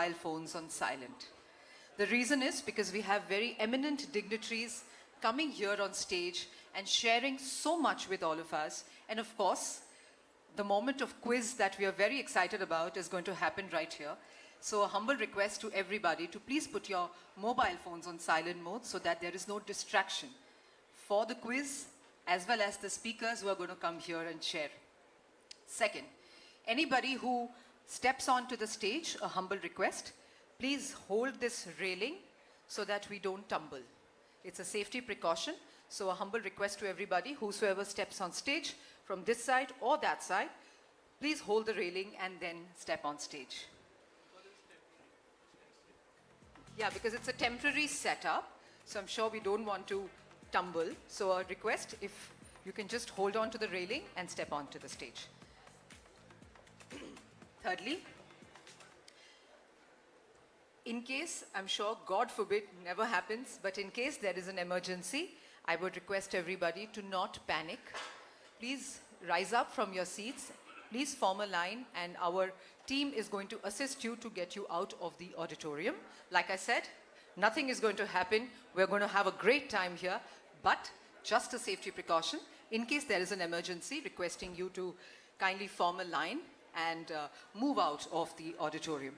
mobile phones on silent. The reason is because we have very eminent dignitaries coming here on stage and sharing so much with all of us. And of course, the moment of quiz that we are very excited about is going to happen right here. So a humble request to everybody to please put your mobile phones on silent mode so that there is no distraction for the quiz as well as the speakers who are going to come here and share. Second, anybody who steps onto the stage, a humble request, please hold this railing so that we don't tumble. It's a safety precaution, so a humble request to everybody, whosoever steps on stage from this side or that side, please hold the railing and then step on stage. Yeah, because it's a temporary setup, so I'm sure we don't want to tumble. So a request, if you can just hold on to the railing and step onto the stage. Thirdly, in case, I'm sure, God forbid, never happens, but in case there is an emergency, I would request everybody to not panic. Please rise up from your seats. Please form a line, and our team is going to assist you to get you out of the auditorium. Like I said, nothing is going to happen. We're going to have a great time here, but just a safety precaution. In case there is an emergency, requesting you to kindly form a line and move out of the auditorium.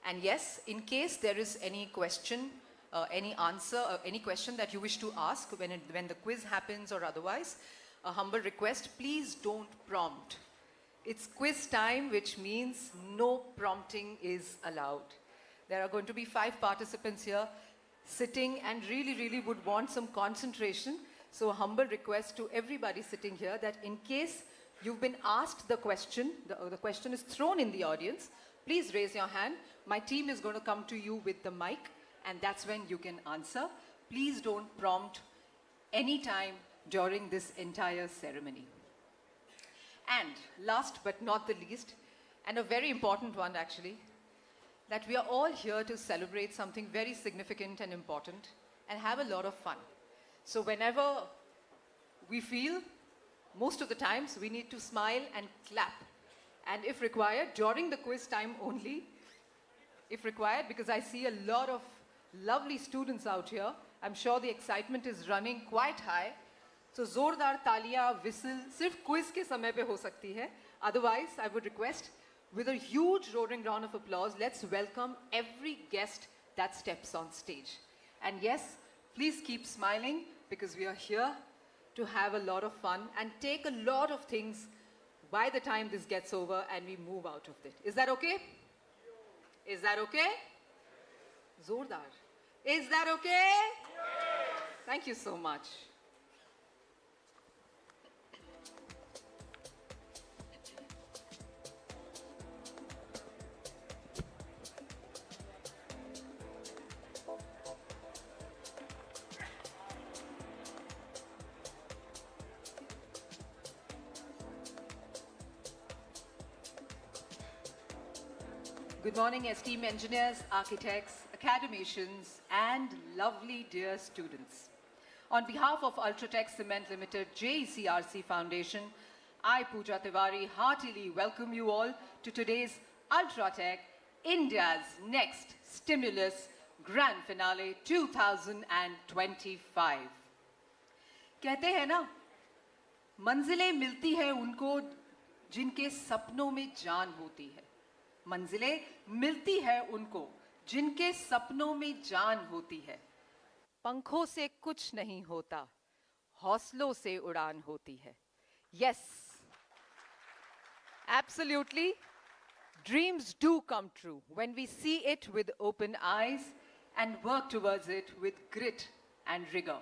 And yes, in case there is any question, any answer, any question that you wish to ask when the quiz happens or otherwise, a humble request, please don't prompt. It's quiz time, which means no prompting is allowed. There are going to be 5 participants here sitting and really would want some concentration. So a humble request to everybody sitting here that in case you've been asked the question, the question is thrown in the audience, please raise your hand. My team is going to come to you with the mic, and that's when you can answer. Please don't prompt any time during this entire ceremony. And last but not the least, and a very important one actually, that we are all here to celebrate something very significant and important and have a lot of fun. So whenever we feel, most of the times, we need to smile and clap. And if required, during the quiz time only, if required, because I see a lot of lovely students out here, I'm sure the excitement is running quite high. So zordar taliya, whistle, sirf quiz ke samay pe ho sakti hai. Otherwise, I would request, with a huge roaring round of applause, let's welcome every guest that steps on stage. And yes, please keep smiling, because we are here to have a lot of fun and take a lot of things by the time this gets over and we move out of it. Is that okay? Is that okay? Zordar. Is that okay? Yes. Thank you so much. Good morning, esteemed engineers, architects, academicians, and lovely dear students. On behalf of Ultratech Cement Limited, JECRC Foundation, I, Pooja Tiwari, heartily welcome you all to today's Ultratech, India's Next Stimulus Grand Finale 2025. कहते हैं ना, मंजिलें मिलती हैं उनको जिनके सपनों में जान होती है. मंजिलें मिलती है उनको जिनके सपनों में जान होती है. पंखों से कुछ नहीं होता, हौसलों से उड़ान होती है. Yes, absolutely, dreams do come true when we see it with open eyes and work towards it with grit and rigor.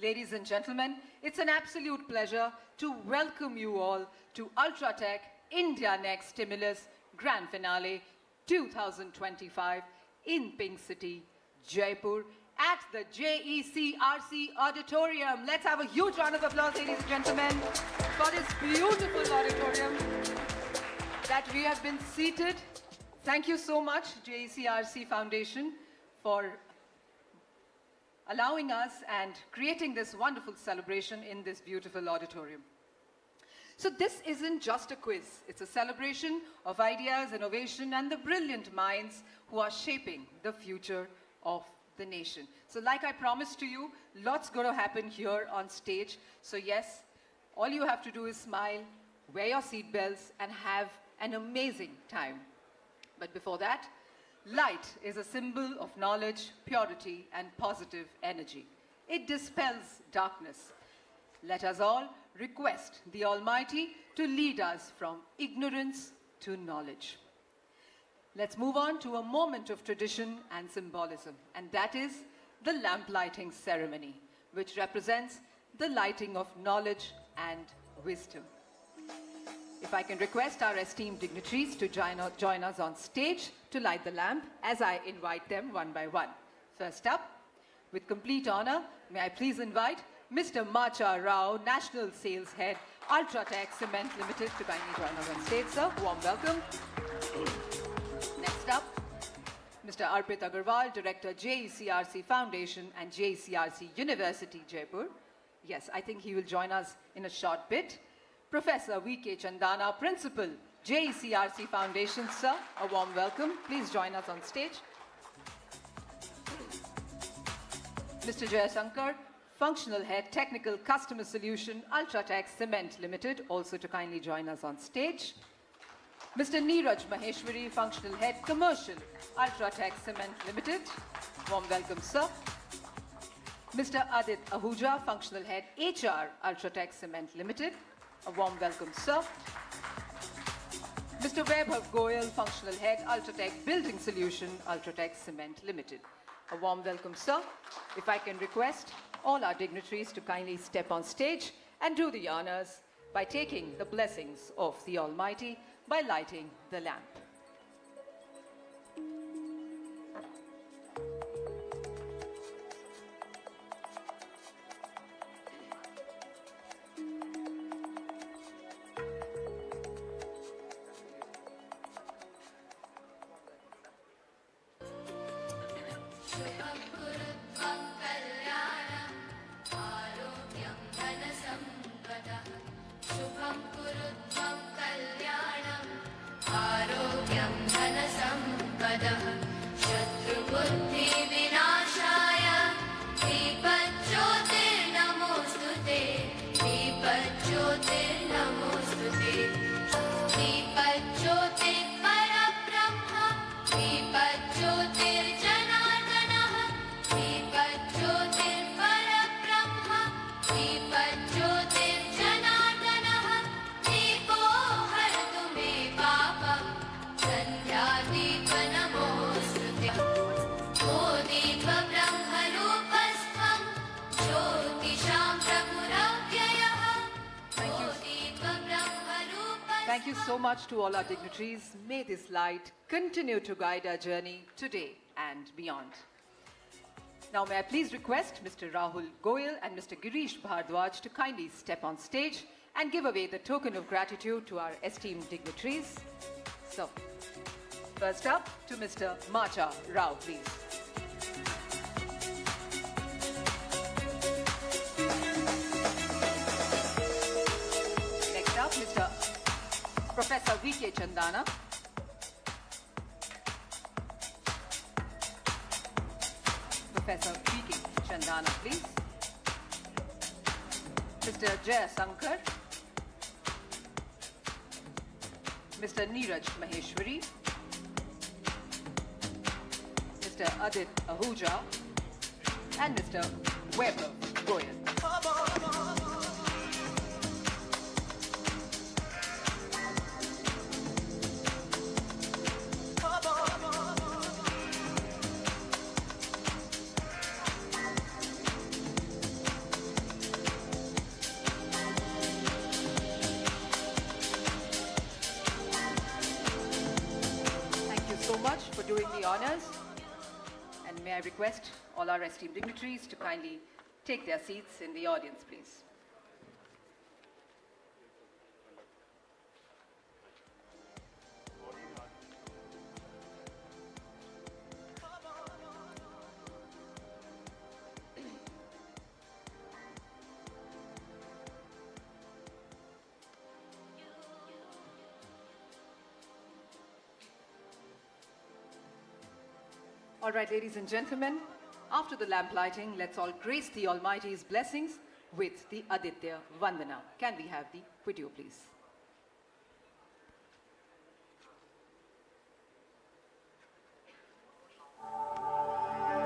Ladies and gentlemen, it's an absolute pleasure to welcome you all to Ultratech India Next Stimulus Grand Finale 2025 in Pink City, Jaipur, at the JECRC Auditorium. Let's have a huge round of applause, ladies and gentlemen, for this beautiful auditorium that we have been seated. Thank you so much, JECRC Foundation, for allowing us and creating this wonderful celebration in this beautiful auditorium. So this isn't just a quiz. It's a celebration of ideas, innovation, and the brilliant minds who are shaping the future of the nation. So like I promised to you, lots going to happen here on stage. So yes, all you have to do is smile, wear your seatbelts, and have an amazing time. But before that, light is a symbol of knowledge, purity, and positive energy. It dispels darkness. Let us all request the Almighty to lead us from ignorance to knowledge. Let's move on to a moment of tradition and symbolism, and that is the lamp lighting ceremony, which represents the lighting of knowledge and wisdom. If I can request our esteemed dignitaries to join us on stage to light the lamp as I invite them one by one. First up, with complete honor, may I please invite Mr. Macha Rao, National Sales Head, Ultratech Cement Limited, to kindly join us on stage, sir. Warm welcome. Next up, Mr. Arpit Agarwal, Director, JECRC Foundation and JECRC University, Jaipur. Yes, I think he will join us in a short bit. Professor V.K. Chandana, Principal, JECRC Foundation, sir. A warm welcome. Please join us on stage. Mr. Jayasankar, Functional Head, Technical Customer Solution, Ultratech Cement Limited, also to kindly join us on stage. Mr. Neeraj Maheshwari, Functional Head, Commercial, Ultratech Cement Limited. Warm welcome, sir. Mr. Adit Ahuja, Functional Head, HR, Ultratech Cement Limited. A warm welcome, sir. Mr. Vaibhav Goyal, Functional Head, Ultratech Building Solution, Ultratech Cement Limited. A warm welcome, sir. If I can request all our dignitaries to kindly step on stage and do the honors by taking the blessings of the Almighty by lighting the lamp. Thank you so much to all our dignitaries. May this light continue to guide our journey today and beyond. Now may I please request Mr. Rahul Goyal and Mr. Girish Bhardwaj to kindly step on stage and give away the token of gratitude to our esteemed dignitaries. So, first up to Mr. Macha Rao, please. Next up, Mr. Professor V.K. Chandana. Professor V.K. Chandana, please. Mr. Jayasankar. Mr. Neeraj Maheshwari. Mr. Adit Ahuja. And Mr. Vaibhav Goyal. Doing the honors, and may I request all our esteemed dignitaries to kindly take their seats in the audience, please. All right, ladies and gentlemen, after the lamp lighting, let's all grace the Almighty's blessings with the Aditya Vandana. Can we have the video, please?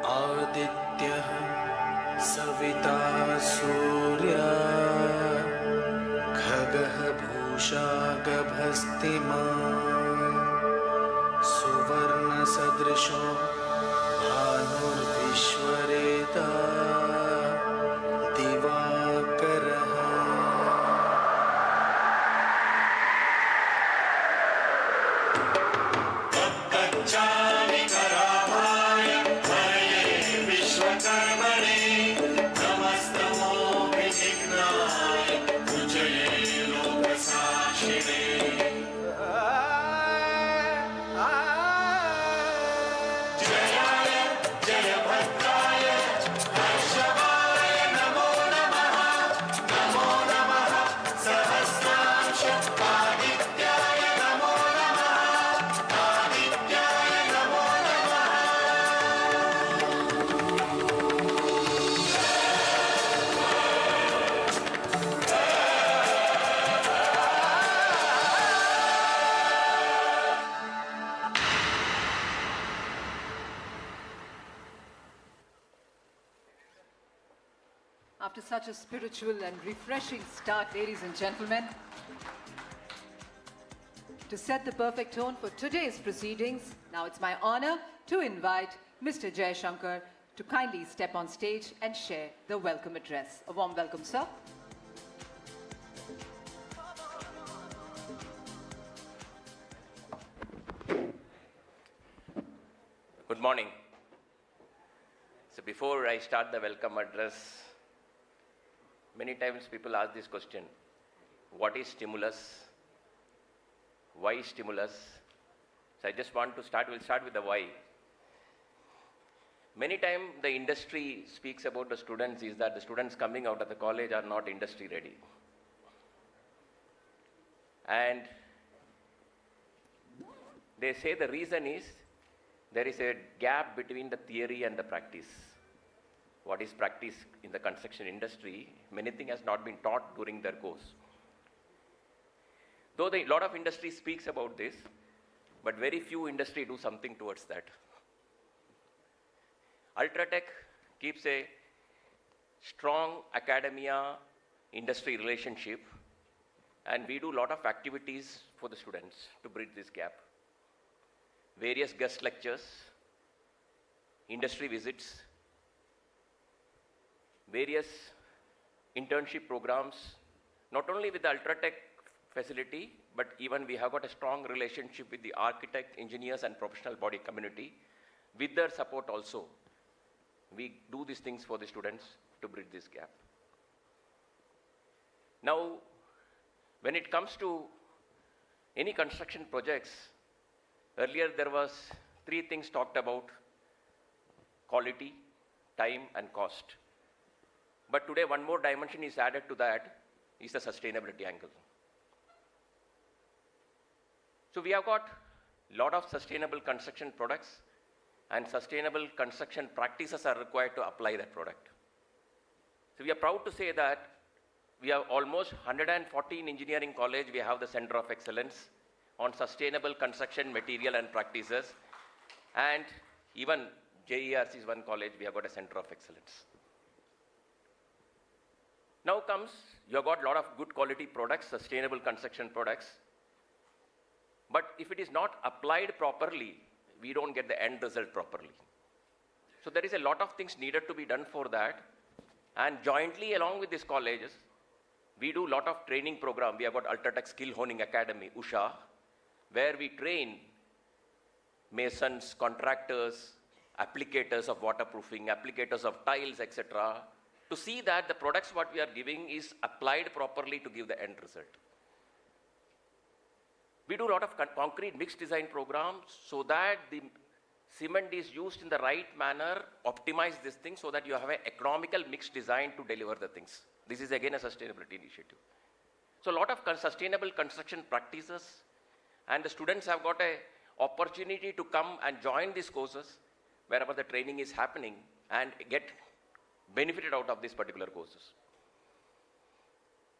आदित्यः सविता सूर्या खगः भूषा गभस्तिमान् सुवर्णसदृशो भानुर्विश्वरेता दिवाकरः तच्चामि कराभाय हरये विश्वकर्मणे नमस्तमो विघ्नाय पूजये लोकसाक्षिणे जयाय जय भद्राय हर्षवाय नमो नमः सहस्रांश आदित्याय नमो नमः आदित्याय नमो नमः After such a spiritual and refreshing start, ladies and gentlemen, to set the perfect tone for today's proceedings, now it's my honor to invite Mr. Jay Shankar to kindly step on stage and share the welcome address. A warm welcome, sir. Good morning. So before I start the welcome address, many times people ask this question, what is stimulus? Why stimulus? So I just want to we'll start with the why. Many times the industry speaks about the students is that the students coming out of the college are not industry ready. And they say the reason is there is a gap between the theory and the practice. What is practice in the construction industry? Many things has not been taught during their course. Though a lot of industry speaks about this, but very few industry do something towards that. Ultratech keeps a strong academia-industry relationship, and we do a lot of activities for the students to bridge this gap. Various guest lectures, industry visits, various internship programs, not only with the Ultratech facility, but even we have got a strong relationship with the architect, engineers, and professional body community. With their support also, we do these things for the students to bridge this gap. Now, when it comes to any construction projects, earlier there was 3 things talked about: quality, time, and cost. But today one more dimension is added to that, is the sustainability angle. So we have got a lot of sustainable construction products, and sustainable construction practices are required to apply that product. So we are proud to say that we have almost 114 engineering college, we have the Center of Excellence on sustainable construction material and practices, and even JERC is one college, we have got a Center of Excellence. Now comes, you have got a lot of good quality products, sustainable construction products, but if it is not applied properly, we don't get the end result properly. So there is a lot of things needed to be done for that, and jointly along with these colleges, we do a lot of training program. We have got Ultratech Skill Honing Academy, USHA, where we train masons, contractors, applicators of waterproofing, applicators of tiles, etc., to see that the products what we are giving is applied properly to give the end result. We do a lot of concrete mixed design programs so that the cement is used in the right manner, optimize this thing so that you have an economical mixed design to deliver the things. This is again a sustainability initiative. So a lot of sustainable construction practices, and the students have got an opportunity to come and join these courses wherever the training is happening and get benefited out of these particular courses.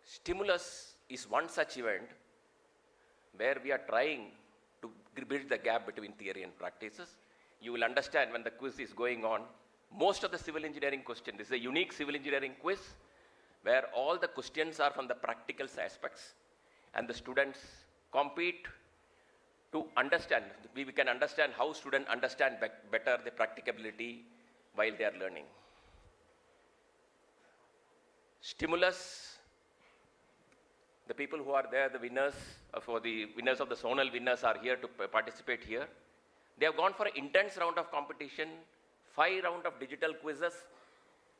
Stimulus is one such event where we are trying to bridge the gap between theory and practices. You will understand when the quiz is going on, most of the civil engineering questions, this is a unique civil engineering quiz where all the questions are from the practical aspects and the students compete to understand. We can understand how students understand better the practicability while they are learning. Stimulus, the people who are there, the winners, for the winners of the zonal winners are here to participate here. They have gone for an intense round of competition, 5 rounds of digital quizzes.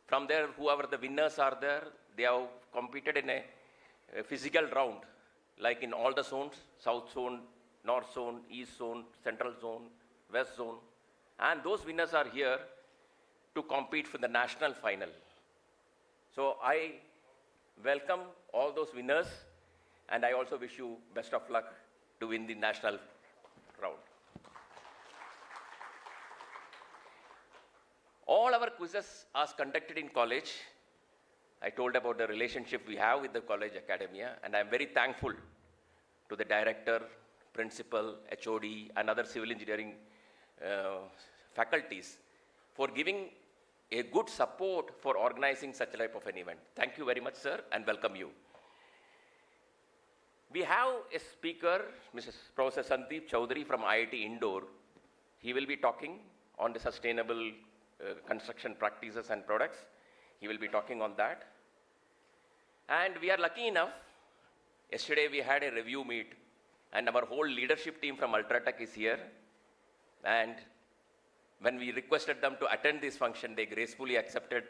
From there, whoever the winners are there, they have competed in a physical round, like in all the zones, South Zone, North Zone, East Zone, Central Zone, West Zone. And those winners are here to compete for the national final. So I welcome all those winners, and I also wish you best of luck to win the national round. All our quizzes are conducted in college. I told about the relationship we have with the college academia, and I'm very thankful to the director, principal, HOD, and other civil engineering faculties for giving a good support for organizing such a type of an event. Thank you very much, sir, and welcome you. We have a speaker, Mrs. Professor Sandeep Chowdhury from IIT Indore. He will be talking on the sustainable construction practices and products. He will be talking on that. And we are lucky enough, yesterday we had a review meet, and our whole leadership team from Ultratech is here. And when we requested them to attend this function, they gracefully accepted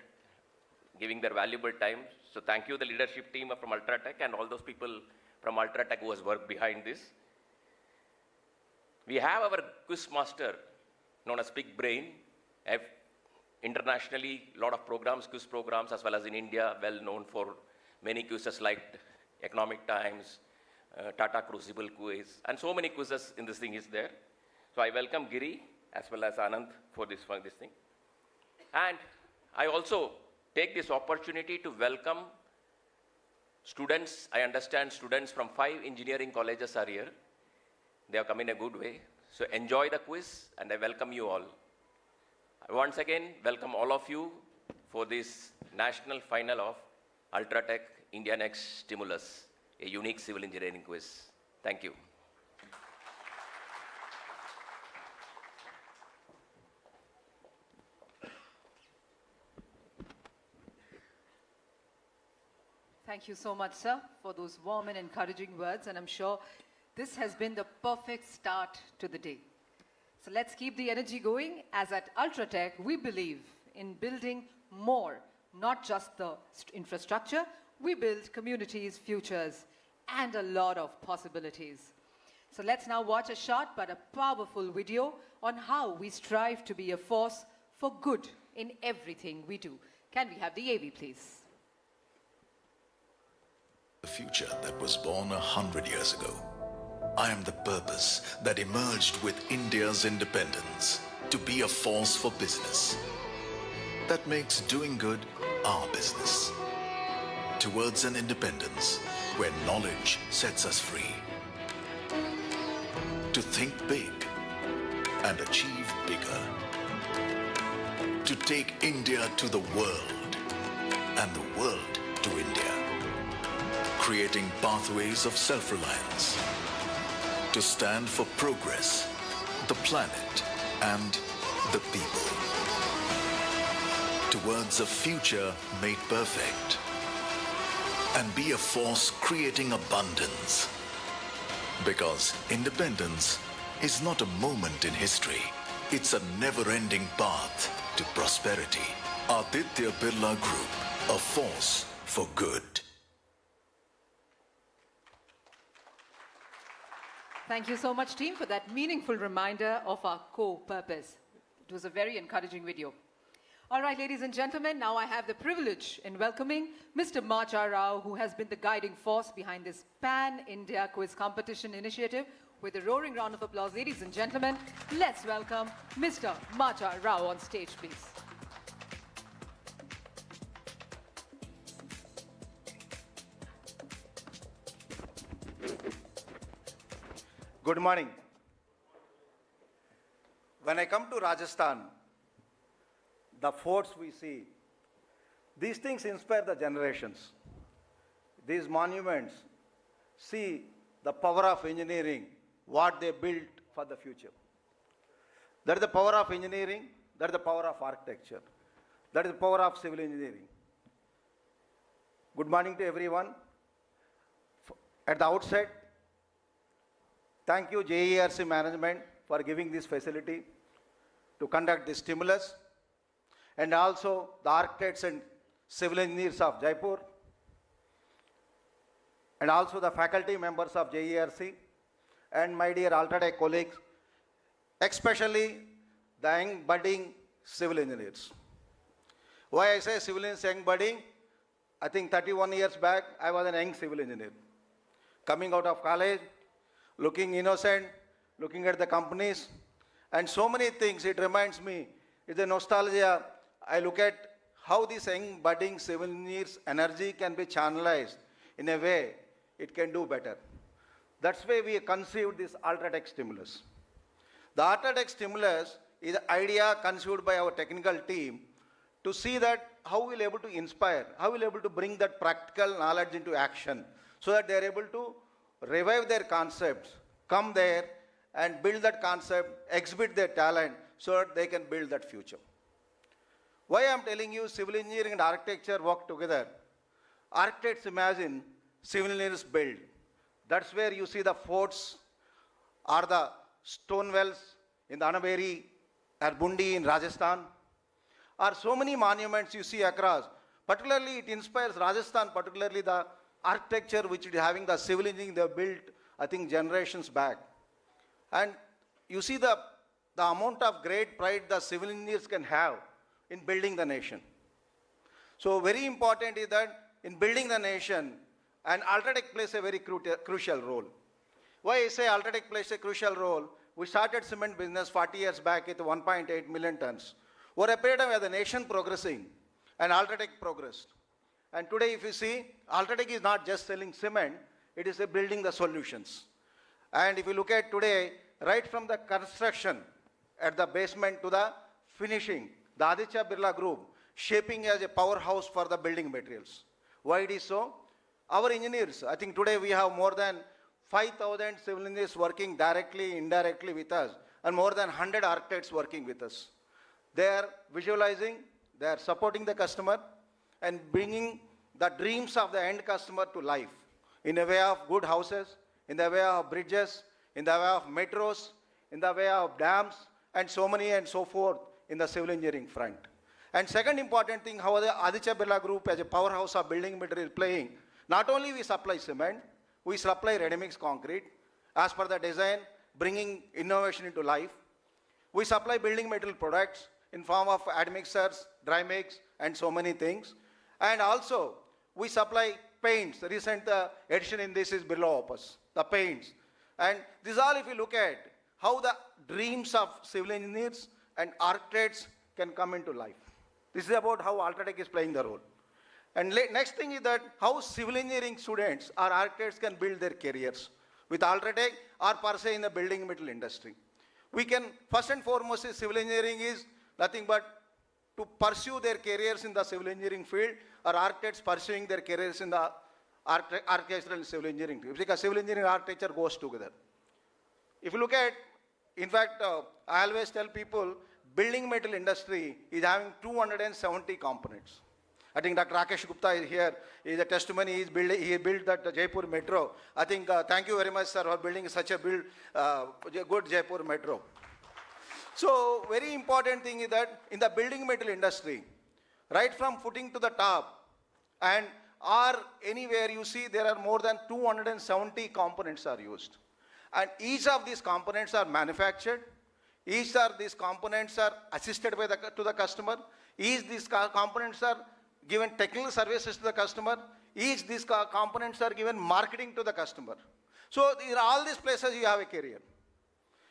giving their valuable time. So thank you, the leadership team from Ultratech and all those people from Ultratech who has worked behind this. We have our quiz master, known as Big Brain. Internationally, a lot of programs, quiz programs, as well as in India, well known for many quizzes like Economic Times, Tata Crucible quiz, and so many quizzes in this thing is there. So I welcome Giri as well as Anand for this thing. And I also take this opportunity to welcome students. I understand students from 5 engineering colleges are here. They have come in a good way. So enjoy the quiz, and I welcome you all. Once again, welcome all of you for this national final of Ultratech India Next Stimulus, a unique civil engineering quiz. Thank you. Thank you so much, sir, for those warm and encouraging words, and I'm sure this has been the perfect start to the day. So let's keep the energy going, as at Ultratech, we believe in building more, not just the infrastructure. We build communities, futures, and a lot of possibilities. So let's now watch a short but a powerful video on how we strive to be a force for good in everything we do. Can we have the AV, please? The future that was born 100 years ago. I am the purpose that emerged with India's independence to be a force for business that makes doing good our business. Towards an independence where knowledge sets us free. To think big and achieve bigger. To take India to the world and the world to India. Creating pathways of self-reliance. To stand for progress, the planet, and the people. Towards a future made perfect. And be a force creating abundance. Because independence is not a moment in history. It's a never-ending path to prosperity. Aditya Birla Group, a force for good. Thank you so much, team, for that meaningful reminder of our core purpose. It was a very encouraging video. All right, ladies and gentlemen, now I have the privilege in welcoming Mr. Macha Rao, who has been the guiding force behind this Pan-India Quiz Competition initiative, With a roaring round of applause, ladies and gentlemen, let's welcome Mr. Macha Rao on stage, please. Good morning. When I come to Rajasthan, the forts we see, these things inspire the generations. These monuments see the power of engineering, what they built for the future. That is the power of engineering, that is the power of architecture, that is the power of civil engineering. Good morning to everyone. At the outset, thank you JERC management for giving this facility to conduct this stimulus, and also the architects and civil engineers of Jaipur, and also the faculty members of JERC, and my dear Ultratech colleagues, especially the young budding civil engineers. Why I say civil engineers young budding? I think 31 years back, I was a young civil engineer. Coming out of college, looking innocent, looking at the companies, and so many things, it reminds me, it's a nostalgia. I look at how this young budding civil engineers' energy can be channelized in a way it can do better. That's why we conceived this Ultratech stimulus. The Ultratech stimulus is an idea conceived by our technical team to see that how we'll able to inspire, how we'll able to bring that practical knowledge into action so that they're able to revive their concepts, come there and build that concept, exhibit their talent so that they can build that future. Why I'm telling you civil engineering and architecture work together? Architects imagine, civil engineers build. That's where you see the forts or the stone wells in the Anaberi or Bundi in Rajasthan, or so many monuments you see across. Particularly it inspires Rajasthan, particularly the architecture which is having the civil engineering they built, I think, generations back. And you see the amount of great pride the civil engineers can have in building the nation. So very important is that in building the nation, and Ultratech plays a very crucial role. Why I say Ultratech plays a crucial role? We started cement business 40 years back with 1.8 million tons. Over a period of time, the nation progressing, and Ultratech progressed. And today, if you see, Ultratech is not just selling cement, it is building the solutions. And if you look at today, right from the construction at the basement to the finishing, the Aditya Birla Group shaping as a powerhouse for the building materials. Why it is so? Our engineers, I think today we have more than 5,000 civil engineers working directly, indirectly with us, and more than 100 architects working with us. They are visualizing, they are supporting the customer, and bringing the dreams of the end customer to life in a way of good houses, in the way of bridges, in the way of metros, in the way of dams, and so many and so forth in the civil engineering front. And second important thing, how the Aditya Birla Group as a powerhouse of building material playing, not only we supply cement, we supply ready-mix concrete as per the design, bringing innovation into life. We supply building material products in form of admixtures, dry mix, and so many things. And also, we supply paints. The recent addition in this is Birla Opus, the paints. And this all, if you look at how the dreams of civil engineers and architects can come into life. This is about how Ultratech is playing the role. And next thing is that how civil engineering students or architects can build their careers with Ultratech or per se in the building material industry. We can, first and foremost, civil engineering is nothing but to pursue their careers in the civil engineering field, or architects pursuing their careers in the architectural and civil engineering field. Because civil engineering and architecture goes together. If you look at, in fact, I always tell people, building material industry is having 270 components. I think Dr. Rakesh Gupta is here. He is a testimony. He built that Jaipur metro. I think, thank you very much, sir, for building such a good Jaipur metro. So, very important thing is that in the building material industry, right from footing to the top, and or anywhere you see there are more than 270 components are used. And each of these components are manufactured. Each of these components are assisted by to the customer. Each these components are given technical services to the customer. Each these components are given marketing to the customer. So in all these places you have a career.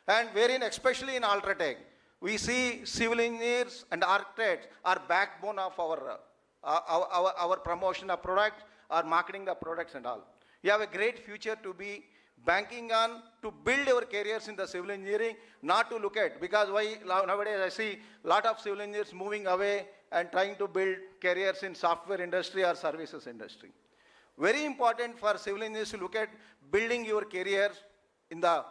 And wherein, especially in Ultratech, we see civil engineers and architects are backbone of our promotion of products, our marketing the products and all. You have a great future to be banking on to build your careers in the civil engineering, not to look at, because why nowadays I see a lot of civil engineers moving away and trying to build careers in software industry or services industry. Very important for civil engineers to look at building your careers in the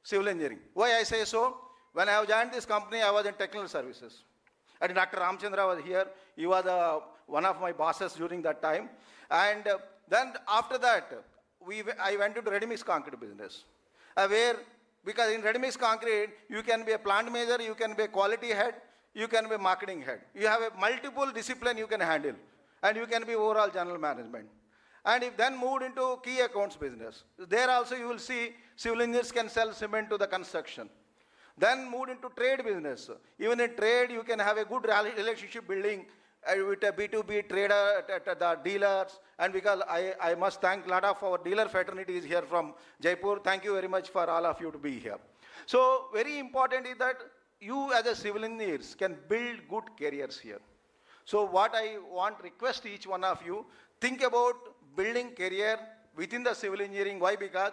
civil engineering. Why I say so? When I have joined this company, I was in technical services. And Dr. Ramchandra was here. He was one of my bosses during that time. And then after that, I went into ready-mix concrete business. Because in ready-mix concrete, you can be a plant manager, you can be a quality head, you can be a marketing head. You have a multiple discipline you can handle. And you can be overall general management. And if then moved into key accounts business, there also you will see civil engineers can sell cement to the construction. Then moved into trade business. Even in trade, you can have a good relationship building with a B2B trader, the dealers. And because I must thank a lot of our dealer fraternities here from Jaipur. Thank you very much for all of you to be here. So very important is that you as a civil engineers can build good careers here. So what I want to request each one of you, think about building career within the civil engineering. Why? Because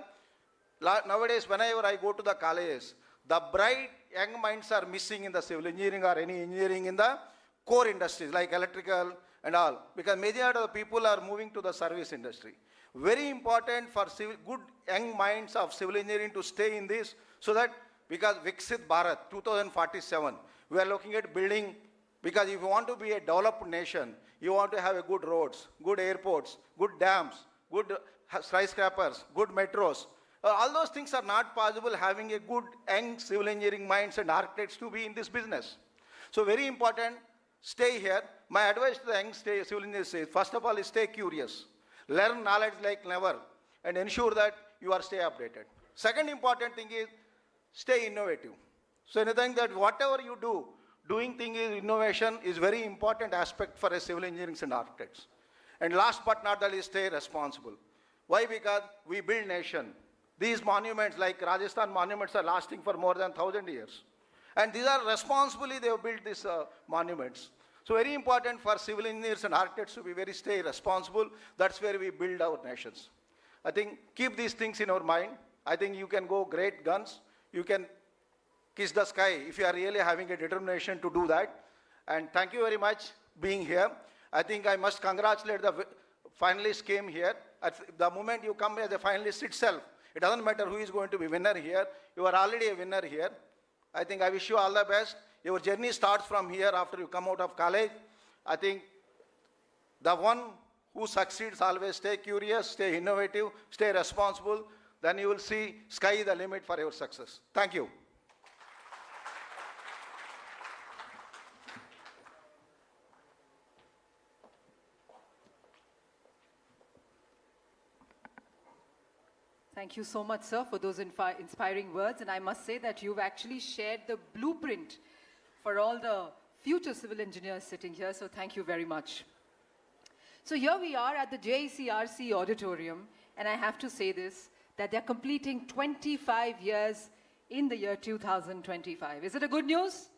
nowadays whenever I go to the colleges, the bright young minds are missing in the civil engineering or any engineering in the core industries like electrical and all. Because majority of the people are moving to the service industry. Very important for good young minds of civil engineering to stay in this, so that because Viksit Bharat 2047, we are looking at building, because if you want to be a developed nation, you want to have a good roads, good airports, good dams, good skyscrapers, good metros. All those things are not possible having a good young civil engineering minds and architects to be in this business. So very important, stay here. My advice to the young civil engineers is, first of all, is stay curious. Learn knowledge like never and ensure that you are stay updated. Second important thing is stay innovative. So anything that whatever you do, doing thing is innovation is very important aspect for a civil engineering and architects. And last but not the least, stay responsible. Why? Because we build nation. These monuments like Rajasthan monuments are lasting for more than 1,000 years. And these are responsibly they have built these monuments. So very important for civil engineers and architects to be very stay responsible. That's where we build our nations. I think keep these things in our mind. I think you can go great guns. You can kiss the sky if you are really having a determination to do that. And thank you very much being here. I think I must congratulate the finalists came here. At the moment you come as a finalist itself, it doesn't matter who is going to be winner here. You are already a winner here. I think I wish you all the best. Your journey starts from here after you come out of college. I think the one who succeeds always stay curious, stay innovative, stay responsible. Then you will see sky the limit for your success. Thank you. Thank you so much, sir, for those inspiring words. And I must say that you've actually shared the blueprint for all the future civil engineers sitting here. So thank you very much. So here we are at the JECRC auditorium. And I have to say this, that they're completing 25 years in the year 2025. Is it a good news?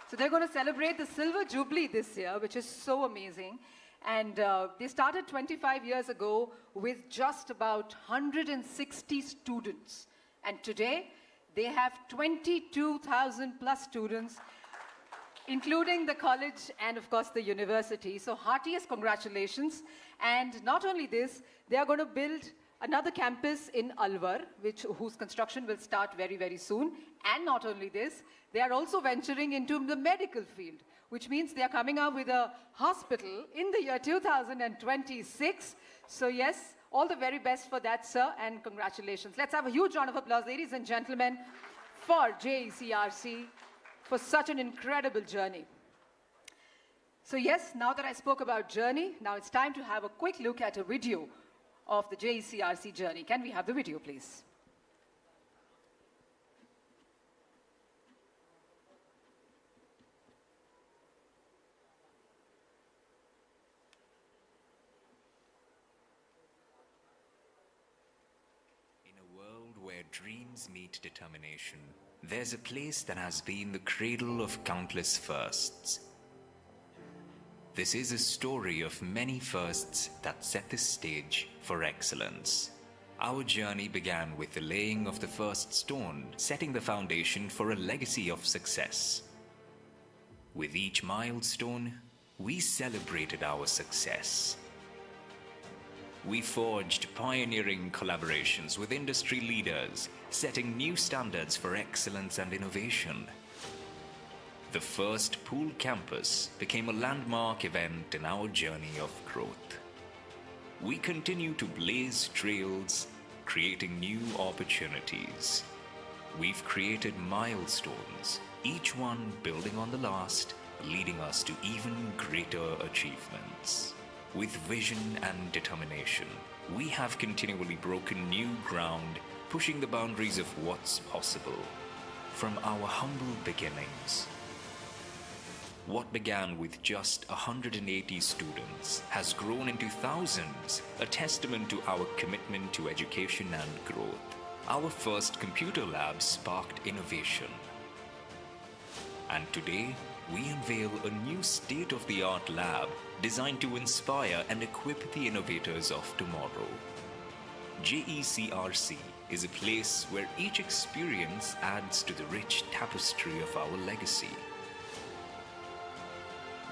So they're going to celebrate the Silver Jubilee this year, which is so amazing. And they started 25 years ago with just about 160 students. And today, they have 22,000 plus students, including the college and, of course, the university. So heartiest congratulations. And not only this, they are going to build another campus in Alwar, whose construction will start very, very soon. And not only this, they are also venturing into the medical field, which means they are coming out with a hospital in the year 2026. So yes, all the very best for that, sir, and congratulations. Let's have a huge round of applause, ladies and gentlemen, for JECRC, for such an incredible journey. So yes, now that I spoke about journey, now it's time to have a quick look at a video of the JECRC journey. Can we have the video, please? dreams meet determination, there's a place that has been the cradle of countless firsts. This is a story of many firsts that set the stage for excellence. Our journey began with the laying of the first stone, setting the foundation for a legacy of success. With each milestone, we celebrated our success. We forged pioneering collaborations with industry leaders, setting new standards for excellence and innovation. The first Pool campus became a landmark event in our journey of growth. We continue to blaze trails, creating new opportunities. We've created milestones, each one building on the last, leading us to even greater achievements. With vision and determination, we have continually broken new ground, pushing the boundaries of what's possible. From our humble beginnings, what began with just 180 students has grown into thousands, a testament to our commitment to education and growth. Our first computer lab sparked innovation. And today, we unveil a new state-of-the-art lab designed to inspire and equip the innovators of tomorrow. JECRC is a place where each experience adds to the rich tapestry of our legacy.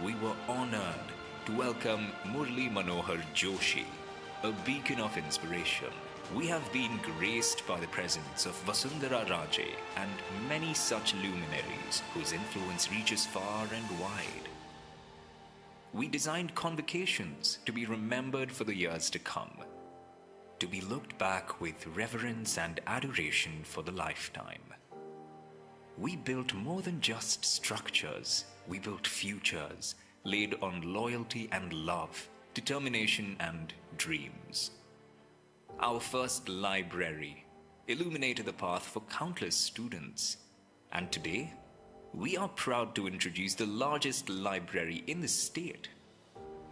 We were honored to welcome Murli Manohar Joshi, a beacon of inspiration. We have been graced by the presence of Vasundhara Raje and many such luminaries whose influence reaches far and wide. We designed convocations to be remembered for the years to come, to be looked back with reverence and adoration for the lifetime. We built more than just structures, we built futures, laid on loyalty and love, determination and dreams. Our first library illuminated the path for countless students. And today, we are proud to introduce the largest library in the state.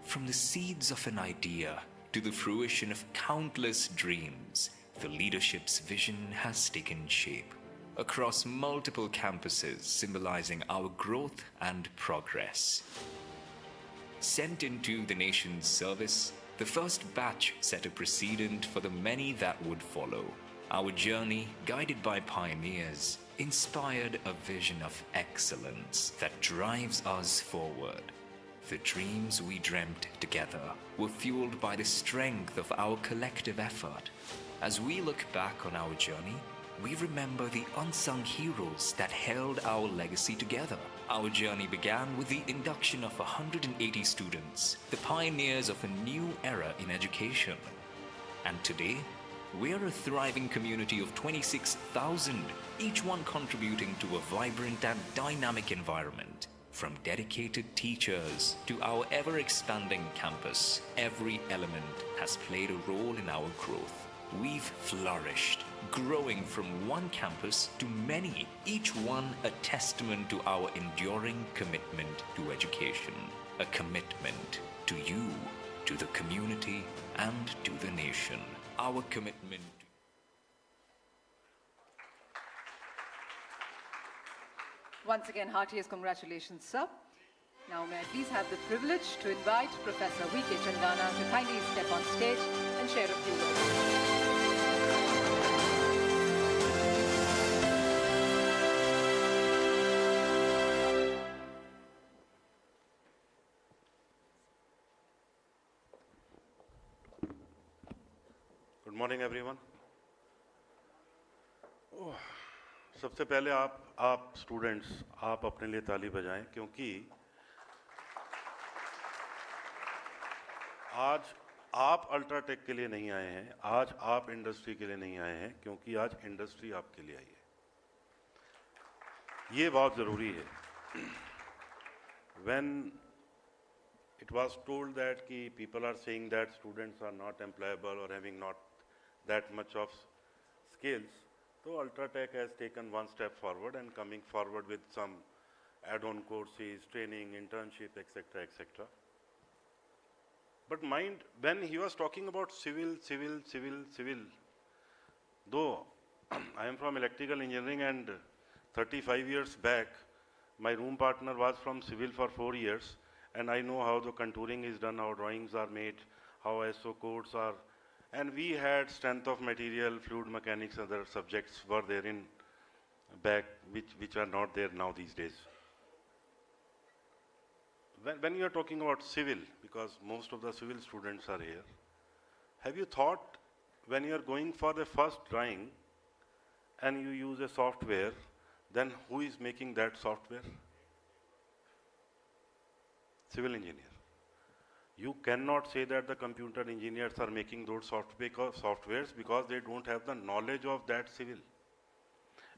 From the seeds of an idea to the fruition of countless dreams, the leadership's vision has taken shape across multiple campuses, symbolizing our growth and progress. Sent into the nation's service, the first batch set a precedent for the many that would follow. Our journey, guided by pioneers, inspired a vision of excellence that drives us forward. The dreams we dreamt together were fueled by the strength of our collective effort. As we look back on our journey, we remember the unsung heroes that held our legacy together. Our journey began with the induction of 180 students, the pioneers of a new era in education. And today, we're a thriving community of 26,000, each one contributing to a vibrant and dynamic environment. From dedicated teachers to our ever-expanding campus, every element has played a role in our growth. We've flourished, growing from one campus to many, each one a testament to our enduring commitment to education, a commitment to you, to the community, and to the nation. Our commitment. Once again, heartiest congratulations, sir. Now, may I please have the privilege to invite Professor V.K. Chandana to kindly step on stage and share a few words. Good morning everyone. सबसे पहले आप students आप अपने लिए ताली बजाएं, क्योंकि आज आप अल्ट्राटेक के लिए नहीं आए हैं, आज आप इंडस्ट्री के लिए नहीं आए हैं, क्योंकि आज इंडस्ट्री आपके लिए आई है। ये बहुत ज़रूरी है। When it was told that ki people are saying that students are not employable or having not that much of skills, so Ultratech has taken one step forward and coming forward with some add-on courses, training, internship, etc., etc. But mind, when he was talking about civil, though I am from electrical engineering, and 35 years back, my room partner was from civil for 4 years, and I know how the contouring is done, how drawings are made, how ISO codes are, and we had strength of material, fluid mechanics, other subjects were there in back, which are not there now these days. When you are talking about civil, because most of the civil students are here, have you thought when you are going for the first drawing and you use a software, then who is making that software? Civil engineer. You cannot say that the computer engineers are making those softwares because they don't have the knowledge of that civil.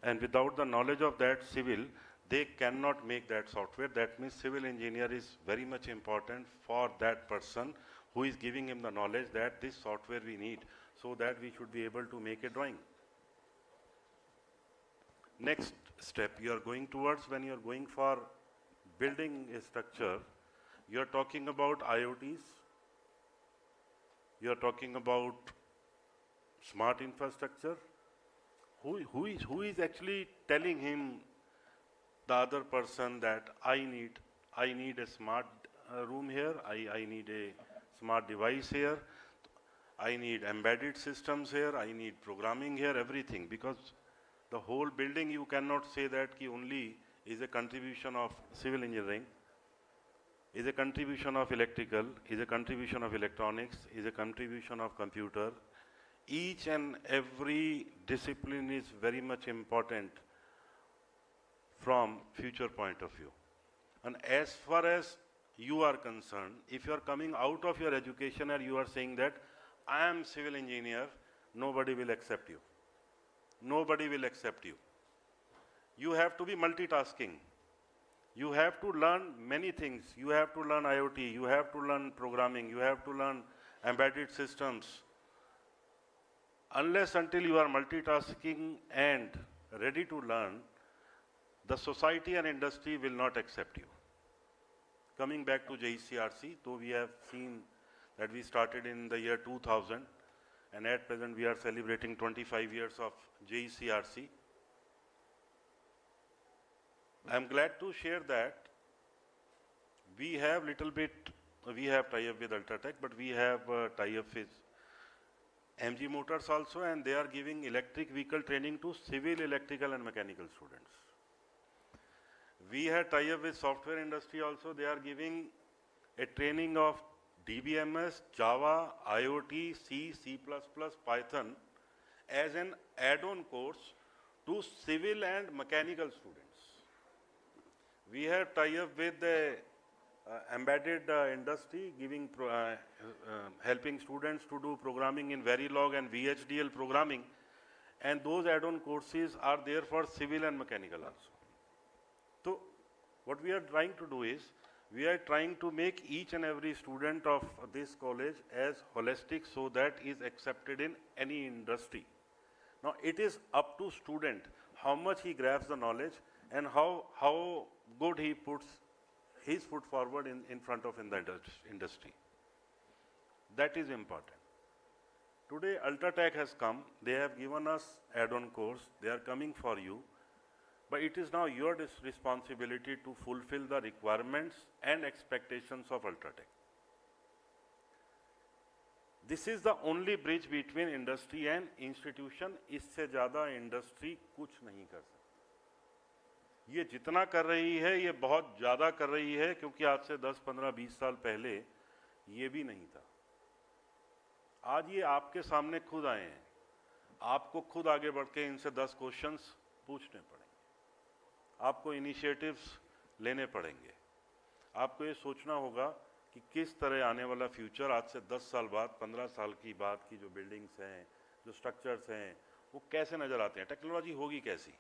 And without the knowledge of that civil, they cannot make that software. That means civil engineer is very much important for that person who is giving him the knowledge that this software we need so that we should be able to make a drawing. Next step you are going towards, when you are going for building a structure, you are talking about IoTs, you are talking about smart infrastructure. Who is actually telling him, the other person, that I need a smart room here, I need a smart device here, I need embedded systems here, I need programming here, everything, because the whole building you cannot say that ki only is a contribution of civil engineering, is a contribution of electrical, is a contribution of electronics, is a contribution of computer. Each and every discipline is very much important from future point of view. And as far as you are concerned, if you are coming out of your education and you are saying that I am civil engineer, nobody will accept you. Nobody will accept you. You have to be multitasking. You have to learn many things. You have to learn IoT, you have to learn programming, you have to learn embedded systems. Unless until you are multitasking and ready to learn, the society and industry will not accept you. Coming back to JECRC, though we have seen that we started in the year 2000, and at present we are celebrating 25 years of JECRC. I am glad to share that we have tie-up with Ultratech, but we have tie-up with MG Motors also, and they are giving electric vehicle training to civil, electrical and mechanical students. We had tie-up with software industry also. They are giving a training of DBMS, Java, IoT, C, C++, Python as an add-on course to civil and mechanical students. We have tie-up with the embedded industry, giving helping students to do programming in Verilog and VHDL programming, and those add-on courses are there for civil and mechanical also. So what we are trying to do is, we are trying to make each and every student of this college as holistic so that is accepted in any industry. Now it is up to student how much he grabs the knowledge and how good he puts his foot forward in front of in the industry. That is important. Today Ultratech has come, they have given us add-on course, they are coming for you, but it is now your responsibility to fulfill the requirements and expectations of Ultratech. This is the only bridge between industry and institution. इससे ज़्यादा industry कुछ नहीं कर सकती. ये जितना कर रही है ये बहुत ज़्यादा कर रही है, क्योंकि आज से 10, 15, 20 साल पहले ये भी नहीं था. आज ये आपके सामने खुद आए हैं. आपको खुद आगे बढ़ के इनसे 10 क्वेश्चंस पूछने पड़ेंगे. आपको इनिशिएटिव्स लेने पड़ेंगे. आपको ये सोचना होगा कि किस तरह आने वाला फ्यूचर आज से 10 साल बाद, 15 साल की बाद की जो बिल्डिंग्स हैं, जो स्ट्रक्चर्स हैं, वो कैसे नज़र आते हैं, टेक्नोलॉजी होगी कैसी,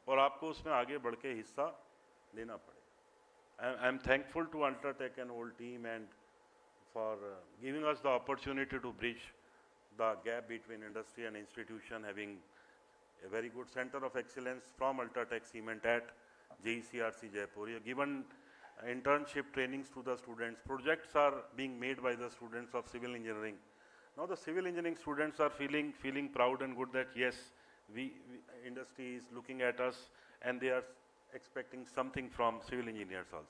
और आपको उसमें आगे बढ़ के हिस्सा लेना पड़ेगा. I am thankful to UltraTech and whole team and for giving us the opportunity to bridge the gap between industry and institution, having a very good center of excellence from Ultratech Cement at JECRC Jaipur. You have given internship trainings to the students. Projects are being made by the students of civil engineering. Now the civil engineering students are feeling proud and good that yes, industry is looking at us and they are expecting something from civil engineers also.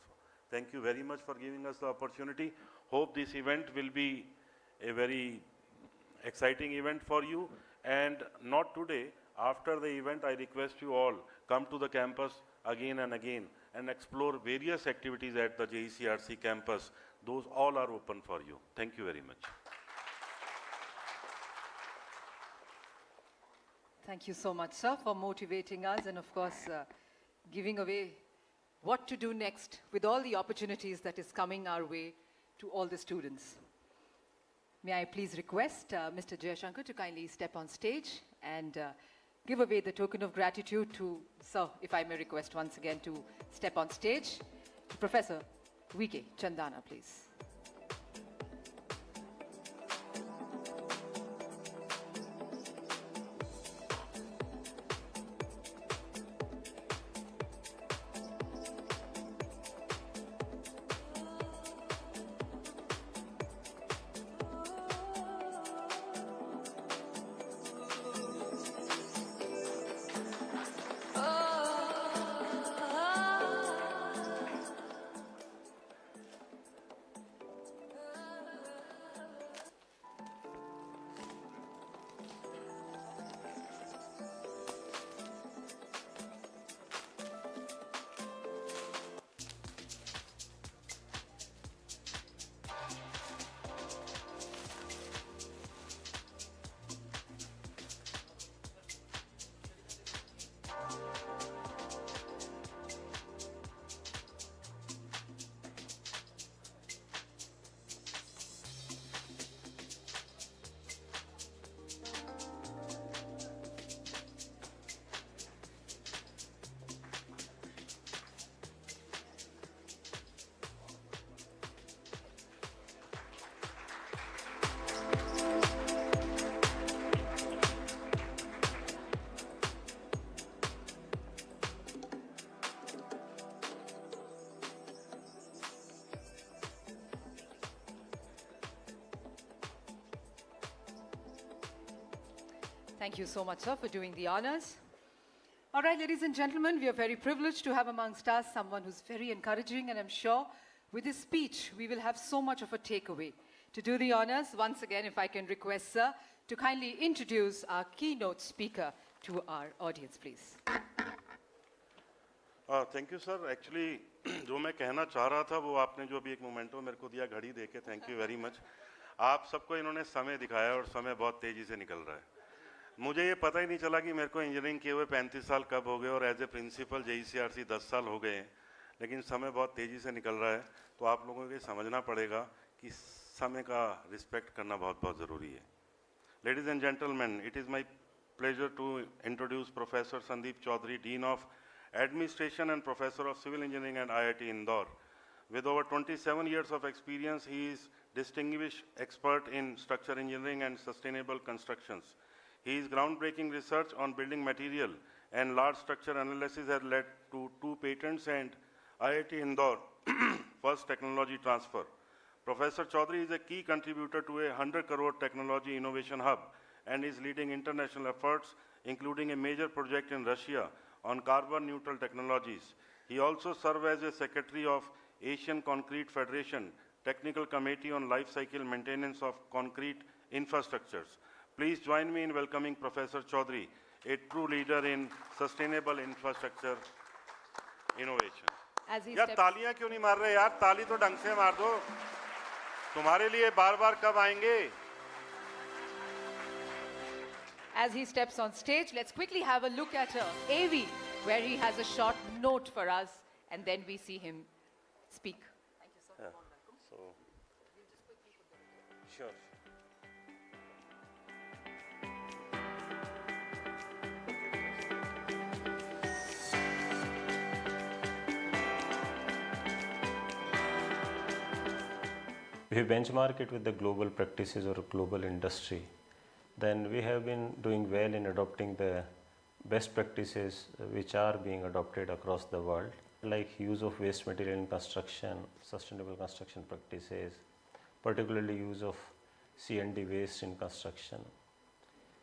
Thank you very much for giving us the opportunity. Hope this event will be a very exciting event for you. And not today, after the event, I request you all come to the campus again and again and explore various activities at the JECRC campus. Those all are open for you. Thank you very much. Thank you so much, sir, for motivating us and, of course, giving away what to do next with all the opportunities that is coming our way to all the students. May I please request Mr. Jayashankar to kindly step on stage and give away the token of gratitude to, sir, if I may request once again to step on stage, to Professor V.K. Chandana, please. Thank you so much, sir, for doing the honors. All right, ladies and gentlemen, we are very privileged to have amongst us someone who's very encouraging, and I'm sure with his speech, we will have so much of a takeaway. To do the honors, once again, if I can request, sir, to kindly introduce our keynote speaker to our audience, please. Thank you, sir. Actually, जो मैं कहना चाह रहा था, वो आपने जो भी एक मोमेंटो मेरे को दिया घड़ी देके, thank you very much. आप सबको इन्होंने समय दिखाया और समय बहुत तेजी से निकल रहा है. मुझे ये पता ही नहीं चला कि मेरे को इंजीनियरिंग किए हुए 35 साल कब हो गए और एज ए प्रिंसिपल JECRC 10 साल हो गए हैं, लेकिन समय बहुत तेज़ी से निकल रहा है. तो आप लोगों को ये समझना पड़ेगा कि समय का रिस्पेक्ट करना बहुत बहुत ज़रूरी है. Ladies and gentleman, it is my pleasure to introduce professor Sandeep Chaudhary, dean of administration and professor of civil engineering and IIT Indore. With over 27 years of experience, he is distinguished expert in structure engineering and sustainable constructions. His groundbreaking research on building material and large structure analysis has led to 2 patents and IIT Indore first technology transfer. Professor Chaudhary is a key contributor to a 100 crore technology innovation hub and is leading international efforts, including a major project in Russia on carbon neutral technologies. He also served as a secretary of Asian Concrete Federation Technical Committee on Life Cycle Maintenance of Concrete Infrastructures. Please join me in welcoming Professor Chaudhary, a true leader in sustainable infrastructure innovation. यार तालियां क्यों नहीं मार रहे यार? ताली तो ढंग से मार दो. तुम्हारे लिए बार-बार कब आएंगे? As he steps on stage, let's quickly have a look at AV, where he has a short note for us, and then we see him speak. Thank you, sir. So, sure. If you benchmark it with the global practices or global industry, then we have been doing well in adopting the best practices which are being adopted across the world, like use of waste material in construction, sustainable construction practices, particularly use of C&D waste in construction.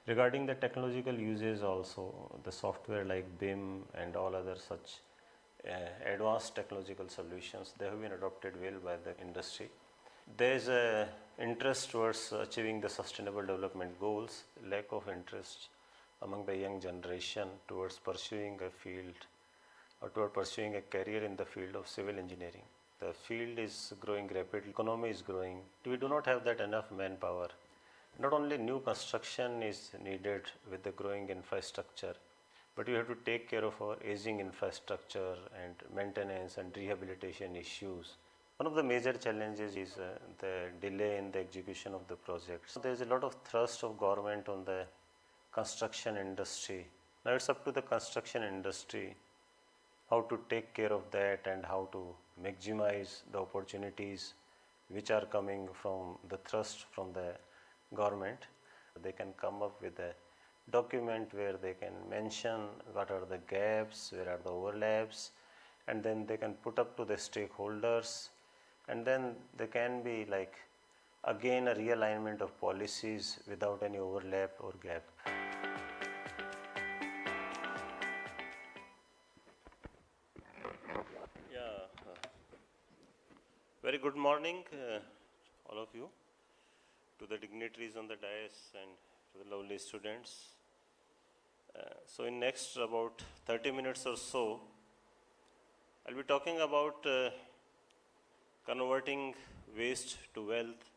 Regarding the technological uses also, the software like BIM and all other such advanced technological solutions, they have been adopted well by the industry. There is a interest towards achieving the sustainable development goals, lack of interest among the young generation towards pursuing a field or toward pursuing a career in the field of civil engineering. The field is growing rapidly, economy is growing. We do not have that enough manpower. Not only new construction is needed with the growing infrastructure, but we have to take care of our aging infrastructure and maintenance and rehabilitation issues. One of the major challenges is the delay in the execution of the projects. So there is a lot of thrust of government on the construction industry. Now it's up to the construction industry how to take care of that and how to maximize the opportunities which are coming from the thrust from the government. They can come up with a document where they can mention what are the gaps, where are the overlaps, and then they can put up to the stakeholders, and then there can be like again a realignment of policies without any overlap or gap. Very good morning, all of you, to the dignitaries on the dais and to the lovely students. So in next about 30 minutes or so, I'll be talking about converting waste to wealth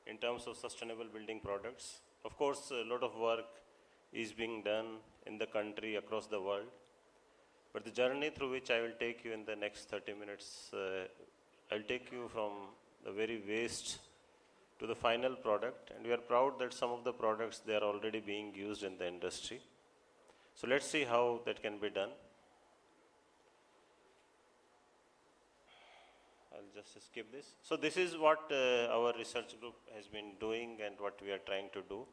in terms of sustainable building products. Of course, a lot of work is being done in the country, across the world, but the journey through which I will take you in the next 30 minutes, I'll take you from the very waste to the final product, and we are proud that some of the products, they are already being used in the industry. So let's see how that can be done. I'll just skip this. So this is what our research group has been doing and what we are trying to do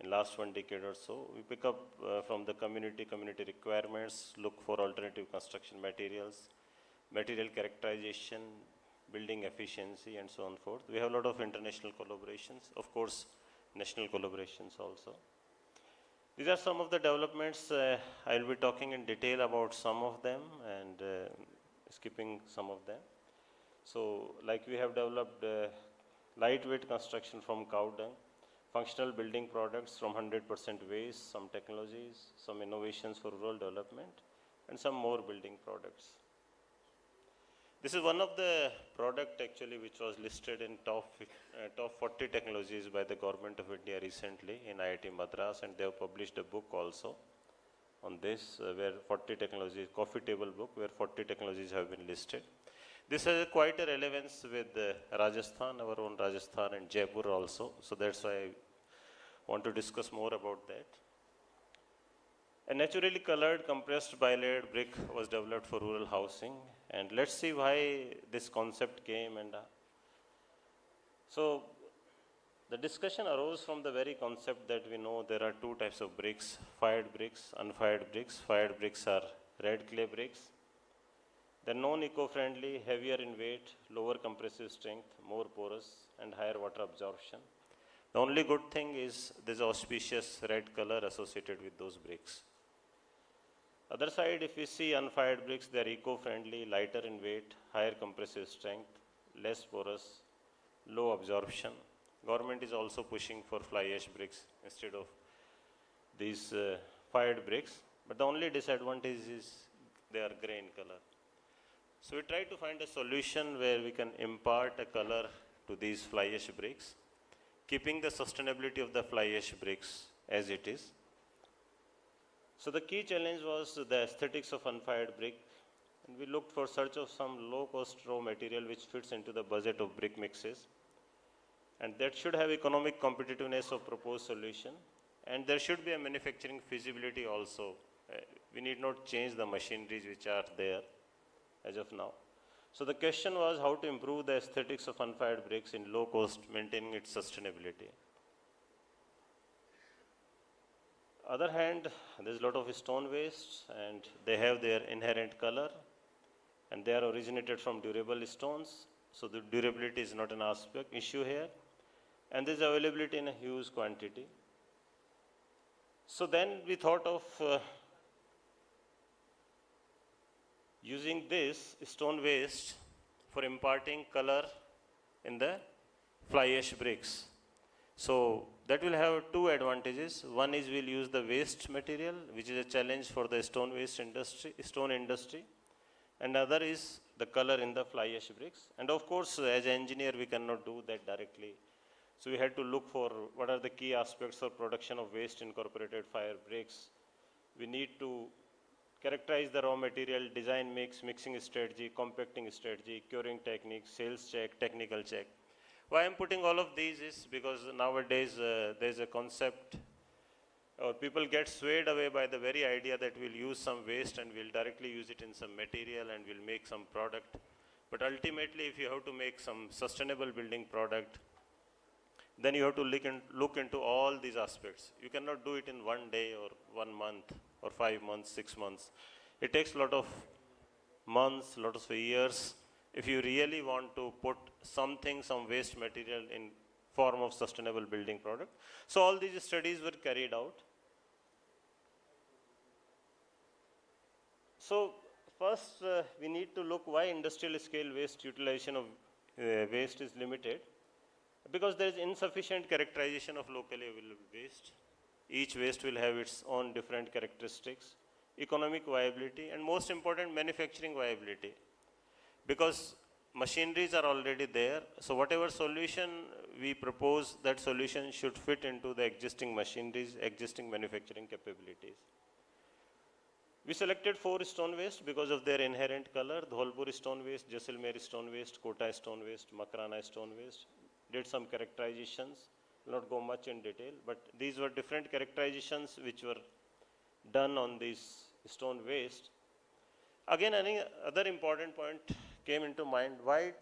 in last 1 decade or so. We pick up from the community requirements, look for alternative construction materials, material characterization, building efficiency, and so on and forth. We have a lot of international collaborations, of course, national collaborations also. These are some of the developments. I will be talking in detail about some of them and skipping some of them. So, like we have developed lightweight construction from cow dung, functional building products from 100% waste, some technologies, some innovations for rural development, and some more building products. This is one of the product actually which was listed in top 40 technologies by the government of India recently in IIT Madras, and they have published a book also on this where 40 technologies, coffee table book where 40 technologies have been listed. This has quite a relevance with Rajasthan, our own Rajasthan, and Jaipur also. So that's why I want to discuss more about that. A naturally colored compressed bilayered brick was developed for rural housing, and let's see why this concept came. And so the discussion arose from the very concept that we know there are two types of bricks: fired bricks, unfired bricks. Fired bricks are red clay bricks. They're non-eco-friendly, heavier in weight, lower compressive strength, more porous, and higher water absorption. The only good thing is there's auspicious red color associated with those bricks. Other side, if we see unfired bricks, they are eco-friendly, lighter in weight, higher compressive strength, less porous, low absorption. Government is also pushing for fly ash bricks instead of these fired bricks. But the only disadvantage is they are grey in color. So we try to find a solution where we can impart a color to these fly ash bricks, keeping the sustainability of the fly ash bricks as it is. So the key challenge was the aesthetics of unfired brick, and we looked for search of some low-cost raw material which fits into the budget of brick mixes, and that should have economic competitiveness of proposed solution, and there should be a manufacturing feasibility also. We need not change the machineries which are there as of now. So the question was how to improve the aesthetics of unfired bricks in low cost, maintaining its sustainability. Other hand, there's a lot of stone waste, and they have their inherent color, and they are originated from durable stones. So the durability is not an issue here, and there's availability in a huge quantity. So then we thought of using this stone waste for imparting color in the fly ash bricks. So that will have two advantages. One is we'll use the waste material, which is a challenge for the stone industry, and other is the color in the fly ash bricks. And of course, as an engineer, we cannot do that directly. So we had to look for what are the key aspects for production of waste incorporated fire bricks. We need to characterize the raw material, design mix, mixing strategy, compacting strategy, curing technique, sales check, technical check. Why I'm putting all of these is because nowadays there's a concept, or people get swayed away by the very idea that we'll use some waste and we'll directly use it in some material and we'll make some product. But ultimately, if you have to make some sustainable building product, then you have to look into all these aspects. You cannot do it in 1 day or 1 month or 5 months, 6 months. It takes a lot of months, lot of years, if you really want to put some waste material in form of sustainable building product. So all these studies were carried out. So first we need to look why industrial scale waste utilization of waste is limited. Because there is insufficient characterization of locally available waste. Each waste will have its own different characteristics, economic viability, and most important, manufacturing viability. Because machineries are already there, so whatever solution we propose, that solution should fit into the existing machineries, existing manufacturing capabilities. We selected 4 stone waste because of their inherent color: Dholpur stone waste, Jaisalmer stone waste, Kota stone waste, Makrana stone waste. Did some characterizations, will not go much in detail, but these were different characterizations which were done on this stone waste. Again, another important point came into mind: why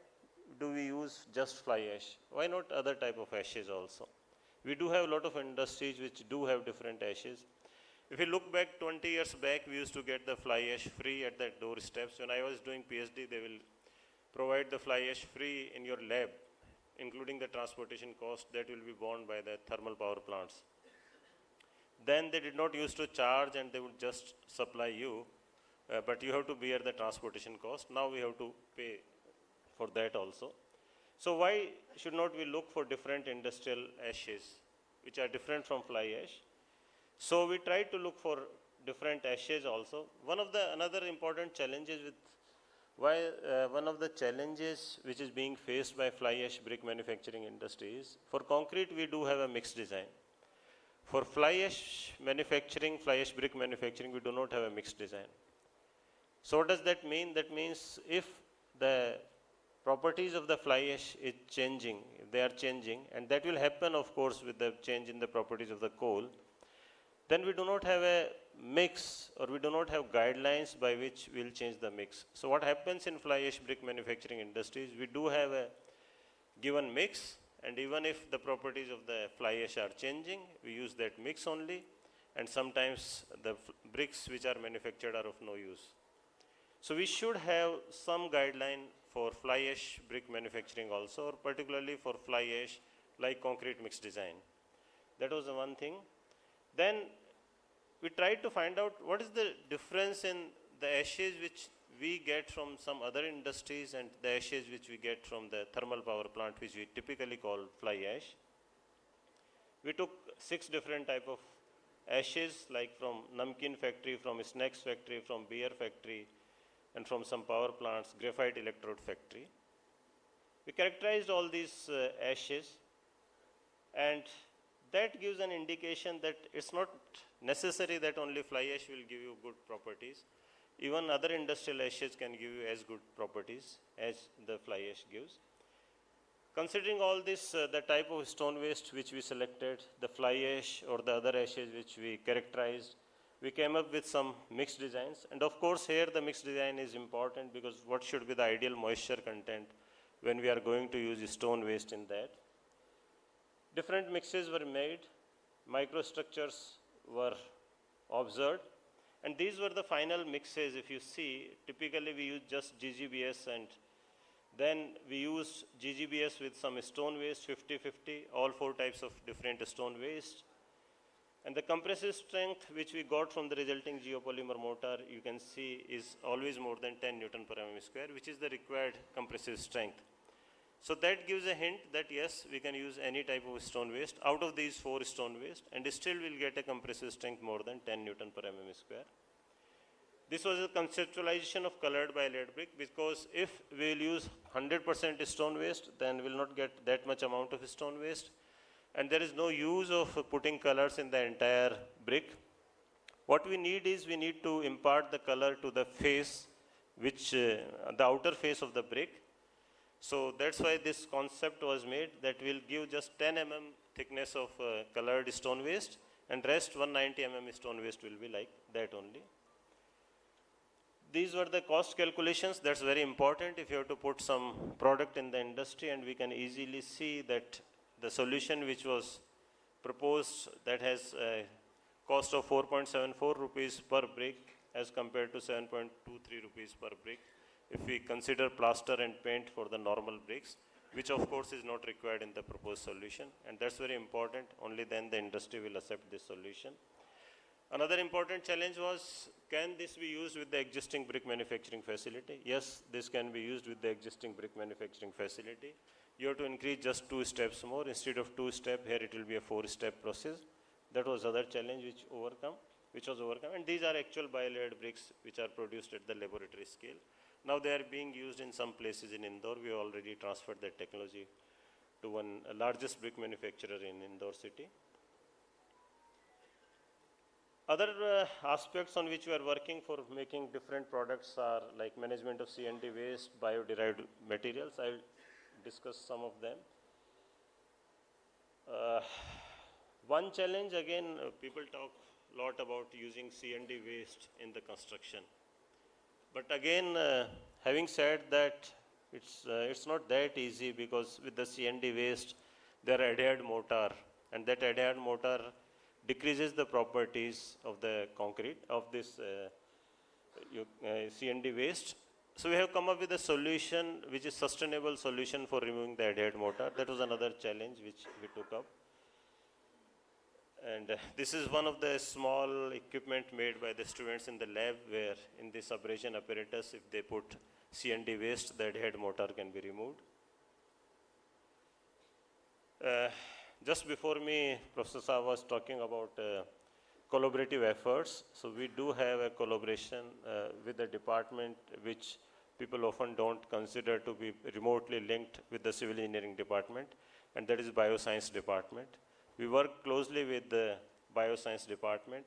do we use just fly ash? Why not other type of ashes also? We do have a lot of industries which do have different ashes. If you look back 20 years back, we used to get the fly ash free at the doorsteps. When I was doing PhD, they will provide the fly ash free in your lab, including the transportation cost that will be borne by the thermal power plants. Then they did not used to charge and they would just supply you, but you have to bear the transportation cost. Now we have to pay for that also. So why should not we look for different industrial ashes which are different from fly ash? So we tried to look for different ashes also. Another important challenges with one of the challenges which is being faced by fly ash brick manufacturing industry is, for concrete we do have a mixed design. For fly ash brick manufacturing, we do not have a mixed design. So what does that mean? That means if the properties of the fly ash is changing, they are changing, and that will happen of course with the change in the properties of the coal, then we do not have a mix, or we do not have guidelines by which we will change the mix. So what happens in fly ash brick manufacturing industries, we do have a given mix, and even if the properties of the fly ash are changing, we use that mix only, and sometimes the bricks which are manufactured are of no use. So we should have some guideline for fly ash brick manufacturing also, or particularly for fly ash like concrete mix design. That was the one thing. Then we tried to find out what is the difference in the ashes which we get from some other industries and the ashes which we get from the thermal power plant, which we typically call fly ash. We took 6 different type of ashes, like from namkeen factory, from snacks factory, from beer factory, and from some power plants, graphite electrode factory. We characterized all these ashes, and that gives an indication that it's not necessary that only fly ash will give you good properties. Even other industrial ashes can give you as good properties as the fly ash gives. Considering all this, the type of stone waste which we selected, the fly ash or the other ashes which we characterized, we came up with some mixed designs. And of course here the mixed design is important, because what should be the ideal moisture content when we are going to use stone waste in that. Different mixes were made, microstructures were observed, and these were the final mixes. If you see, typically we use just GGBS, and then we use GGBS with some stone waste, 50-50, all 4 types of different stone waste. And the compressive strength which we got from the resulting geopolymer mortar, you can see is always more than 10 Newton per mm square, which is the required compressive strength. So that gives a hint that yes, we can use any type of stone waste out of these 4 stone waste, and still we'll get a compressive strength more than 10 Newton per mm square. This was a conceptualization of colored bi-layered brick, because if we will use 100% stone waste, then we'll not get that much amount of stone waste. And there is no use of putting colors in the entire brick. What we need is, we need to impart the color to the face, which the outer face of the brick. So that's why this concept was made, that will give just 10 mm thickness of colored stone waste, and rest 190 mm stone waste will be like that only. These were the cost calculations. That's very important if you have to put some product in the industry, and we can easily see that the solution which was proposed, that has a cost of 4.74 rupees per brick as compared to 7.23 rupees per brick, if we consider plaster and paint for the normal bricks, which of course is not required in the proposed solution. And that's very important. Only then the industry will accept this solution. Another important challenge was, can this be used with the existing brick manufacturing facility? Yes, this can be used with the existing brick manufacturing facility. You have to increase just 2 steps more. Instead of 2 steps, here it will be a 4-step process. That was other challenge which was overcome. And these are actual bi-layered bricks which are produced at the laboratory scale. Now they are being used in some places in Indore. We have already transferred that technology to one largest brick manufacturer in Indore city. Other aspects on which we are working for making different products are like management of C&D waste, bio-derived materials. I will discuss some of them. One challenge, again, people talk a lot about using C&D waste in the construction. But again, having said that, it's not that easy, because with the C&D waste, there are adhered mortar, and that adhered mortar decreases the properties of the concrete, of this C&D waste. So we have come up with a solution which is sustainable solution for removing the adhered mortar. That was another challenge which we took up. And this is one of the small equipment made by the students in the lab, where in this abrasion apparatus, if they put C&D waste, the adhered mortar can be removed. Just before me, Professor Saab was talking about collaborative efforts. So we do have a collaboration with a department which people often don't consider to be remotely linked with the civil engineering department, and that is bioscience department. We work closely with the bioscience department.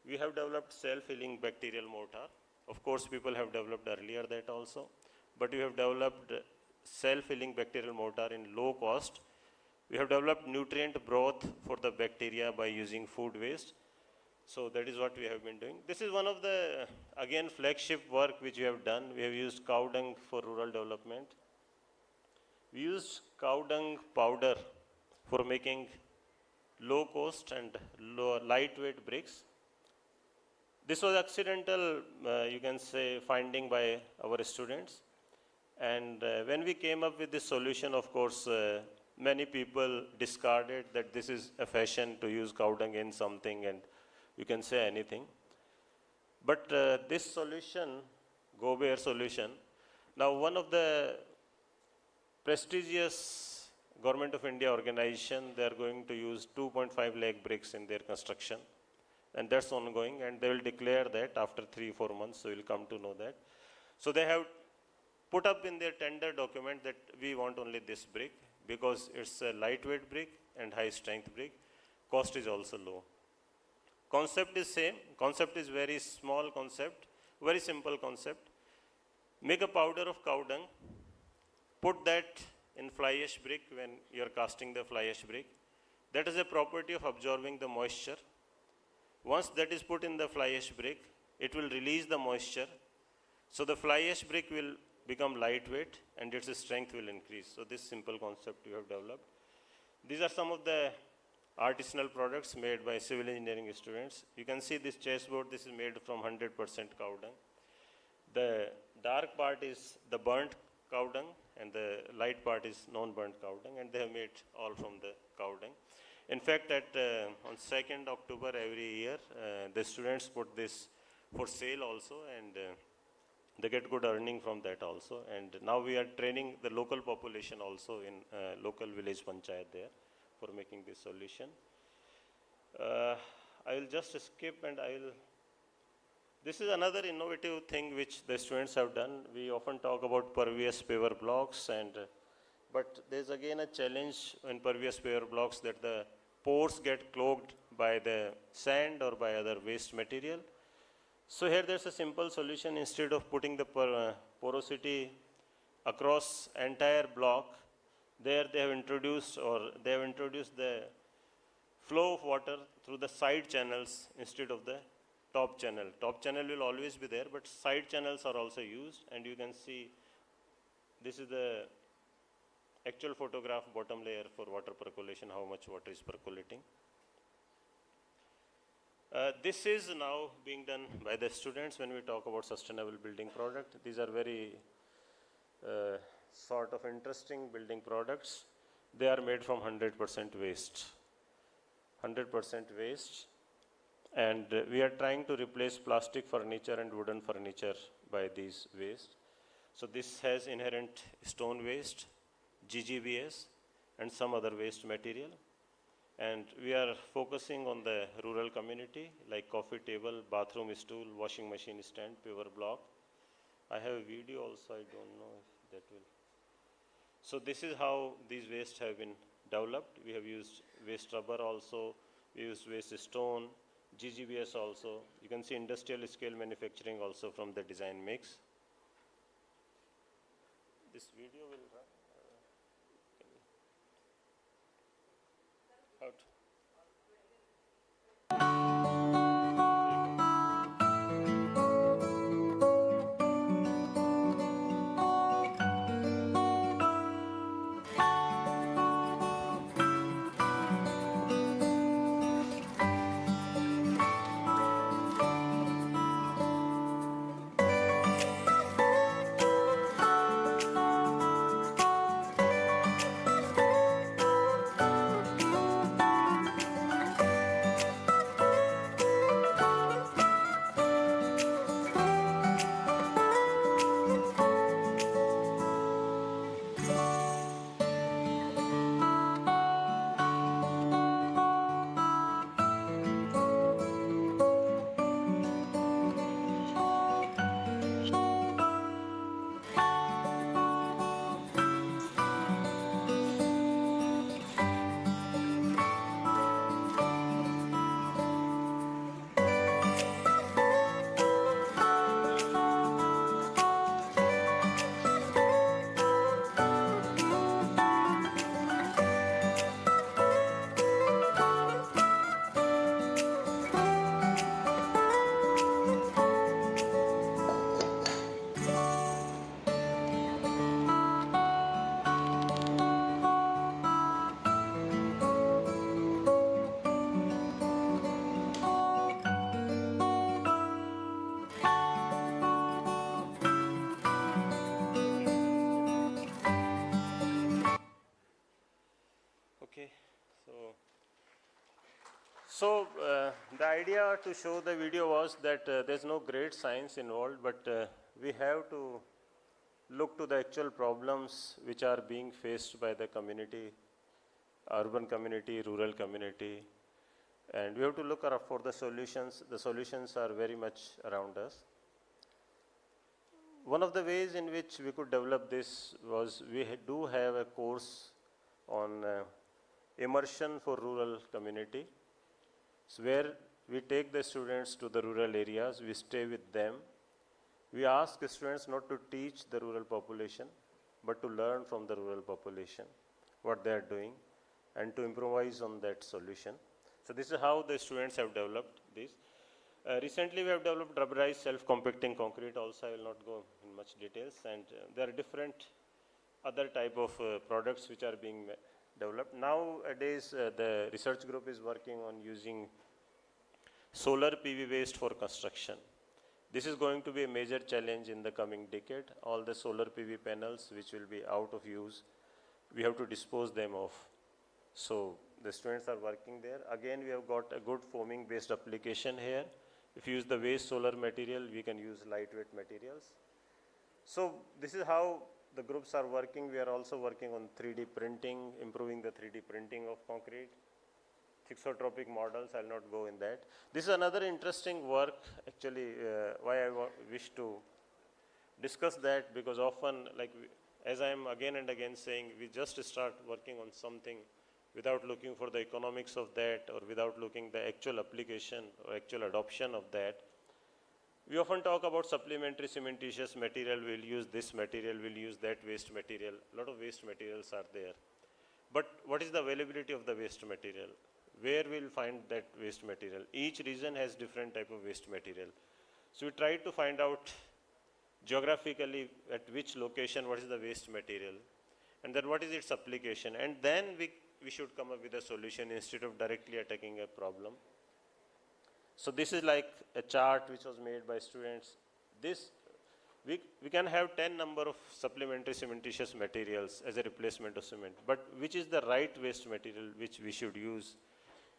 We have developed self-healing bacterial mortar. Of course, people have developed earlier that also, but we have developed self-healing bacterial mortar in low cost. We have developed nutrient broth for the bacteria by using food waste. So that is what we have been doing. This is one of the, again, flagship work which we have done. We have used cow dung for rural development. We used cow dung powder for making low cost and lightweight bricks. This was accidental, you can say, finding by our students. And when we came up with this solution, of course, many people discarded that this is a fashion to use cow dung in something, and you can say anything. But this solution, GoBear solution, now one of the prestigious Government of India organization, they are going to use 2.5 lakh bricks in their construction, and that's ongoing, and they will declare that after 3-4 months, so you'll come to know that. So they have put up in their tender document that we want only this brick, because it's a lightweight brick and high strength brick. Cost is also low. Concept is same. Concept is very small concept, very simple concept. Make a powder of cow dung, put that in fly ash brick when you're casting the fly ash brick. That is a property of absorbing the moisture. Once that is put in the fly ash brick, it will release the moisture. So the fly ash brick will become lightweight and its strength will increase. So this simple concept we have developed. These are some of the artisanal products made by civil engineering students. You can see this chessboard, this is made from 100% cow dung. The dark part is the burnt cow dung and the light part is non-burnt cow dung, and they have made all from the cow dung. In fact, on 2nd October every year, the students put this for sale also, and they get good earning from that also. And now we are training the local population also in local village panchayat there for making this solution. I will just skip and this is another innovative thing which the students have done. We often talk about pervious paver blocks, but there's again a challenge in pervious paver blocks that the pores get clogged by the sand or by other waste material. So here there's a simple solution. Instead of putting the porosity across entire block, there they have introduced the flow of water through the side channels instead of the top channel. Top channel will always be there, but side channels are also used, and you can see this is the actual photograph bottom layer for water percolation, how much water is percolating. This is now being done by the students when we talk about sustainable building product. These are very sort of interesting building products. They are made from 100% waste. 100% waste. And we are trying to replace plastic furniture and wooden furniture by these waste. So this has inherent stone waste, GGBS, and some other waste material. And we are focusing on the rural community, like coffee table, bathroom stool, washing machine stand, paver block. I have a video also, I don't know if that will. So this is how these wastes have been developed. We have used waste rubber also, we used waste stone, GGBS also. You can see industrial scale manufacturing also from the design mix. This video will run. Out. So the idea to show the video was that there's no great science involved, but we have to look to the actual problems which are being faced by the community, urban community, rural community, and we have to look for the solutions. The solutions are very much around us. One of the ways in which we could develop this was we do have a course on immersion for rural community. So where we take the students to the rural areas, we stay with them. We ask the students not to teach the rural population, but to learn from the rural population what they are doing and to improvise on that solution. So this is how the students have developed this. Recently we have developed rubberized self-compacting concrete also. I will not go in much details, and there are different other type of products which are being developed. Nowadays the research group is working on using solar PV waste for construction. This is going to be a major challenge in the coming decade. All the solar PV panels which will be out of use, we have to dispose them of. So the students are working there. Again, we have got a good foaming based application here. If you use the waste solar material, we can use lightweight materials. So this is how the groups are working. We are also working on 3D printing, improving the 3D printing of concrete. Thixotropic models, I'll not go in that. This is another interesting work, actually, why I wish to discuss that, because often, like, as I am again and again saying, we just start working on something without looking for the economics of that, or without looking the actual application or actual adoption of that. We often talk about supplementary cementitious material, we'll use this material, we'll use that waste material. A lot of waste materials are there. But what is the availability of the waste material? Where we'll find that waste material? Each region has different type of waste material. So we try to find out geographically at which location what is the waste material, and then what is its application, and then we should come up with a solution instead of directly attacking a problem. So this is like a chart which was made by students. This we can have 10 number of supplementary cementitious materials as a replacement of cement, but which is the right waste material which we should use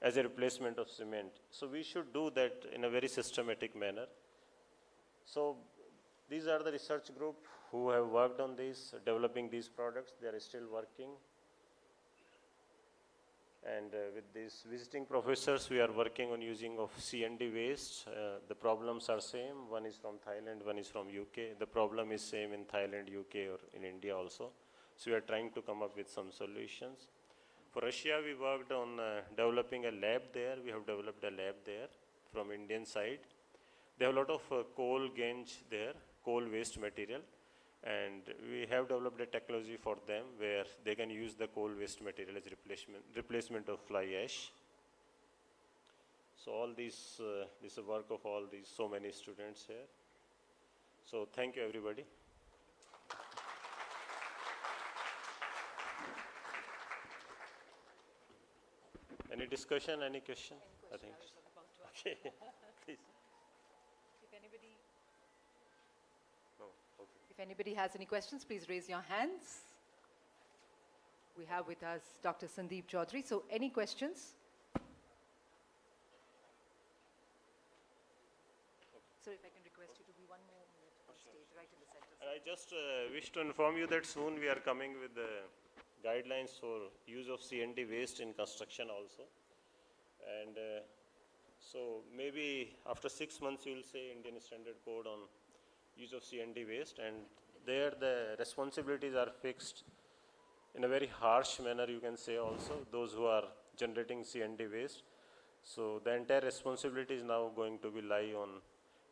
as a replacement of cement? So we should do that in a very systematic manner. So these are the research group who have worked on this, developing these products. They are still working. And with these visiting professors, we are working on using of C&D waste. The problems are same. One is from Thailand, one is from UK. The problem is same in Thailand, UK, or in India also. So we are trying to come up with some solutions. For Russia, we worked on developing a lab there. We have developed a lab there from Indian side. They have a lot of coal gange there, coal waste material. And we have developed a technology for them where they can use the coal waste material as replacement of fly ash. So all these, this is a work of all these, so many students here. So thank you everybody. Any discussion, any question? I think. Okay, please. If anybody has any questions, please raise your hands. We have with us Dr. Sandeep Chaudhary. So any questions? So if I can request you to be one more minute on stage, right in the center. And I just wish to inform you that soon we are coming with the guidelines for use of C&D waste in construction also. And so maybe after 6 months you will say Indian Standard Code on use of C&D waste, and there the responsibilities are fixed in a very harsh manner, you can say also, those who are generating C&D waste. So the entire responsibility is now going to be lie on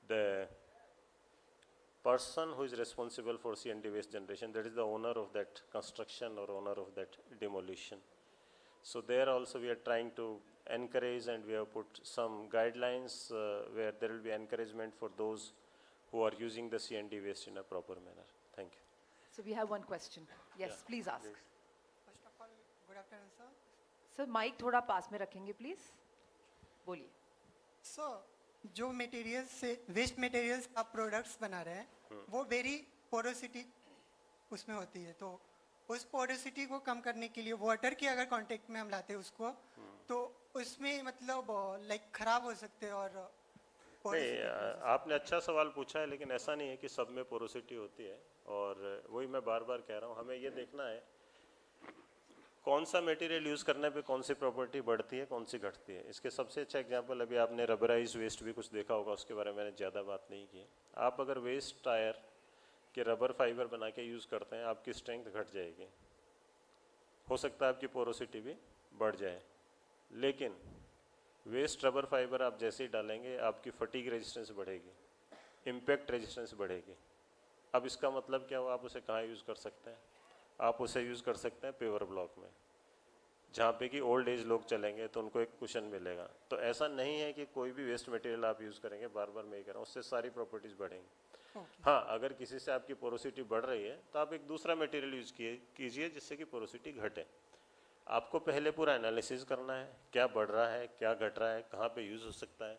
the person who is responsible for C&D waste generation, that is the owner of that construction or owner of that demolition. So there also we are trying to encourage, and we have put some guidelines where there will be encouragement for those who are using the C&D waste in a proper manner. Thank you. So we have one question. Yes, Yeah, please ask. please. First of all, good afternoon, sir. Sir, mic थोड़ा पास में रखेंगे, please. बोलिए. So, जो materials से waste materials आप products बना रहे हैं वो वेरी पोरोसिटी उसमें होती है, तो उस पोरोसिटी को कम करने के लिए वाटर के अगर कांटेक्ट में हम लाते हैं उसको तो उसमें मतलब लाइक खराब हो सकते हैं और नहीं, आपने अच्छा सवाल पूछा है, लेकिन ऐसा नहीं है कि सब में पोरोसिटी होती है, और वही मैं बार बार कह रहा हूँ, हमें ये देखना है कौन सा मटेरियल यूज़ करने पे कौन सी प्रॉपर्टी बढ़ती है, कौन सी घटती है. इसके सबसे अच्छा एग्जांपल अभी आपने रबराइज वेस्ट भी कुछ देखा होगा, उसके बारे में मैंने ज़्यादा बात नहीं की. आप अगर वेस्ट टायर के रबर फाइबर बना के यूज़ करते हैं, आपकी स्ट्रेंथ घट जाएगी, हो सकता है आपकी पोरोसिटी भी बढ़ जाए. लेकिन वेस्ट रबर फाइबर आप जैसे ही डालेंगे, आपकी फटीग रेजिस्टेंस बढ़ेगी, इम्पैक्ट रेजिस्टेंस बढ़ेगी. अब इसका मतलब क्या हुआ, आप उसे कहाँ यूज़ कर सकते हैं? आप उसे यूज़ कर सकते हैं पेवर ब्लॉक में, जहाँ पे कि ओल्ड एज लोग चलेंगे तो उनको एक कुशन मिलेगा. तो ऐसा नहीं है कि कोई भी वेस्ट मटेरियल आप यूज़ करेंगे, बार बार मैं ये कह रहा हूँ, उससे सारी प्रॉपर्टीज़ बढ़ेंगी. हाँ, अगर किसी से आपकी पोरोसिटी बढ़ रही है तो आप एक दूसरा मटेरियल यूज़ कीजिए जिससे कि पोरोसिटी घटे. आपको पहले पूरा एनालिसिस करना है, क्या बढ़ रहा है, क्या घट रहा है, कहाँ पे यूज़ हो सकता है.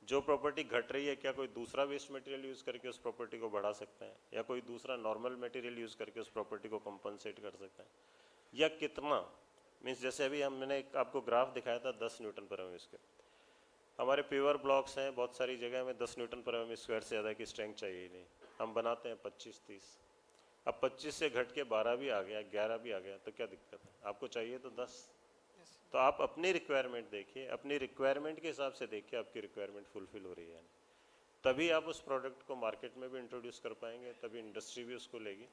जो प्रॉपर्टी घट रही है, क्या कोई दूसरा वेस्ट मटेरियल यूज़ करके उस प्रॉपर्टी को बढ़ा सकता है, या कोई दूसरा नॉर्मल मटेरियल यूज़ करके उस प्रॉपर्टी को कंपनसेट कर सकता है, या कितना. मीन्स जैसे अभी हमने आपको ग्राफ दिखाया था 10 न्यूटन पर एम स्क्वायर, हमारे प्योर ब्लॉक्स हैं बहुत सारी जगह में 10 न्यूटन पर एम स्क्वायर से ज़्यादा की स्ट्रेंथ चाहिए ही नहीं, हम बनाते हैं 25-30। अब 25 से घट के 12 भी आ गया, 11 भी आ गया, तो क्या दिक्कत है? आपको चाहिए तो 10। तो आप अपनी रिक्वायरमेंट देखिए, अपनी रिक्वायरमेंट के हिसाब से देखिए आपकी रिक्वायरमेंट फुलफिल हो रही है, तभी आप उस प्रोडक्ट को मार्केट में भी इंट्रोड्यूस कर पाएंगे, तभी इंडस्ट्री भी उसको लेगी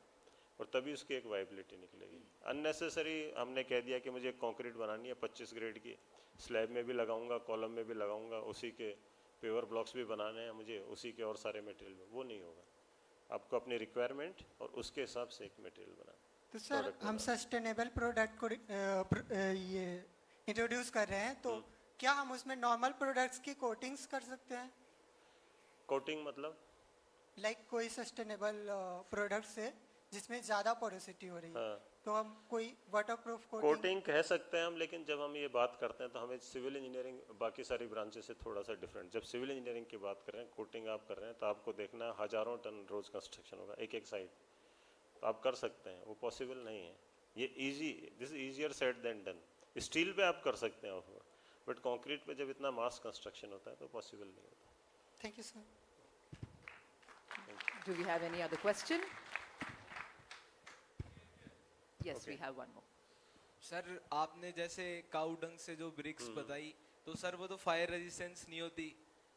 और तभी उसकी एक वाइबिलिटी निकलेगी। अननेसेसरी हमने कह दिया कि मुझे कंक्रीट बनानी है 25 ग्रेड की, स्लैब में भी लगाऊंगा, कॉलम में भी लगाऊंगा, उसी के प्योर ब्लॉक्स भी बनाने हैं मुझे, उसी के और सारे मटेरियल में, वो नहीं होगा। आपको अपनी रिक्वायरमेंट और उसके हिसाब से एक मटेरियल बनाना। तो सर हम सस्टेनेबल प्रोडक्ट को ये इंट्रोड्यूस कर रहे हैं, तो क्या हम उसमें नॉर्मल प्रोडक्ट्स की कोटिंग्स कर सकते हैं? कोटिंग मतलब लाइक कोई सस्टेनेबल प्रोडक्ट से जिसमें ज़्यादा पोरोसिटी हो रही है, तो हम कोई वाटरप्रूफ कोटिंग कह सकते हैं हम, लेकिन जब हम ये बात करते हैं तो हमें सिविल इंजीनियरिंग बाकी सारी ब्रांचेस से थोड़ा सा डिफरेंट। जब सिविल इंजीनियरिंग की बात कर रहे हैं, कोटिंग आप कर रहे हैं, तो आपको देखना है हज़ारों टन रोज कंस्ट्रक्शन होगा एक एक साइड, तो आप कर सकते हैं, वो पॉसिबल नहीं है। ये easy, this easier said than done. Steel पे आप कर सकते हैं ऑफर, बट कॉन्क्रीट पे जब इतना मास कंस्ट्रक्शन होता है तो पॉसिबल नहीं होता। Thank you sir. Do we have any other question? Yes, we have one more. Sir आपने जैसे काऊ डंग से जो ब्रिक्स बताई, तो सर वो तो फायर रेजिस्टेंस नहीं होती,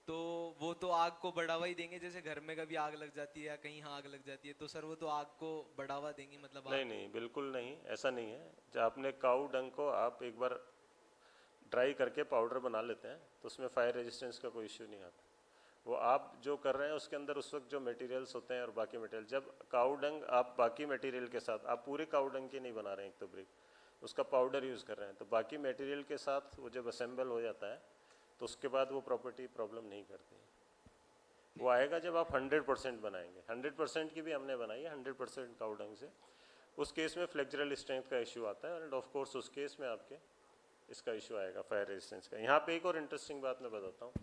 तो वो तो आग को बढ़ावा ही देंगे, जैसे घर में कभी आग लग जाती है या कहीं आग लग जाती है, तो सर वो तो आग को बढ़ावा देंगी, मतलब नहीं नहीं, बिल्कुल नहीं, ऐसा नहीं है। जब आपने काऊ डंग को आप एक बार ड्राई करके पाउडर बना लेते हैं तो उसमें फायर रेजिस्टेंस का कोई इश्यू नहीं आता। वो आप जो कर रहे हैं उसके अंदर उस वक्त जो मटेरियल्स होते हैं और बाकी मटेरियल, जब काऊ डंग आप बाकी मटेरियल के साथ, आप पूरे काऊ डंग की नहीं बना रहे हैं एक तो ब्रिक, उसका पाउडर यूज़ कर रहे हैं, तो बाकी मटेरियल के साथ वो जब असेंबल हो जाता है तो उसके बाद वो प्रॉपर्टी प्रॉब्लम नहीं करती है। वो आएगा जब आप 100% बनाएंगे। 100% की भी हमने बनाई है 100% काऊ डंग से, उस केस में फ्लेक्चरल स्ट्रेंथ का इशू आता है, एंड ऑफ कोर्स उस केस में आपके इसका इशू आएगा फायर रेजिस्टेंस का। यहाँ पे एक और इंटरेस्टिंग बात मैं बताता हूँ,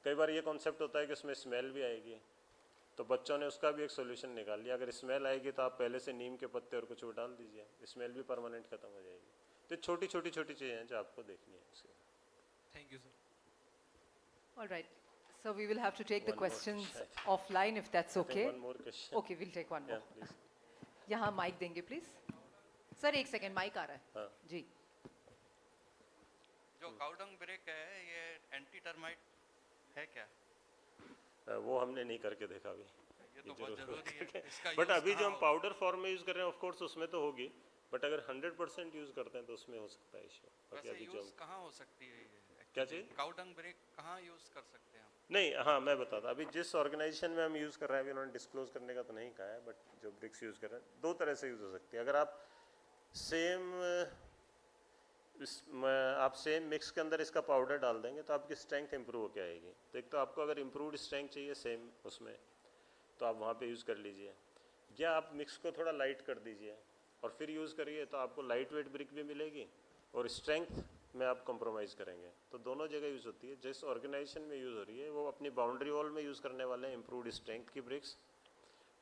कई बार ये कॉन्सेप्ट होता है कि उसमें स्मेल भी आएगी, तो बच्चों ने उसका भी एक सोल्यूशन निकाल लिया, अगर स्मेल आएगी तो आप पहले से नीम के पत्ते और कुछ डाल दीजिए, स्मेल भी परमानेंट खत्म हो जाएगी। तो छोटी चीज़ें हैं जो आपको देखनी है उसके। Thank you sir. All right. So we will have to take the questions offline if that's okay. One more question. Okay, we'll take one more. Yeah, please. यहाँ माइक देंगे प्लीज। सर एक सेकंड, माइक आ रहा है। हाँ। जी। जो cow dung break है ये anti termite है क्या? वो हमने नहीं करके देखा अभी, ये तो बहुत जरूरी है इसका। बट अभी जो हम पाउडर फॉर्म में यूज़ कर रहे हैं ऑफ कोर्स उसमें तो होगी, बट अगर 100% यूज़ करते हैं तो उसमें हो सकता है इशू। वैसे यूज कहाँ हो सकती है ये? क्या चीज़? काउडंग ब्रेक कहाँ यूज कर सकते हैं हम? नहीं, हाँ मैं बताता, अभी जिस ऑर्गेनाइजेशन में हम यूज़ कर रहे हैं, अभी उन्होंने डिस्क्लोज करने का तो नहीं कहा है, बट जो ब्रिक्स यूज़ कर रहे हैं दो तरह से यूज़ हो सकती है। अगर आप सेम मिक्स के अंदर इसका पाउडर डाल देंगे तो आपकी स्ट्रेंथ इंप्रूव होकर आएगी। तो एक तो आपको अगर इम्प्रूवड स्ट्रेंथ चाहिए सेम उसमें, तो आप वहाँ पे यूज़ कर लीजिए, या आप मिक्स को थोड़ा लाइट कर दीजिए और फिर यूज़ करिए, तो आपको लाइट वेट ब्रिक भी मिलेगी और स्ट्रेंथ में आप कॉम्प्रोमाइज़ करेंगे। तो दोनों जगह यूज़ होती है। जिस ऑर्गेनाइजेशन में यूज़ हो रही है वो अपनी बाउंड्री वॉल में यूज़ करने वाले हैं इम्प्रूवड स्ट्रेंथ की ब्रिक्स,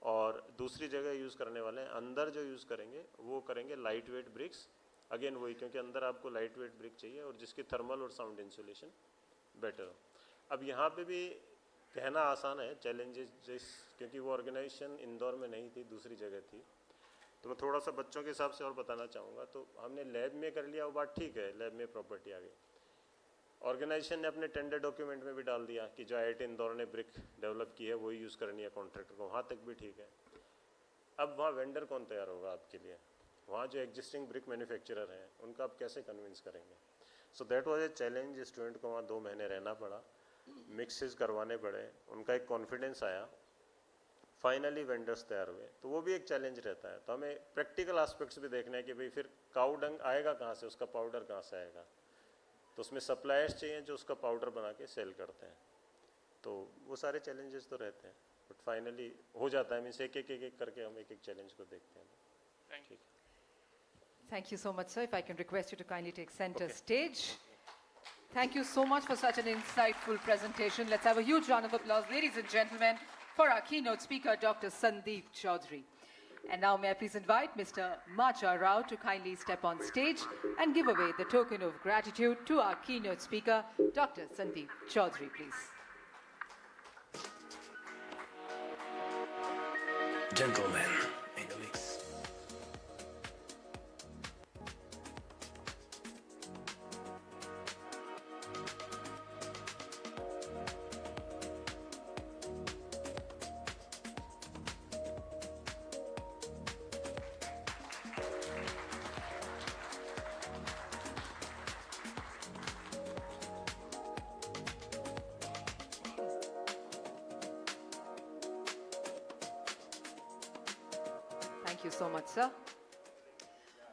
और दूसरी जगह यूज़ करने वाले हैं अंदर जो यूज़ करेंगे वो करेंगे लाइट वेट ब्रिक्स। अगेन वही, क्योंकि अंदर आपको लाइट वेट ब्रिक चाहिए और जिसकी थर्मल और साउंड इंसुलेशन बेटर हो। अब यहाँ पे भी कहना आसान है, चैलेंजेस क्योंकि वो ऑर्गेनाइजेशन इंदौर में नहीं थी, दूसरी जगह थी, तो मैं थोड़ा सा बच्चों के हिसाब से और बताना चाहूँगा। तो हमने लैब में कर लिया, वो बात ठीक है, लैब में प्रॉपर्टी आ गई। ऑर्गेनाइजेशन ने अपने टेंडर डॉक्यूमेंट में भी डाल दिया कि जो IIT इंदौर ने ब्रिक डेवलप की है वही यूज़ करनी है कॉन्ट्रैक्टर को, वहाँ तक भी ठीक है। अब वहाँ वेंडर कौन तैयार होगा आपके लिए? वहाँ जो एग्जिस्टिंग ब्रिक मैन्युफैक्चरर हैं उनका आप कैसे कन्विंस करेंगे? So that was a challenge. Student को वहाँ 2 महीने रहना पड़ा, मिक्सेस करवाने पड़े, उनका एक कॉन्फिडेंस आया, फाइनली वेंडर्स तैयार हुए। तो वो भी एक चैलेंज रहता है। तो हमें प्रैक्टिकल एस्पेक्ट्स भी देखना है कि भाई फिर काऊ डंग आएगा कहाँ से, उसका पाउडर कहाँ से आएगा। तो उसमें सप्लायर्स चाहिए जो उसका पाउडर बना के सेल करते हैं। तो वो सारे चैलेंजेस तो रहते हैं, बट फाइनली हो जाता है। मीन्स एक करके हम एक चैलेंज को देखते हैं। Thank you. Thank you so much, sir. If I can request you to kindly take center stage. Thank you so much for such an insightful presentation. Let's have a huge round of applause, ladies and gentlemen, for our keynote speaker, Dr. Sandeep Chaudhary. And now may I please invite Mr. Macha Rao to kindly step on stage and give away the token of gratitude to our keynote speaker, Dr. Sandeep Chaudhary, please. Gentlemen, in the mix. Thank you so much, sir.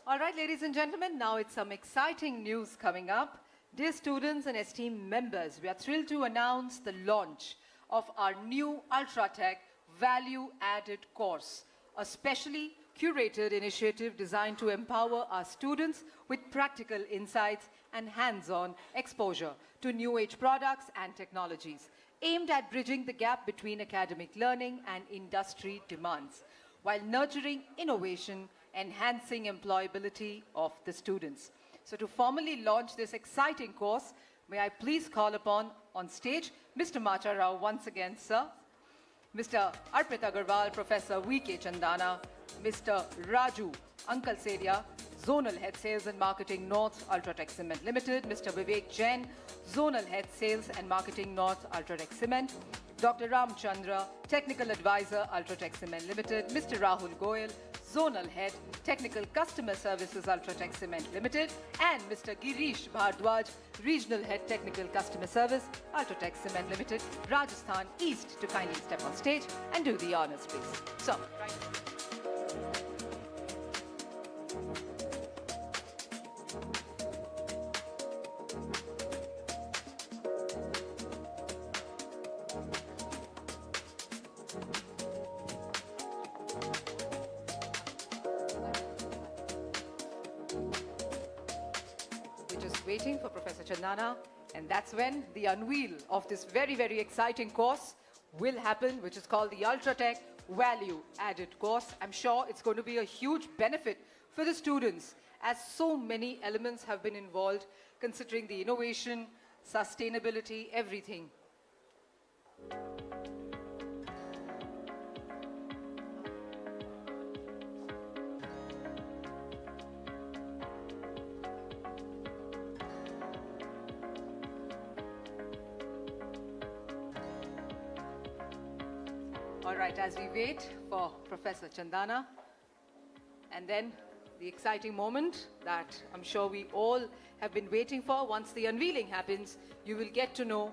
All right, ladies and gentlemen, now it's some exciting news coming up. Dear students and esteemed members, we are thrilled to announce the launch of our new Ultratech Value Added course, a specially curated initiative designed to empower our students with practical insights and hands-on exposure to new age products and technologies, aimed at bridging the gap between academic learning and industry demands, while nurturing innovation, enhancing employability of the students. So to formally launch this exciting course, may I please call upon on stage Mr. Macha Rao once again, sir, Mr. Arpit Agarwal, Professor V.K. Chandana, Mr. Raju Uncle Seria, Zonal Head Sales and Marketing North, Ultratech Cement Limited, Mr. Vivek Jain, Zonal Head Sales and Marketing North, Ultratech Cement, Dr. Ram Chandra, Technical Advisor, Ultratech Cement Limited, Mr. Rahul Goyal, Zonal Head, Technical Customer Services, Ultratech Cement Limited, and Mr. Girish Bhardwaj, Regional Head, Technical Customer Service, Ultratech Cement Limited, Rajasthan East, to kindly step on stage and do the honors, please. So, right. Waiting for Professor Chandana, and that's when the unveil of this very, very exciting course will happen, which is called the Ultratech Value Added course. I'm sure it's going to be a huge benefit for the students, as so many elements have been involved, considering the innovation, sustainability, everything. All right, as we wait for Professor Chandana, and then the exciting moment that I'm sure we all have been waiting for, once the unveiling happens, you will get to know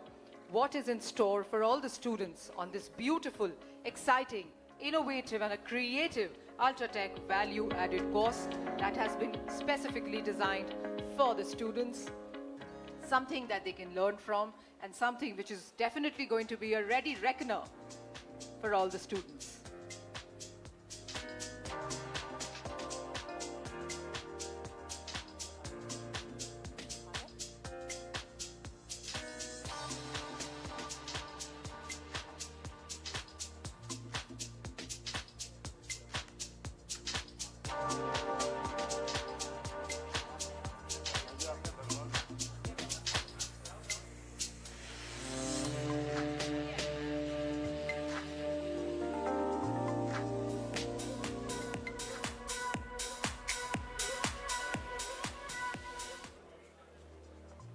what is in store for all the students on this beautiful, exciting, innovative and a creative Ultratech Value Added course that has been specifically designed for the students, something that they can learn from, and something which is definitely going to be a ready reckoner for all the students.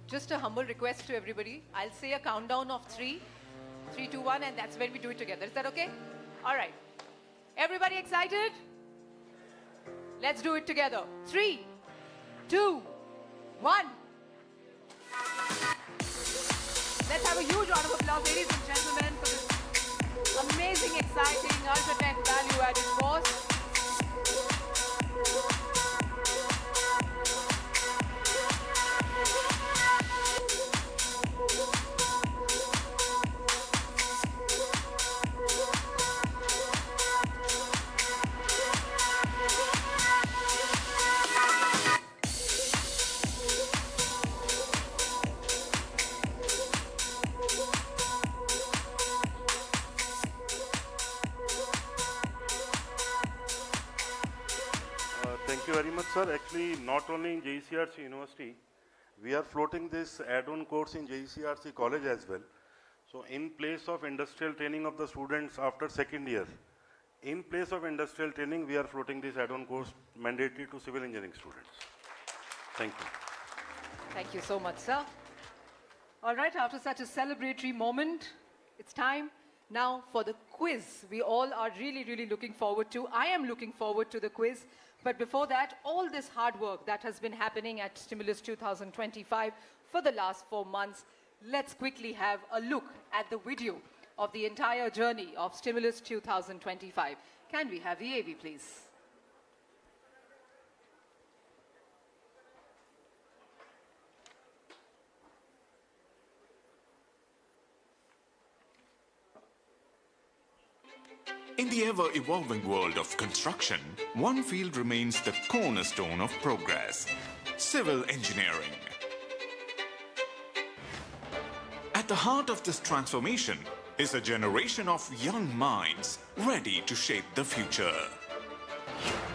Just a humble request to everybody. I'll say a countdown of 3, 3, 2, 1, and that's when we do it together. Is that okay? All right. Everybody excited? Let's do it together. 3, 2, 1. Let's have a huge round of applause, ladies and gentlemen, for this amazing, exciting Ultratech Value Added course. you very much, sir. Actually, not only in JCRC University, we are floating this add-on course in JCRC College as well. So in place of industrial training of the students after second year, in place of industrial training, we are floating this add-on course mandatory to civil engineering students. Thank you. Thank you so much, sir. All right, after such a celebratory moment, it's time now for the quiz. We all are really, really looking forward to. I am looking forward to the quiz. But before that, all this hard work that has been happening at Stimulus 2025 for the last 4 months, let's quickly have a look at the video of the entire journey of Stimulus 2025. Can we have the AV, please? In the ever-evolving world of construction, one field remains the cornerstone of progress: civil engineering. At the heart of this transformation is a generation of young minds ready to shape the future.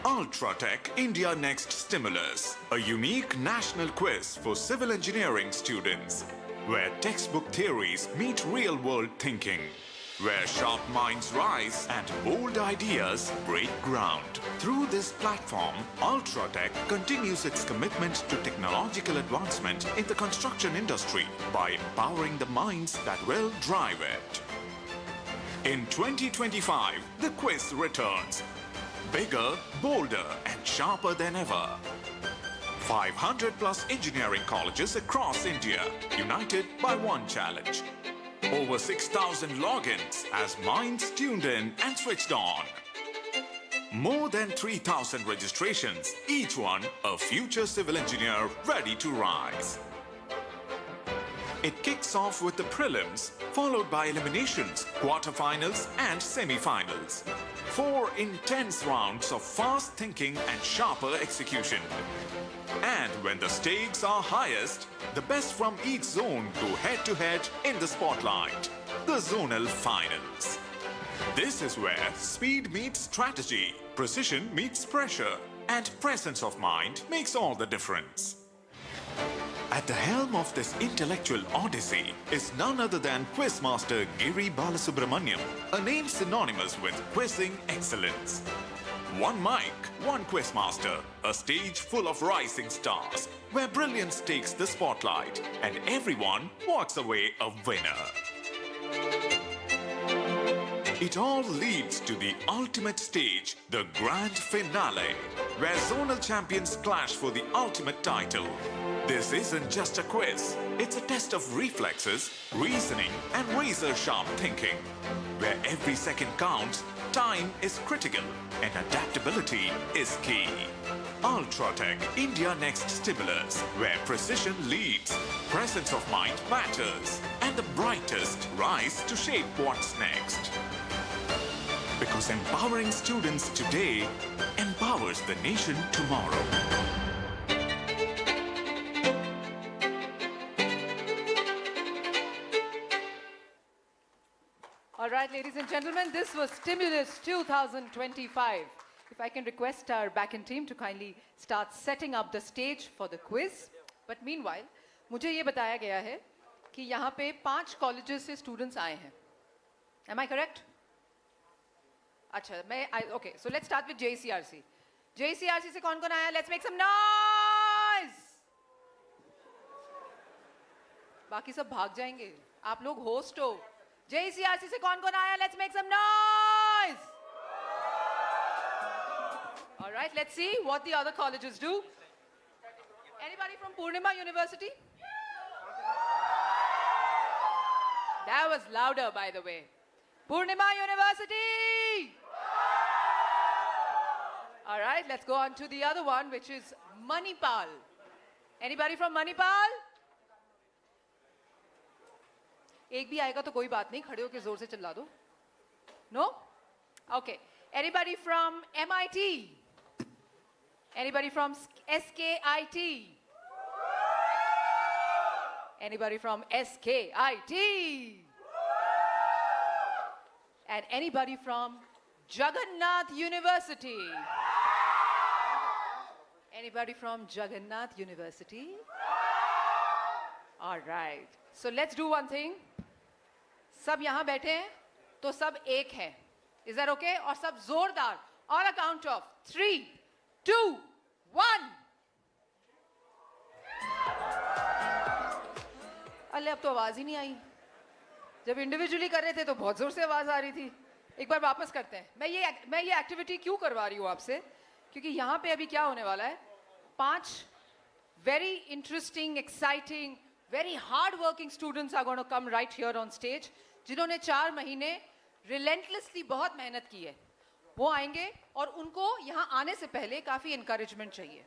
Ultratech India Next Stimulus, a unique national quiz for civil engineering students, where textbook theories meet real-world thinking, where sharp minds rise and bold ideas break ground. Through this platform, Ultratech continues its commitment to technological advancement in the construction industry by empowering the minds that will drive it. In 2025, the quiz returns, bigger, bolder, and sharper than ever. 500 plus engineering colleges across India, united by one challenge. Over 6,000 logins as minds tuned in and switched on. More than 3,000 registrations, each one a future civil engineer ready to rise. It kicks off with the prelims, followed by eliminations, quarterfinals and semi-finals. 4 intense rounds of fast thinking and sharper execution. And when the stakes are highest, the best from each zone go head-to-head in the spotlight, the zonal finals. This is where speed meets strategy, precision meets pressure, and presence of mind makes all the difference. At the helm of this intellectual odyssey is none other than Quizmaster Giri Balasubramaniam, a name synonymous with quizzing excellence. One mic, one Quizmaster, a stage full of rising stars, where brilliance takes the spotlight and everyone walks away a winner. It all leads to the ultimate stage, the grand finale, where zonal champions clash for the ultimate title. This isn't just a quiz, it's a test of reflexes, reasoning, and razor-sharp thinking, where every second counts, time is critical, and adaptability is key. Ultratech India Next Stimulus, where precision leads, presence of mind matters, and the brightest rise to shape what's next. Because empowering students today empowers the nation tomorrow. All right, ladies and gentlemen, this was Stimulus 2025. If I can request our back-end team to kindly start setting up the stage for the quiz. But meanwhile, मुझे ये बताया गया है कि यहाँ पे 5 colleges से students आए हैं. Am I correct? अच्छा, okay, so let's start with JCRC. JCRC से कौन-कौन आया? Let's make some noise! बाकी सब भाग जाएंगे. आप लोग host हो. JCRC से कौन-कौन आया? Let's make some noise! All right, let's see what the other colleges do. Anybody from Purnima University? That was louder, by the way. Purnima University! All right, let's go on to the other one, which is Manipal. Anybody from Manipal? एक भी आएगा तो कोई बात नहीं, खड़े होके जोर से चिल्ला दो. No? Okay. Anybody from MIT? Anybody from SKIT? Anybody from SKIT? And anybody from Jagannath University? Anybody from Jagannath University? All right. So let's do one thing. सब यहाँ बैठे हैं, तो सब एक हैं. Is that okay? और सब जोरदार. On a count of 3, 2, 1. अल्ले अब तो आवाज ही नहीं आई. जब इंडिविजुअली कर रहे थे तो बहुत जोर से आवाज आ रही थी. एक बार वापस करते हैं. मैं ये एक्टिविटी क्यों करवा रही हूँ आपसे? क्योंकि यहाँ पे अभी क्या होने वाला है? 5 very interesting, exciting, very hard-working students are going to come right here on stage. जिन्होंने 4 महीने relentlessly बहुत मेहनत की है, वो आएंगे और उनको यहाँ आने से पहले काफी encouragement चाहिए.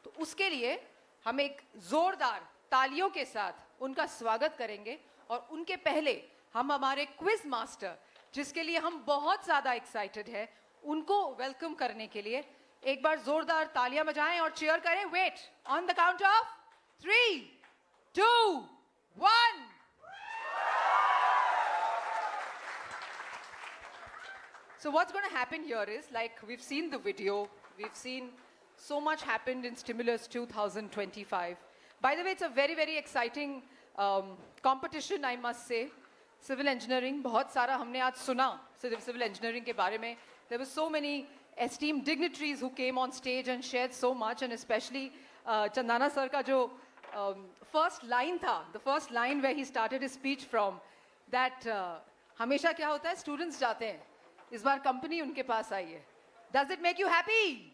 तो उसके लिए हम एक जोरदार तालियों के साथ उनका स्वागत करेंगे और उनके पहले हम हमारे क्विज मास्टर, जिसके लिए हम बहुत ज्यादा एक्साइटेड हैं, उनको वेलकम करने के लिए एक बार जोरदार तालियां बजाएं और चीयर करें. Wait on the count of 3, 2, 1. So what's going to happen here is, like, we've seen the video, we've seen so much happened in Stimulus 2025. By the way, it's a very, very exciting competition, I must say. Civil engineering, बहुत सारा हमने आज सुना civil engineering के बारे में. There were so many esteemed dignitaries who came on stage and shared so much, and especially Chandana sir का जो first line था, the first line where he started his speech from, that हमेशा क्या होता है, students जाते हैं, इस बार company उनके पास आई है. Does it make you happy?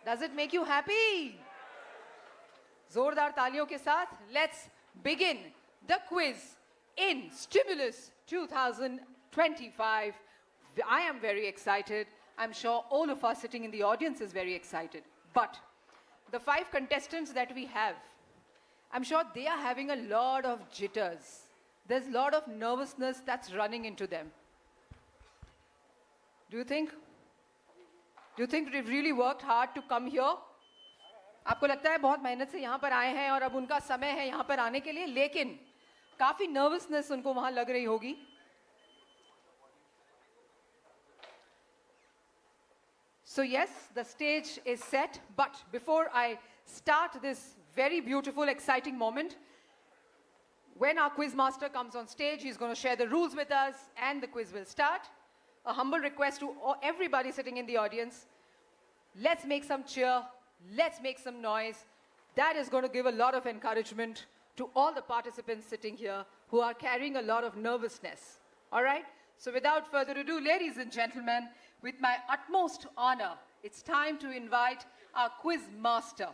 Does it make you happy? जोरदार तालियों के साथ let's begin the quiz in Stimulus 2025. I am very excited. I'm sure all of us sitting in the audience is very excited. But the 5 contestants that we have, I'm sure they are having a lot of jitters. There's a lot of nervousness that's running into them. Do you think they've really worked hard to come here? आपको लगता है बहुत मेहनत से यहाँ पर आए हैं और अब उनका समय है यहाँ पर आने के लिए, लेकिन काफी नर्वसनेस उनको वहाँ लग रही होगी. So yes, the stage is set, but before I start this very beautiful, exciting moment, when our quiz master comes on stage, he's going to share the rules with us and the quiz will start. A humble request to everybody sitting in the audience, let's make some cheer, let's make some noise. That is going to give a lot of encouragement to all the participants sitting here who are carrying a lot of nervousness. All right? So without further ado, ladies and gentlemen, with my utmost honor, it's time to invite our quiz master,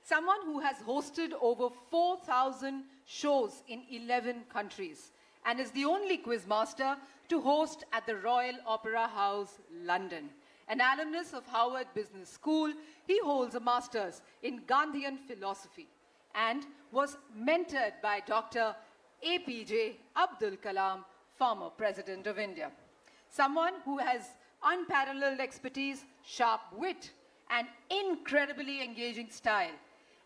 someone who has hosted over 4,000 shows in 11 countries and is the only quiz master to host at the Royal Opera House, London. An alumnus of Harvard Business School, he holds a master's in Gandhian philosophy and was mentored by Dr. APJ Abdul Kalam, former President of India. Someone who has unparalleled expertise, sharp wit, and incredibly engaging style.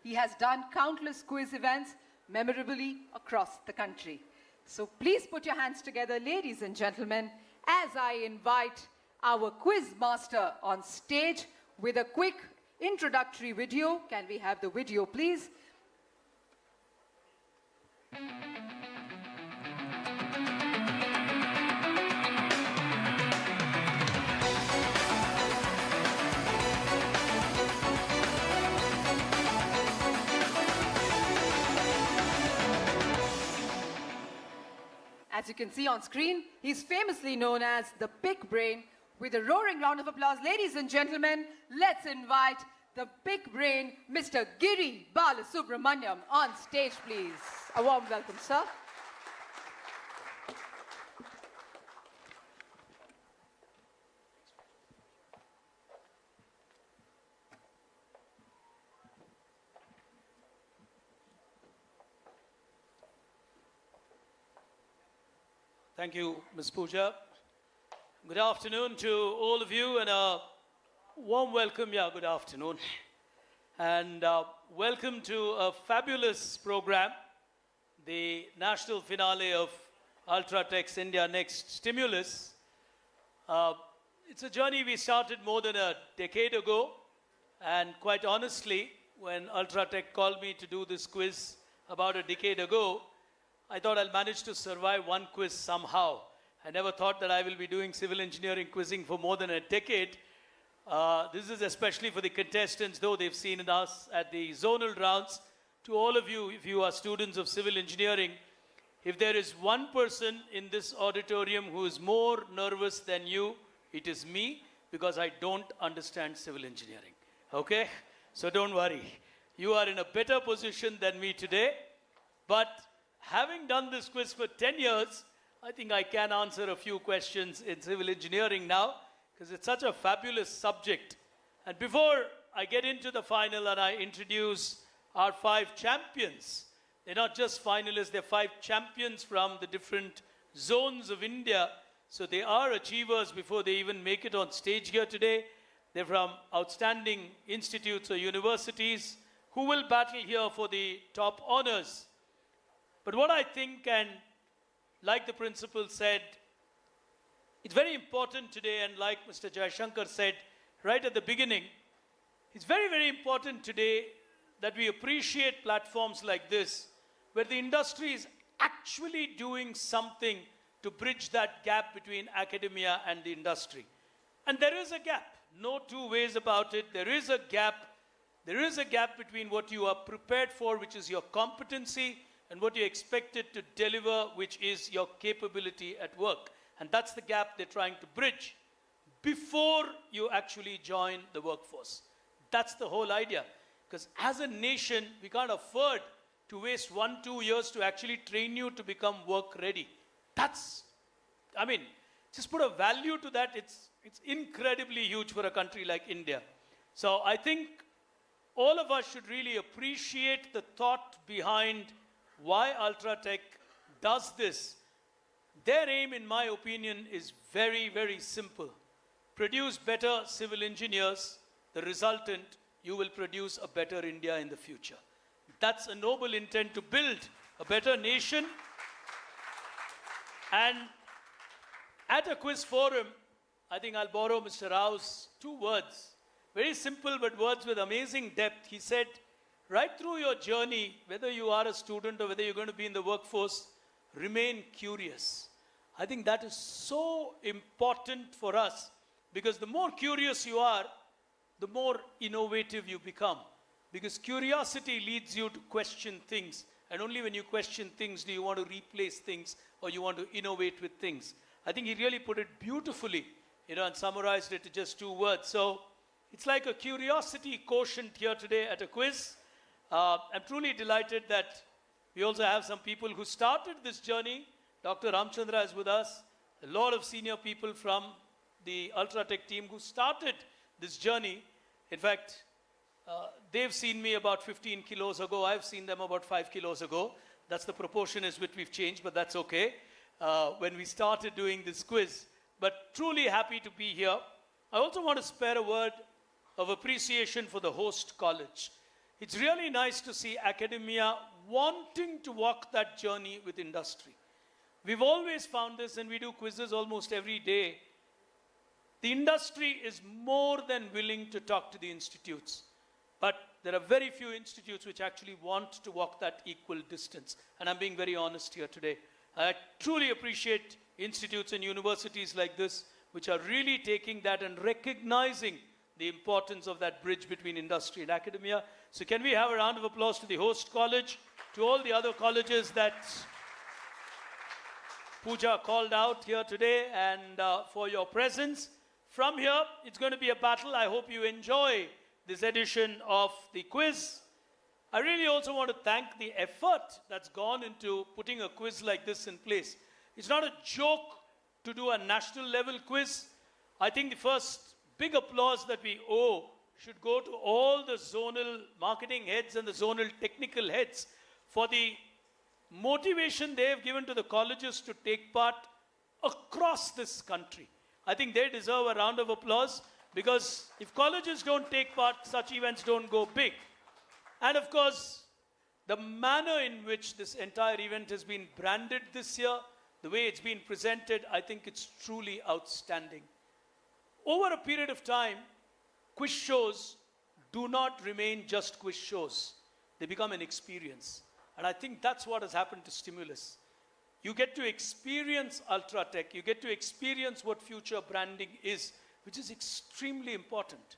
He has done countless quiz events memorably across the country. So please put your hands together, ladies and gentlemen, as I invite our quiz master on stage with a quick introductory video. Can we have the video, please? As you can see on screen, he's famously known as the Big Brain. With a roaring round of applause, ladies and gentlemen, let's invite the Big Brain, Mr. Giri Balasubramaniam, on stage, please. A warm welcome, sir. Thank you, Ms. Pooja. Good afternoon to all of you and a warm welcome. Yeah, good afternoon. And welcome to a fabulous program, the national finale of Ultratech's India Next Stimulus. It's a journey we started more than a decade ago, And quite honestly, when Ultratech called me to do this quiz about a decade ago, I thought I'll manage to survive one quiz somehow. I never thought that I will be doing civil engineering quizzing for more than a decade. This is especially for the contestants, though they've seen us at the zonal rounds. To all of you, if you are students of civil engineering, if there is one person in this auditorium who is more nervous than you, it is me, because I don't understand civil engineering. Okay? So don't worry. You are in a better position than me today. But having done this quiz for 10 years, I think I can answer a few questions in civil engineering now, because it's such a fabulous subject. And before I get into the final and I introduce our 5 champions, they're not just finalists, they're 5 champions from the different zones of India. So they are achievers before they even make it on stage here today. They're from outstanding institutes or universities who will battle here for the top honors. But what I think, and like the principal said, it's very important today, and like Mr. Jaishankar said right at the beginning, it's very, very important today that we appreciate platforms like this, where the industry is actually doing something to bridge that gap between academia and the industry. And there is a gap, no two ways about it. There is a gap. There is a gap between what you are prepared for, which is your competency, and what you're expected to deliver, which is your capability at work. And that's the gap they're trying to bridge before you actually join the workforce. That's the whole idea. Because as a nation, we can't afford to waste 1-2 years to actually train you to become work ready. That's, I mean, just put a value to that. It's incredibly huge for a country like India. So I think all of us should really appreciate the thought behind why Ultratech does this. Their aim, in my opinion, is very, very simple. Produce better civil engineers. The resultant, you will produce a better India in the future. That's a noble intent, to build a better nation. And at a quiz forum, I think I'll borrow Mr. Rao's 2 words. Very simple, but words with amazing depth. He said, right through your journey, whether you are a student or whether you're going to be in the workforce, remain curious. I think that is so important for us, because the more curious you are, the more innovative you become. Because curiosity leads you to question things. And only when you question things do you want to replace things, or you want to innovate with things. I think he really put it beautifully, and summarized it to just 2 words. So it's like a curiosity quotient here today at a quiz. I'm truly delighted that we also have some people who started this journey. Dr. Ramchandra is with us. A lot of senior people from the Ultratech team who started this journey. In fact, they've seen me about 15 kilos ago. I've seen them about 5 kilos ago. That's the proportion is which we've changed, but that's okay. When we started doing this quiz. But truly happy to be here. I also want to spare a word of appreciation for the host college. It's really nice to see academia wanting to walk that journey with industry. We've always found this, and we do quizzes almost every day. The industry is more than willing to talk to the institutes. But there are very few institutes which actually want to walk that equal distance. And I'm being very honest here today. I truly appreciate institutes and universities like this, which are really taking that and recognizing the importance of that bridge between industry and academia. So can we have a round of applause to the host college, to all the other colleges that Pooja called out here today, and for your presence. From here, it's going to be a battle. I hope you enjoy this edition of the quiz. I really also want to thank the effort that's gone into putting a quiz like this in place. It's not a joke to do a national level quiz. I think the first big applause that we owe should go to all the zonal marketing heads and the zonal technical heads for the motivation they have given to the colleges to take part across this country. I think they deserve a round of applause, because if colleges don't take part, such events don't go big. And of course, the manner in which this entire event has been branded this year, the way it's been presented, I think it's truly outstanding. Over a period of time, quiz shows do not remain just quiz shows. They become an experience. And I think that's what has happened to Stimulus. You get to experience Ultratech. You get to experience what future branding is, which is extremely important.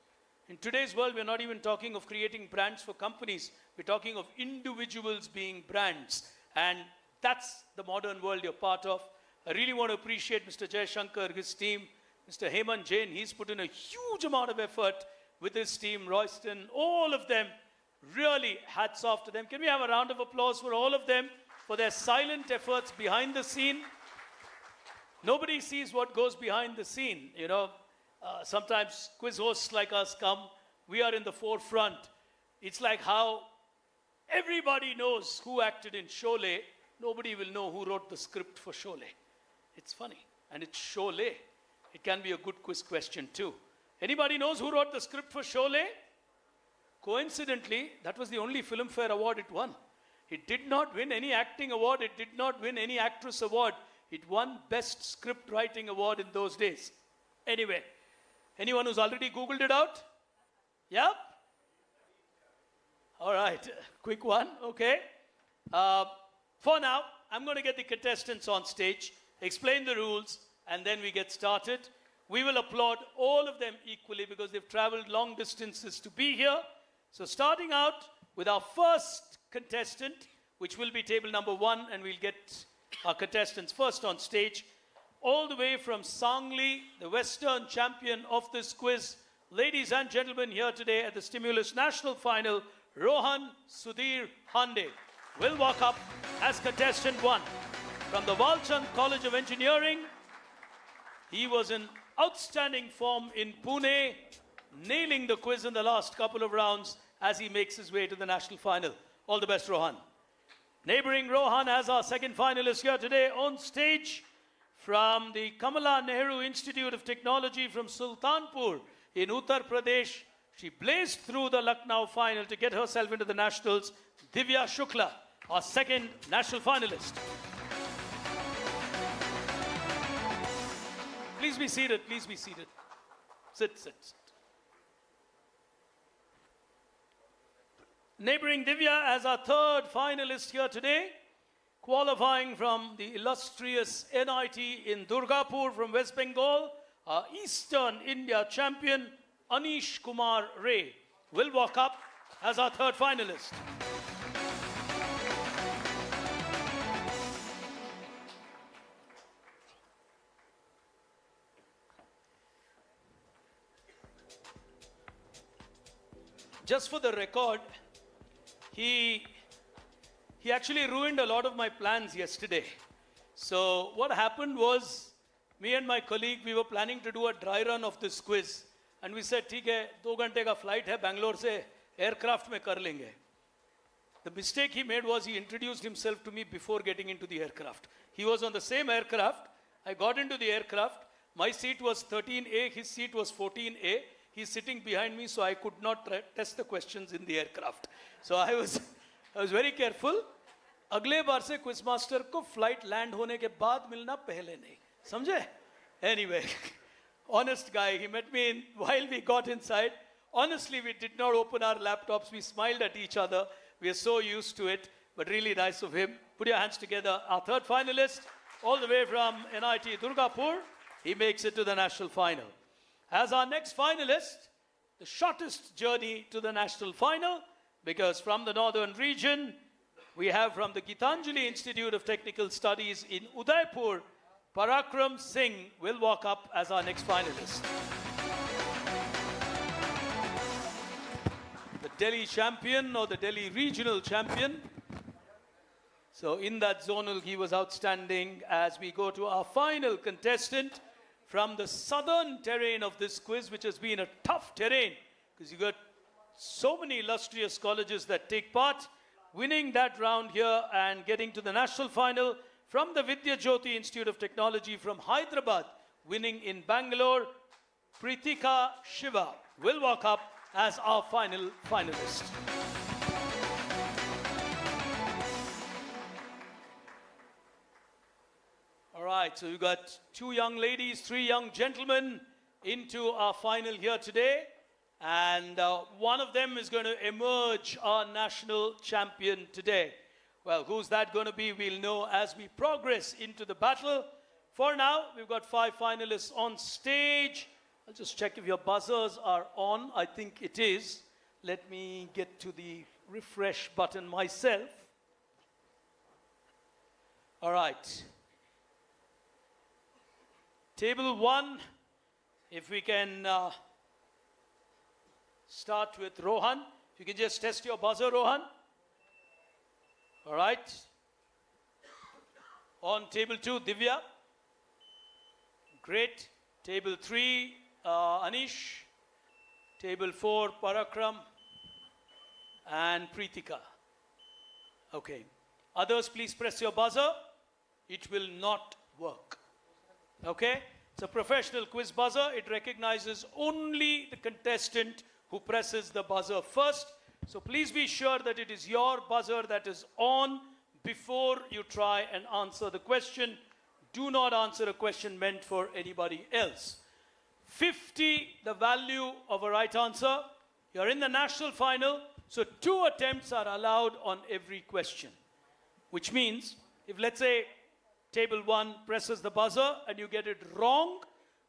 In today's world, we're not even talking of creating brands for companies. We're talking of individuals being brands. And that's the modern world you're part of. I really want to appreciate Mr. Jaishankar, his team, Mr. Hemant Jain. He's put in a huge amount of effort with his team, Royston, all of them. Really, hats off to them. Can we have a round of applause for all of them for their silent efforts behind the scene? Nobody sees what goes behind the scene. You know, sometimes quiz hosts like us come, we are in the forefront. It's like how everybody knows who acted in Sholay. Nobody will know who wrote the script for Sholay. It's funny. And it's Sholay. It can be a good quiz question too. Anybody knows who wrote the script for Sholay? Coincidentally, that was the only Filmfare award it won. It did not win any acting award. It did not win any actress award. It won Best Script Writing Award in those days. Anyway, anyone who's already Googled it out? Yep. All right, quick one, okay. For now, I'm going to get the contestants on stage, explain the rules, and then we get started. We will applaud all of them equally because they've traveled long distances to be here. So starting out with our first contestant, which will be table number 1, and we'll get our contestants first on stage. All the way from Sangli, the Western champion of this quiz. Ladies and gentlemen, here today at the Stimulus National Final, Rohan Sudhir Hande will walk up as contestant 1. From the Walchand College of Engineering, he was in outstanding form in Pune, nailing the quiz in the last couple of rounds as he makes his way to the national final. All the best, Rohan. Neighboring Rohan as our second finalist here today on stage from the Kamala Nehru Institute of Technology from Sultanpur in Uttar Pradesh. She blazed through the Lucknow final to get herself into the nationals. Divya Shukla, our second national finalist. Please be seated, please be seated. Sit, sit, sit. Neighboring Divya as our third finalist here today, qualifying from the illustrious NIT in Durgapur from West Bengal, our Eastern India champion, Anish Kumar Ray, will walk up as our third finalist. Just for the record, he actually ruined a lot of my plans yesterday. So what happened was, me and my colleague, we were planning to do a dry run of this quiz. And we said, ठीक है, 2 घंटे का flight है Bangalore से, aircraft में कर लेंगे. The mistake he made was he introduced himself to me before getting into the aircraft. He was on the same aircraft. I got into the aircraft. My seat was 13A, his seat was 14A. He's sitting behind me, so I could not test the questions in the aircraft. So I was very careful. अगले बार से quiz master को flight land होने के बाद मिलना पहले नहीं, समझे? Anyway, honest guy. He met me while we got inside. Honestly, we did not open our laptops. We smiled at each other. We are so used to it, but really nice of him. Put your hands together. Our third finalist, all the way from NIT Durgapur, he makes it to the national final. As our next finalist, the shortest journey to the national final, because from the northern region, we have from the Gitanjali Institute of Technical Studies in Udaipur, Parakram Singh will walk up as our next finalist. The Delhi champion or the Delhi regional champion. So in that zonal, he was outstanding. As we go to our final contestant from the southern terrain of this quiz, which has been a tough terrain, because you got so many illustrious colleges that take part, winning that round here and getting to the national final from the Vidya Jyoti Institute of Technology from Hyderabad, winning in Bangalore, Pritika Shiva will walk up as our final finalist. All right, so we've got 2 young ladies, 3 young gentlemen into our final here today. And one of them is going to emerge our national champion today. Well, who's that going to be? We'll know as we progress into the battle. For now, we've got 5 finalists on stage. I'll just check if your buzzers are on. I think it is. Let me get to the refresh button myself. All right. Table 1, if we can start with Rohan. If you can just test your buzzer, Rohan. All right. On table 2, Divya. Great. Table 3, Anish. Table 4, Parakram. And Preetika. Okay. Others, please press your buzzer. It will not work. Okay? It's a professional quiz buzzer. It recognizes only the contestant who presses the buzzer first. So please be sure that it is your buzzer that is on before you try and answer the question. Do not answer a question meant for anybody else. 50, the value of a right answer. You're in the national final, so 2 attempts are allowed on every question. Which means, if let's say table 1 presses the buzzer and you get it wrong,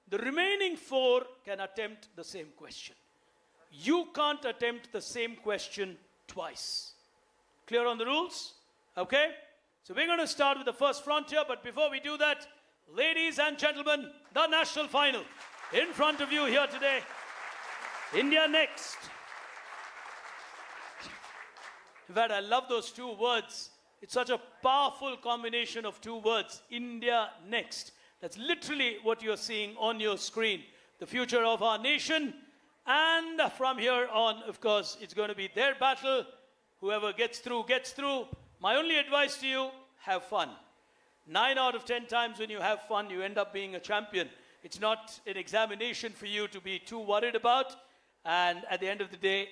the remaining 4 can attempt the same question. You can't attempt the same question twice. Clear on the rules? Okay? So we're going to start with the first frontier, but before we do that, ladies and gentlemen, the national final. In front of you here today, India Next. In fact, I love those 2 words. It's such a powerful combination of 2 words, India Next. That's literally what you're seeing on your screen. The future of our nation. And from here on, of course, it's going to be their battle. Whoever gets through, gets through. My only advice to you, have fun. 9 out of 10 times when you have fun, you end up being a champion. It's not an examination for you to be too worried about. And at the end of the day,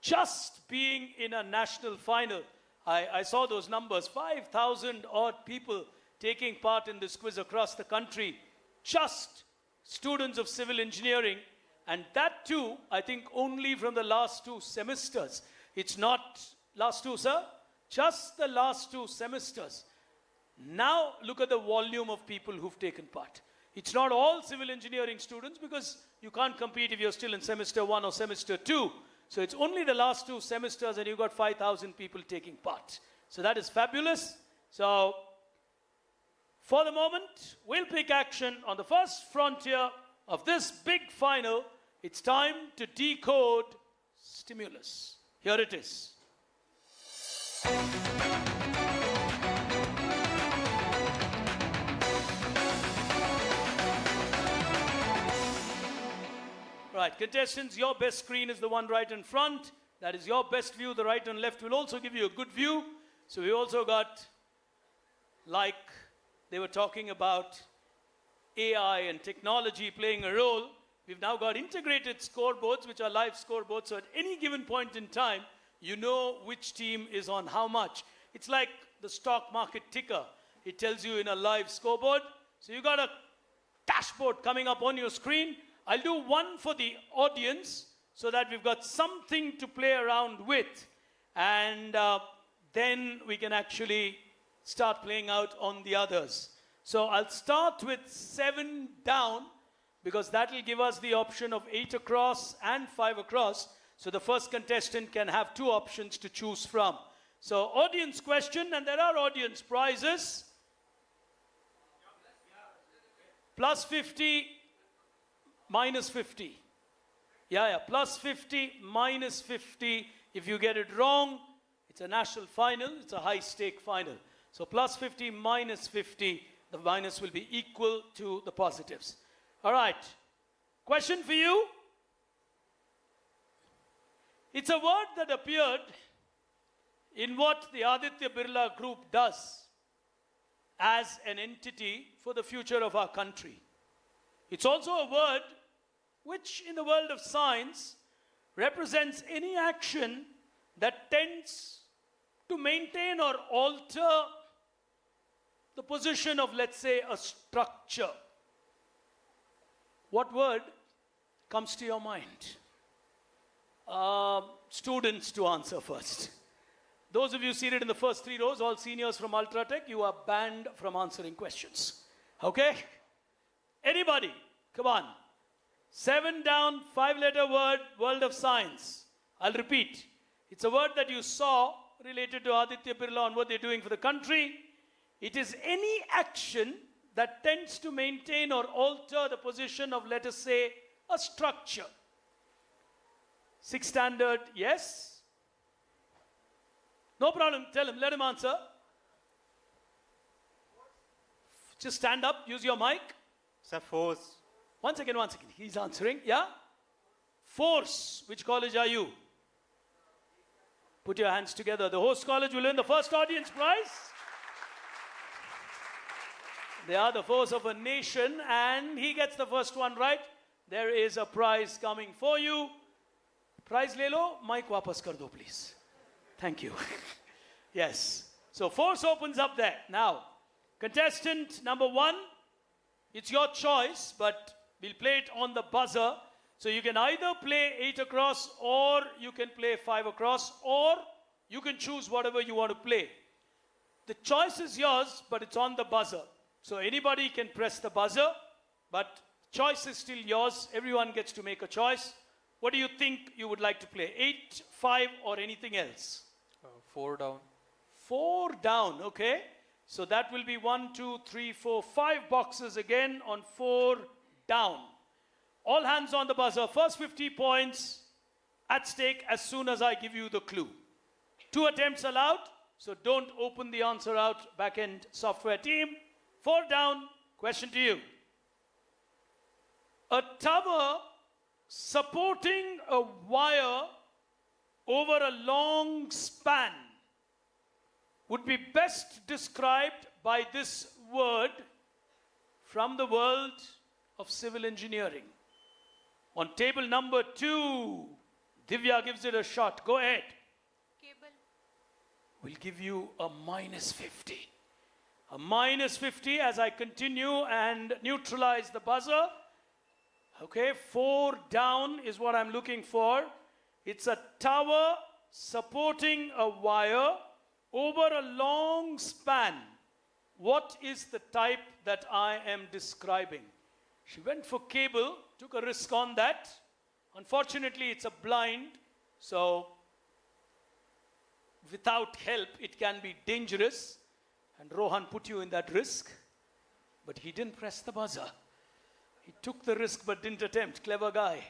just being in a national final, I saw those numbers, 5,000 odd people taking part in this quiz across the country, just students of civil engineering, and that too, I think only from the last 2 semesters. It's not last 2, sir? Just the last 2 semesters. Now look at the volume of people who've taken part. It's not all civil engineering students because you can't compete if you're still in semester 1 or semester 2. So it's only the last 2 semesters and you've got 5,000 people taking part. So that is fabulous. So for the moment, we'll pick action on the first frontier of this big final. It's time to decode stimulus. Here it is. Right, contestants, your best screen is the one right in front. That is your best view. The right and left will also give you a good view. So we also got, like they were talking about AI and technology playing a role, we've now got integrated scoreboards, which are live scoreboards. So at any given point in time, you know which team is on how much. It's like the stock market ticker. It tells you in a live scoreboard. So you got a dashboard coming up on your screen. I'll do one for the audience so that we've got something to play around with. And then we can actually start playing out on the others. So I'll start with 7 down because that will give us the option of 8 across and 5 across. So the first contestant can have 2 options to choose from. So audience question, and there are audience prizes. Plus 50, minus 50. Yeah, plus 50, minus 50. If you get it wrong, it's a national final. It's a high-stake final. So plus 50, minus 50. The minus will be equal to the positives. All right. Question for you. It's a word that appeared in what the Aditya Birla Group does as an entity for the future of our country. It's also a word which in the world of science represents any action that tends to maintain or alter the position of, let's say, a structure. What word comes to your mind? students to answer first. Those of you seated in the first 3 rows, all seniors from Ultratech, you are banned from answering questions. Okay? Anybody? Come on. 7 down, 5-letter word, world of science. I'll repeat. It's a word that you saw related to Aditya Birla and what they're doing for the country. It is any action that tends to maintain or alter the position of, let us say, a structure. 6th standard, yes? No problem. Tell him. Let him answer. Just stand up. Use your mic. Sir, force. One second. He's answering. Yeah? Force. Which college are you? Put your hands together. The host college will win the first audience prize. They are the force of a nation, and he gets the first one right. There is a prize coming for you. Prize le lo. Mic wapas kar do, please. Thank you. Yes. So force opens up there. Now, contestant number 1, it's your choice, but we'll play it on the buzzer. So you can either play 8 across, or you can play 5 across, or you can choose whatever you want to play. The choice is yours, but it's on the buzzer. So anybody can press the buzzer, but choice is still yours. Everyone gets to make a choice. What do you think you would like to play? 8, 5, or anything else? 4 down. 4 down, okay. So that will be 1, 2, 3, 4, 5 boxes again on 4 down. All hands on the buzzer. First 50 points at stake as soon as I give you the clue. 2 attempts allowed, so don't open the answer out, back-end software team. 4 down, question to you. A tower supporting a wire over a long span would be best described by this word from the world of civil engineering. On table number 2, Divya gives it a shot. Go ahead. Cable. We'll give you a -50. A -50 as I continue and neutralize the buzzer. Okay, 4 down is what I'm looking for. It's a tower supporting a wire over a long span. What is the type that I am describing? She went for cable, took a risk on that. Unfortunately, it's a blind, so without help, it can be dangerous. And Rohan put you in that risk, but he didn't press the buzzer. He took the risk but didn't attempt. Clever guy.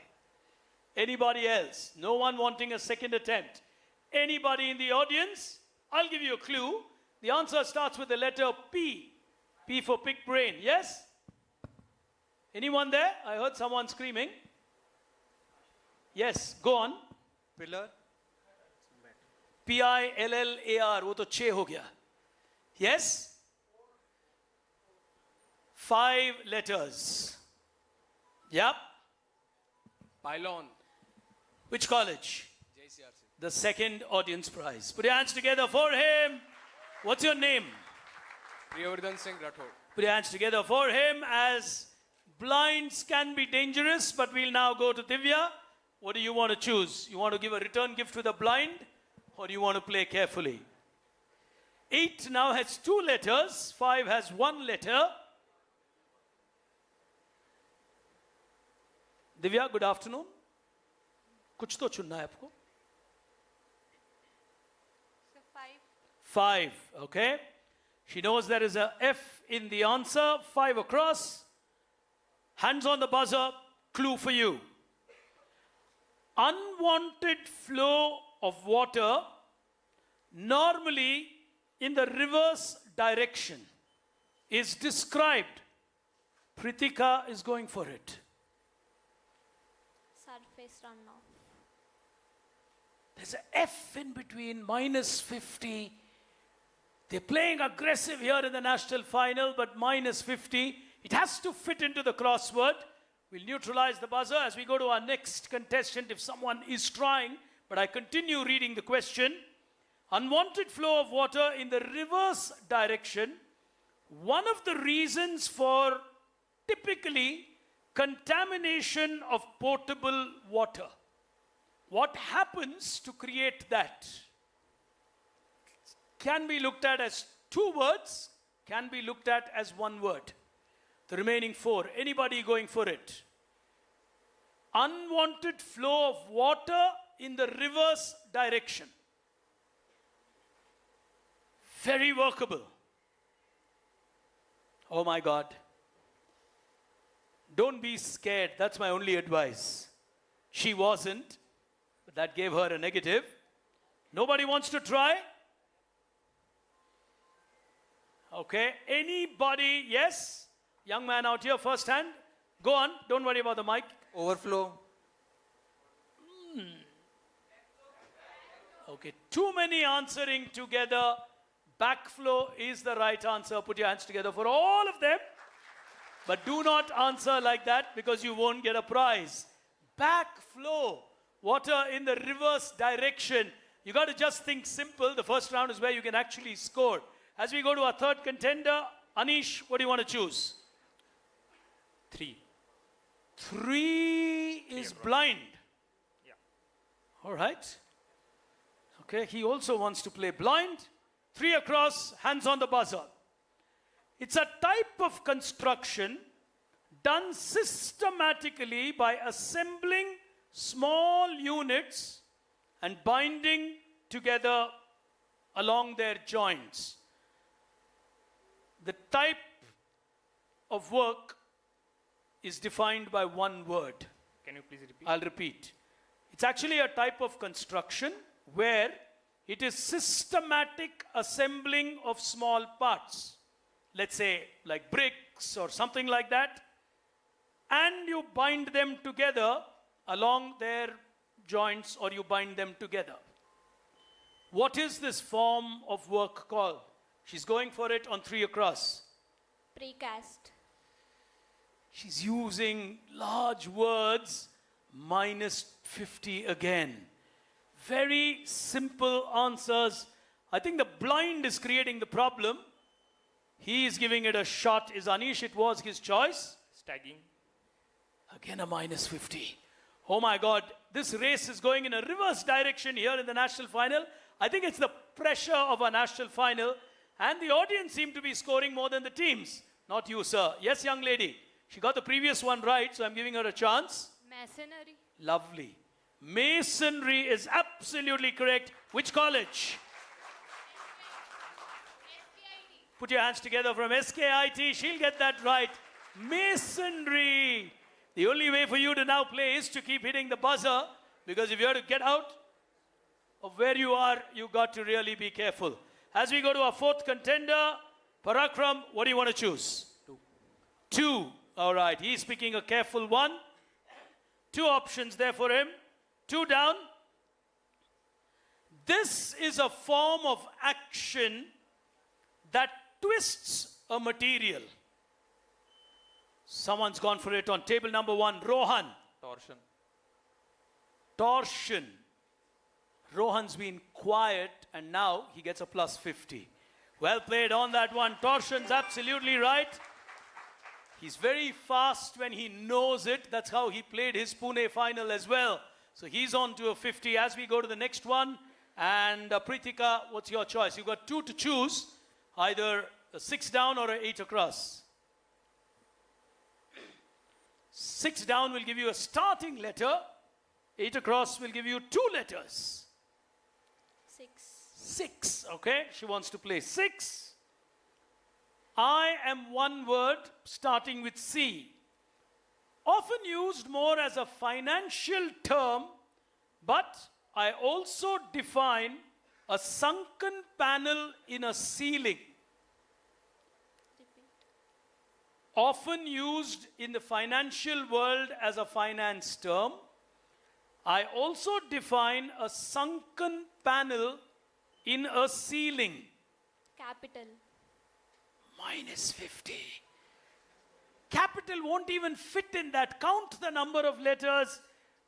Anybody else? No one wanting a second attempt. Anybody in the audience? I'll give you a clue. The answer starts with the letter P. P for pig brain. Yes? Anyone there? I heard someone screaming. Yes, go on. Pillar. Pillar. वो तो 6 हो गया. Yes? 5 letters. Yep. Pylon. Which college? JCRC. The second audience prize. Put your hands together for him. What's your name? Priyavardhan Singh Rathod. Put your hands together for him, as blinds can be dangerous, but we'll now go to Divya. What do you want to choose? You want to give a return gift to the blind, or do you want to play carefully? 8 now has 2 letters. 5 has 1 letter. Divya, good afternoon. कुछ तो चुनना है आपको. 5. Okay. She knows there is a F in the answer. 5 across. Hands on the buzzer. Clue for you. Unwanted flow of water, normally in the reverse direction, is described. Pritika is going for it. Surface runoff. There's an F in between, -50. They're playing aggressive here in the national final, but -50. It has to fit into the crossword. We'll neutralize the buzzer as we go to our next contestant if someone is trying, but I continue reading the question. Unwanted flow of water in the reverse direction. One of the reasons for typically contamination of potable water. What happens to create that? Can be looked at as two words, can be looked at as one word. The remaining four, anybody going for it? Unwanted flow of water in the reverse direction. Very workable. Oh my God. Don't be scared. That's my only advice. She wasn't, but that gave her a negative. Nobody wants to try? Okay. Anybody? Yes? Young man out here, first hand. Go on. Don't worry about the mic. Overflow. Okay. Too many answering together. Backflow is the right answer. Put your hands together for all of them. But do not answer like that because you won't get a prize. Backflow. Water in the reverse direction. You got to just think simple. The first round is where you can actually score. As we go to our third contender, Anish, what do you want to choose? 3. 3 is blind. Yeah. All right. Okay, he also wants to play blind. 3 across, hands on the buzzer. It's a type of construction done systematically by assembling small units and binding together along their joints. The type of work is defined by one word. Can you please repeat? I'll repeat. It's actually a type of construction where it is systematic assembling of small parts. Let's say like bricks or something like that. And you bind them together along their joints, or you bind them together. What is this form of work called? She's going for it on 3 across. Precast. She's using large words. -50 again. Very simple answers. I think the blind is creating the problem. He is giving it a shot. Is Anish? It was his choice. Stagging. Again a -50. Oh my God. This race is going in a reverse direction here in the national final. I think it's the pressure of a national final. And the audience seem to be scoring more than the teams. Not you, sir. Yes, young lady. She got the previous one right, so I'm giving her a chance. Masonry. Lovely. Masonry is absolutely correct. Which college? Put your hands together from SKIT. She'll get that right. Masonry. The only way for you to now play is to keep hitting the buzzer, because if you have to get out of where you are, you've got to really be careful. As we go to our fourth contender, Parakram, what do you want to choose? 2. All right, he's picking a careful one. 2 options there for him. 2 down. This is a form of action that twists a material. Someone's gone for it on table number 1. Rohan. Torsion. Torsion. Rohan's been quiet and now he gets a +50. Well played on that one. Torsion's absolutely right. He's very fast when he knows it. That's how he played his Pune final as well. So he's on to a 50 as we go to the next one. And Pritika, what's your choice? You've got 2 to choose. Either a 6 down or a 8 across. 6 down will give you a starting letter. 8 across will give you 2 letters. 6. 6, okay? She wants to play 6. I am one word starting with C. Often used more as a financial term, but I also define a sunken panel in a ceiling. Often used in the financial world as a finance term. I also define a sunken panel in a ceiling. Capital. -50. Capital won't even fit in that. Count the number of letters.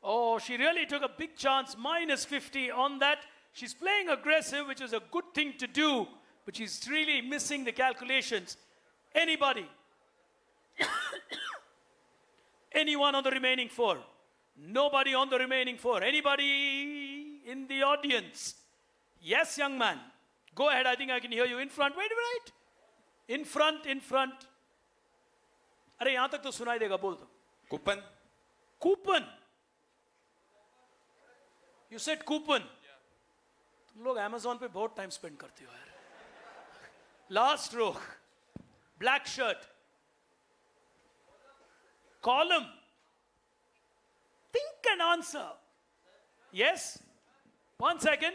Oh, she really took a big chance. -50 on that. She's playing aggressive, which is a good thing to do, but she's really missing the calculations. Anybody? Anyone on the remaining 4? Nobody on the remaining 4. Anybody in the audience? Yes, young man. Go ahead. I think I can hear you. In front. Wait, right. In front, in front. अरे यहां तक तो सुनाई देगा बोल दो. Coupon. Coupon. You said coupon. तुम लोग Amazon पे बहुत time spend करते हो यार. Last row. Black shirt. Column. Think and answer. Yes? 1 second.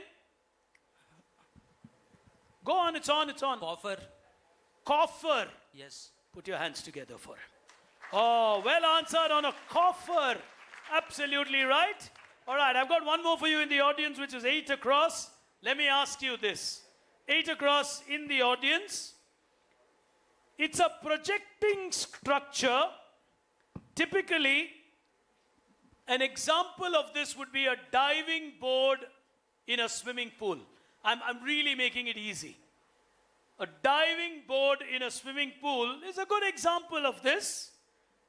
Go on, it's on, it's on. Coffer. Coffer. Yes. Put your hands together for him. Oh, well answered on a coffer. Absolutely right. All right, I've got one more for you in the audience, which is 8 across. Let me ask you this. 8 across in the audience. It's a projecting structure. Typically, an example of this would be a diving board in a swimming pool. I'm really making it easy. A diving board in a swimming pool is a good example of this.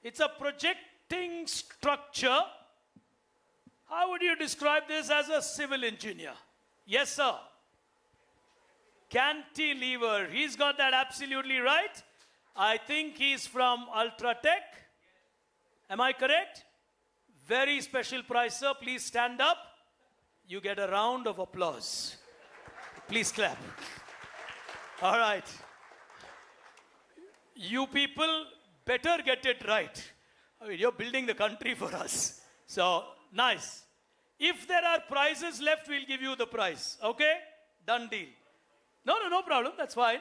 It's a projecting structure. How would you describe this as a civil engineer? Yes, sir. Cantilever. He's got that absolutely right. I think he's from Ultratech. Am I correct? Very special prize, sir. Please stand up. You get a round of applause. Please clap. All right. You people better get it right. I mean, you're building the country for us. So, nice. If there are prizes left, we'll give you the prize. Okay? Done deal. No problem. That's fine.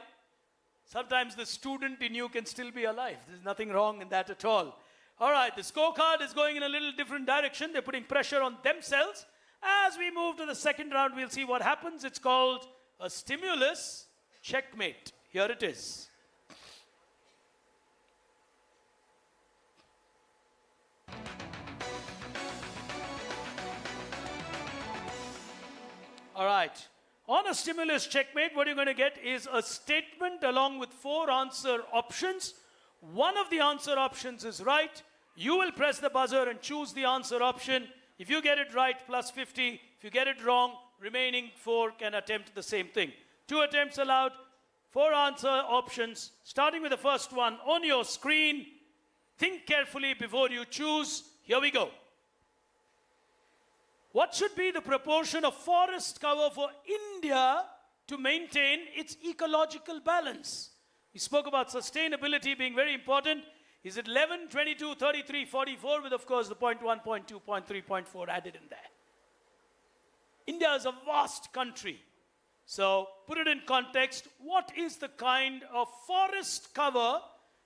Sometimes the student in you can still be alive. There's nothing wrong in that at all. All right, the scorecard is going in a little different direction. They're putting pressure on themselves. As we move to the second round, we'll see what happens. It's called a stimulus checkmate. Here it is. All right. On a stimulus checkmate, what you're going to get is a statement along with 4 answer options. One of the answer options is right. You will press the buzzer and choose the answer option. If you get it right, plus 50. If you get it wrong, remaining 4 can attempt the same thing. 2 attempts allowed, 4 answer options. Starting with the first one on your screen. Think carefully before you choose. Here we go. What should be the proportion of forest cover for India to maintain its ecological balance? We spoke about sustainability being very important. Is it 11, 22, 33, 44 with, of course, the 0.1, 0.2, 0.3, 0.4 added in there? India is a vast country. So put it in context. What is the kind of forest cover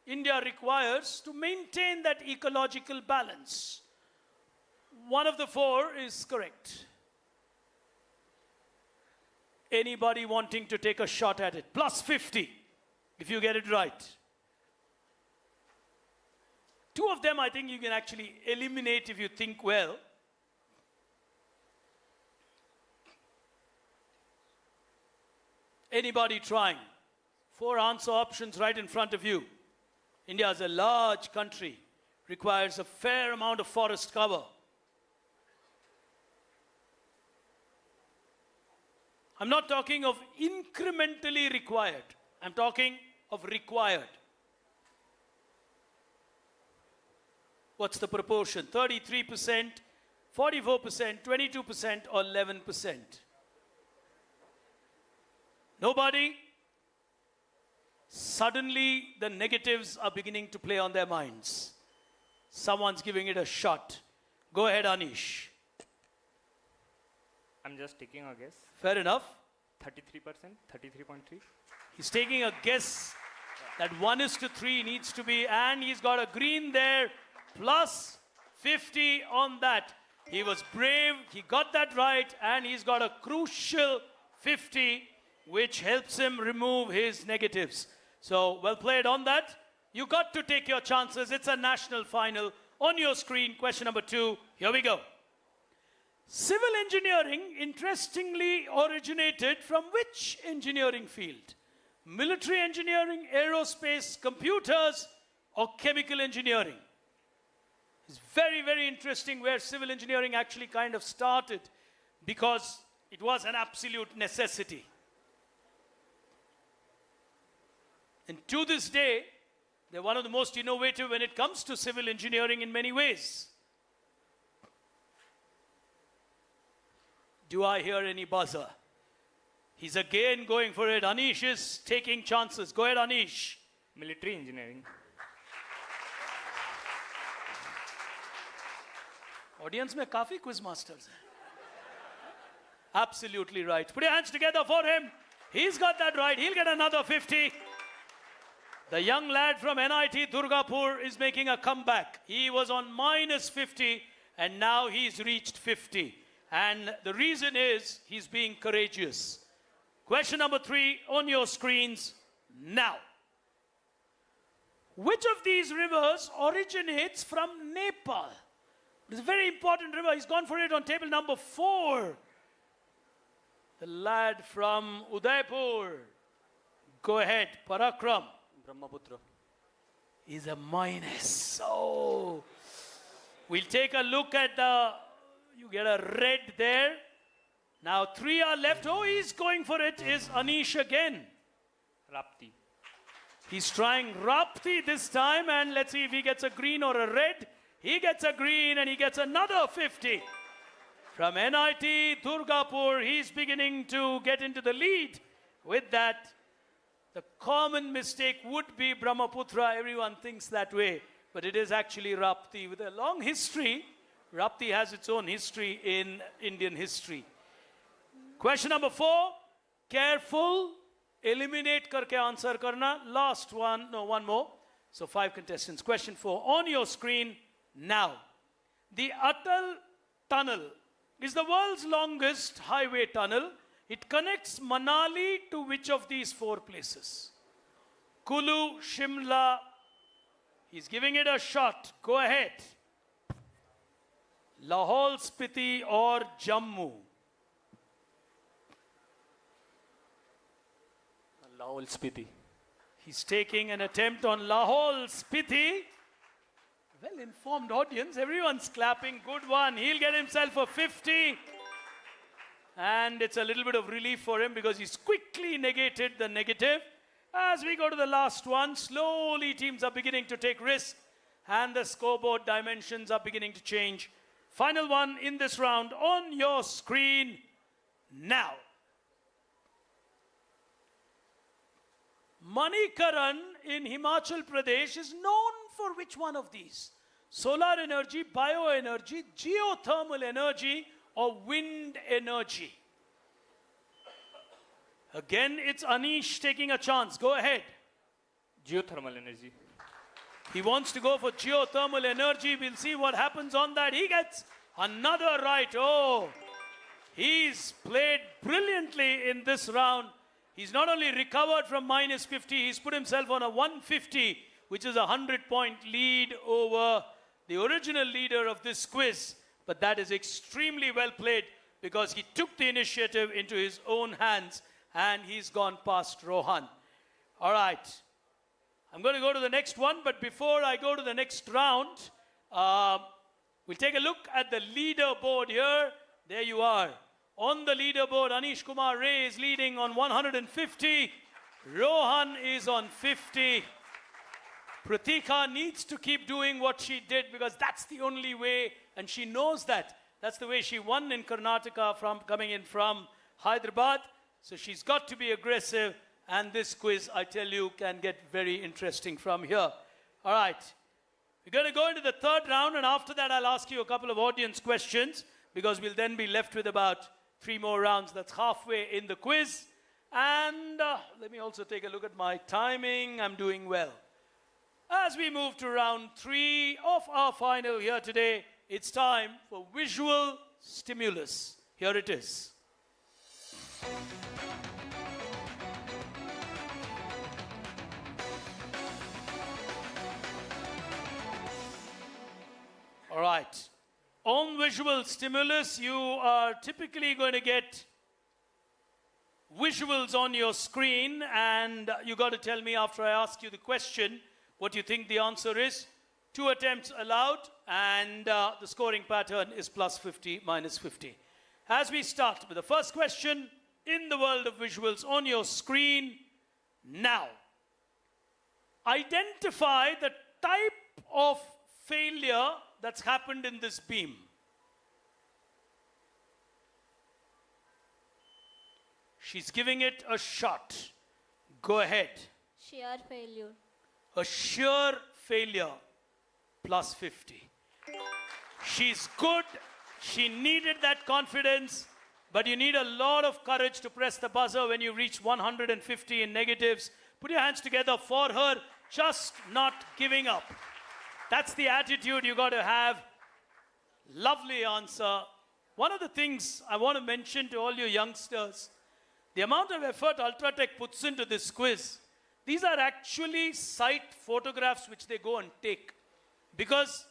India requires to maintain that ecological balance? One of the 4 is correct. Anybody wanting to take a shot at it? Plus 50 if you get it right. 2 of them I think you can actually eliminate if you think well. Anybody trying? 4 answer options right in front of you. India is a large country, requires a fair amount of forest cover. I'm not talking of incrementally required. I'm talking of required. What's the proportion? 33%, 44%, 22%, or 11%? Nobody? Suddenly, the negatives are beginning to play on their minds. Someone's giving it a shot. Go ahead, Anish. I'm just taking a guess. Fair enough. 33%, 33.3. He's taking a guess that 1:3 needs to be, and he's got a green there, plus 50 on that. He was brave, he got that right, and he's got a crucial 50, which helps him remove his negatives. So, well played on that. You got to take your chances. It's a national final. On your screen, question number 2. Here we go. Civil engineering, interestingly, originated from which engineering field? Military engineering, aerospace, computers, or chemical engineering? It's very, very interesting where civil engineering actually kind of started because it was an absolute necessity. And to this day, they're one of the most innovative when it comes to civil engineering in many ways. Do I hear any buzzer? He's again going for it. Anish is taking chances. Go ahead, Anish. Military engineering. Audience mein kafi quiz masters hain. Absolutely right. Put your hands together for him. He's got that right. He'll get another 50. The young lad from NIT Durgapur is making a comeback. He was on minus 50 and now he's reached 50. And the reason is he's being courageous. Question number 3 on your screens now. Which of these rivers originates from Nepal? It's a very important river. He's gone for it on table number 4. The lad from Udaipur. Go ahead, Parakram. Brahmaputra. Is a minus. So we'll take a look at the, you get a red there. Now 3 are left. Oh, he's going for it. Is Anish again. Rapti. He's trying Rapti this time, and let's see if he gets a green or a red. He gets a green and he gets another 50. From NIT Durgapur, he's beginning to get into the lead. With that, the common mistake would be Brahmaputra. Everyone thinks that way, but it is actually Rapti. With a long history, Rapti has its own history in Indian history. Question number 4, careful, eliminate karke answer karna. Last one, no, one more. So 5 contestants. Question 4, on your screen now. The Atal Tunnel is the world's longest highway tunnel. It connects Manali to which of these 4 places? Kulu, Shimla. He's giving it a shot. Go ahead. Lahore, Spiti or Jammu? Lahore, Spiti. He's taking an attempt on Lahore, Spiti. Well-informed audience. Everyone's clapping. Good one. He'll get himself a 50. And it's a little bit of relief for him because he's quickly negated the negative. As we go to the last one, slowly teams are beginning to take risks and the scoreboard dimensions are beginning to change. Final one in this round on your screen now. Manikaran in Himachal Pradesh is known for which one of these? Solar energy, bioenergy, geothermal energy, or wind energy? Again, it's Anish taking a chance. Go ahead. Geothermal energy. He wants to go for geothermal energy. We'll see what happens on that. He gets another right. Oh, he's played brilliantly in this round. He's not only recovered from minus 50, he's put himself on a 150, which is a 100-point lead over the original leader of this quiz. But that is extremely well played because he took the initiative into his own hands and he's gone past Rohan. All right. I'm going to go to the next one, but before I go to the next round, we'll take a look at the leaderboard here. There you are. On the leaderboard, Anish Kumar Ray is leading on 150. Rohan is on 50. Pratika needs to keep doing what she did because that's the only way, and she knows that. That's the way she won in Karnataka from coming in from Hyderabad. So she's got to be aggressive, and this quiz, I tell you, can get very interesting from here. All right. We're going to go into the third round, and after that, I'll ask you a couple of audience questions because we'll then be left with about 3 more rounds. That's halfway in the quiz. And let me also take a look at my timing. I'm doing well. As we move to round 3 of our final here today, it's time for visual stimulus. Here it is. All right. On visual stimulus, you are typically going to get visuals on your screen, and you got to tell me after I ask you the question what you think the answer is. 2 attempts allowed, and the scoring pattern is plus 50, minus 50. As we start with the first question in the world of visuals on your screen now. Identify the type of failure that's happened in this beam. She's giving it a shot. Go ahead. Shear failure. A sheer failure, plus 50. She's good. She needed that confidence, but you need a lot of courage to press the buzzer when you reach 150 in negatives. Put your hands together for her, just not giving up. That's the attitude you got to have. Lovely answer. One of the things I want to mention to all you youngsters, the amount of effort Ultratech puts into this quiz, these are actually site photographs which they go and take, because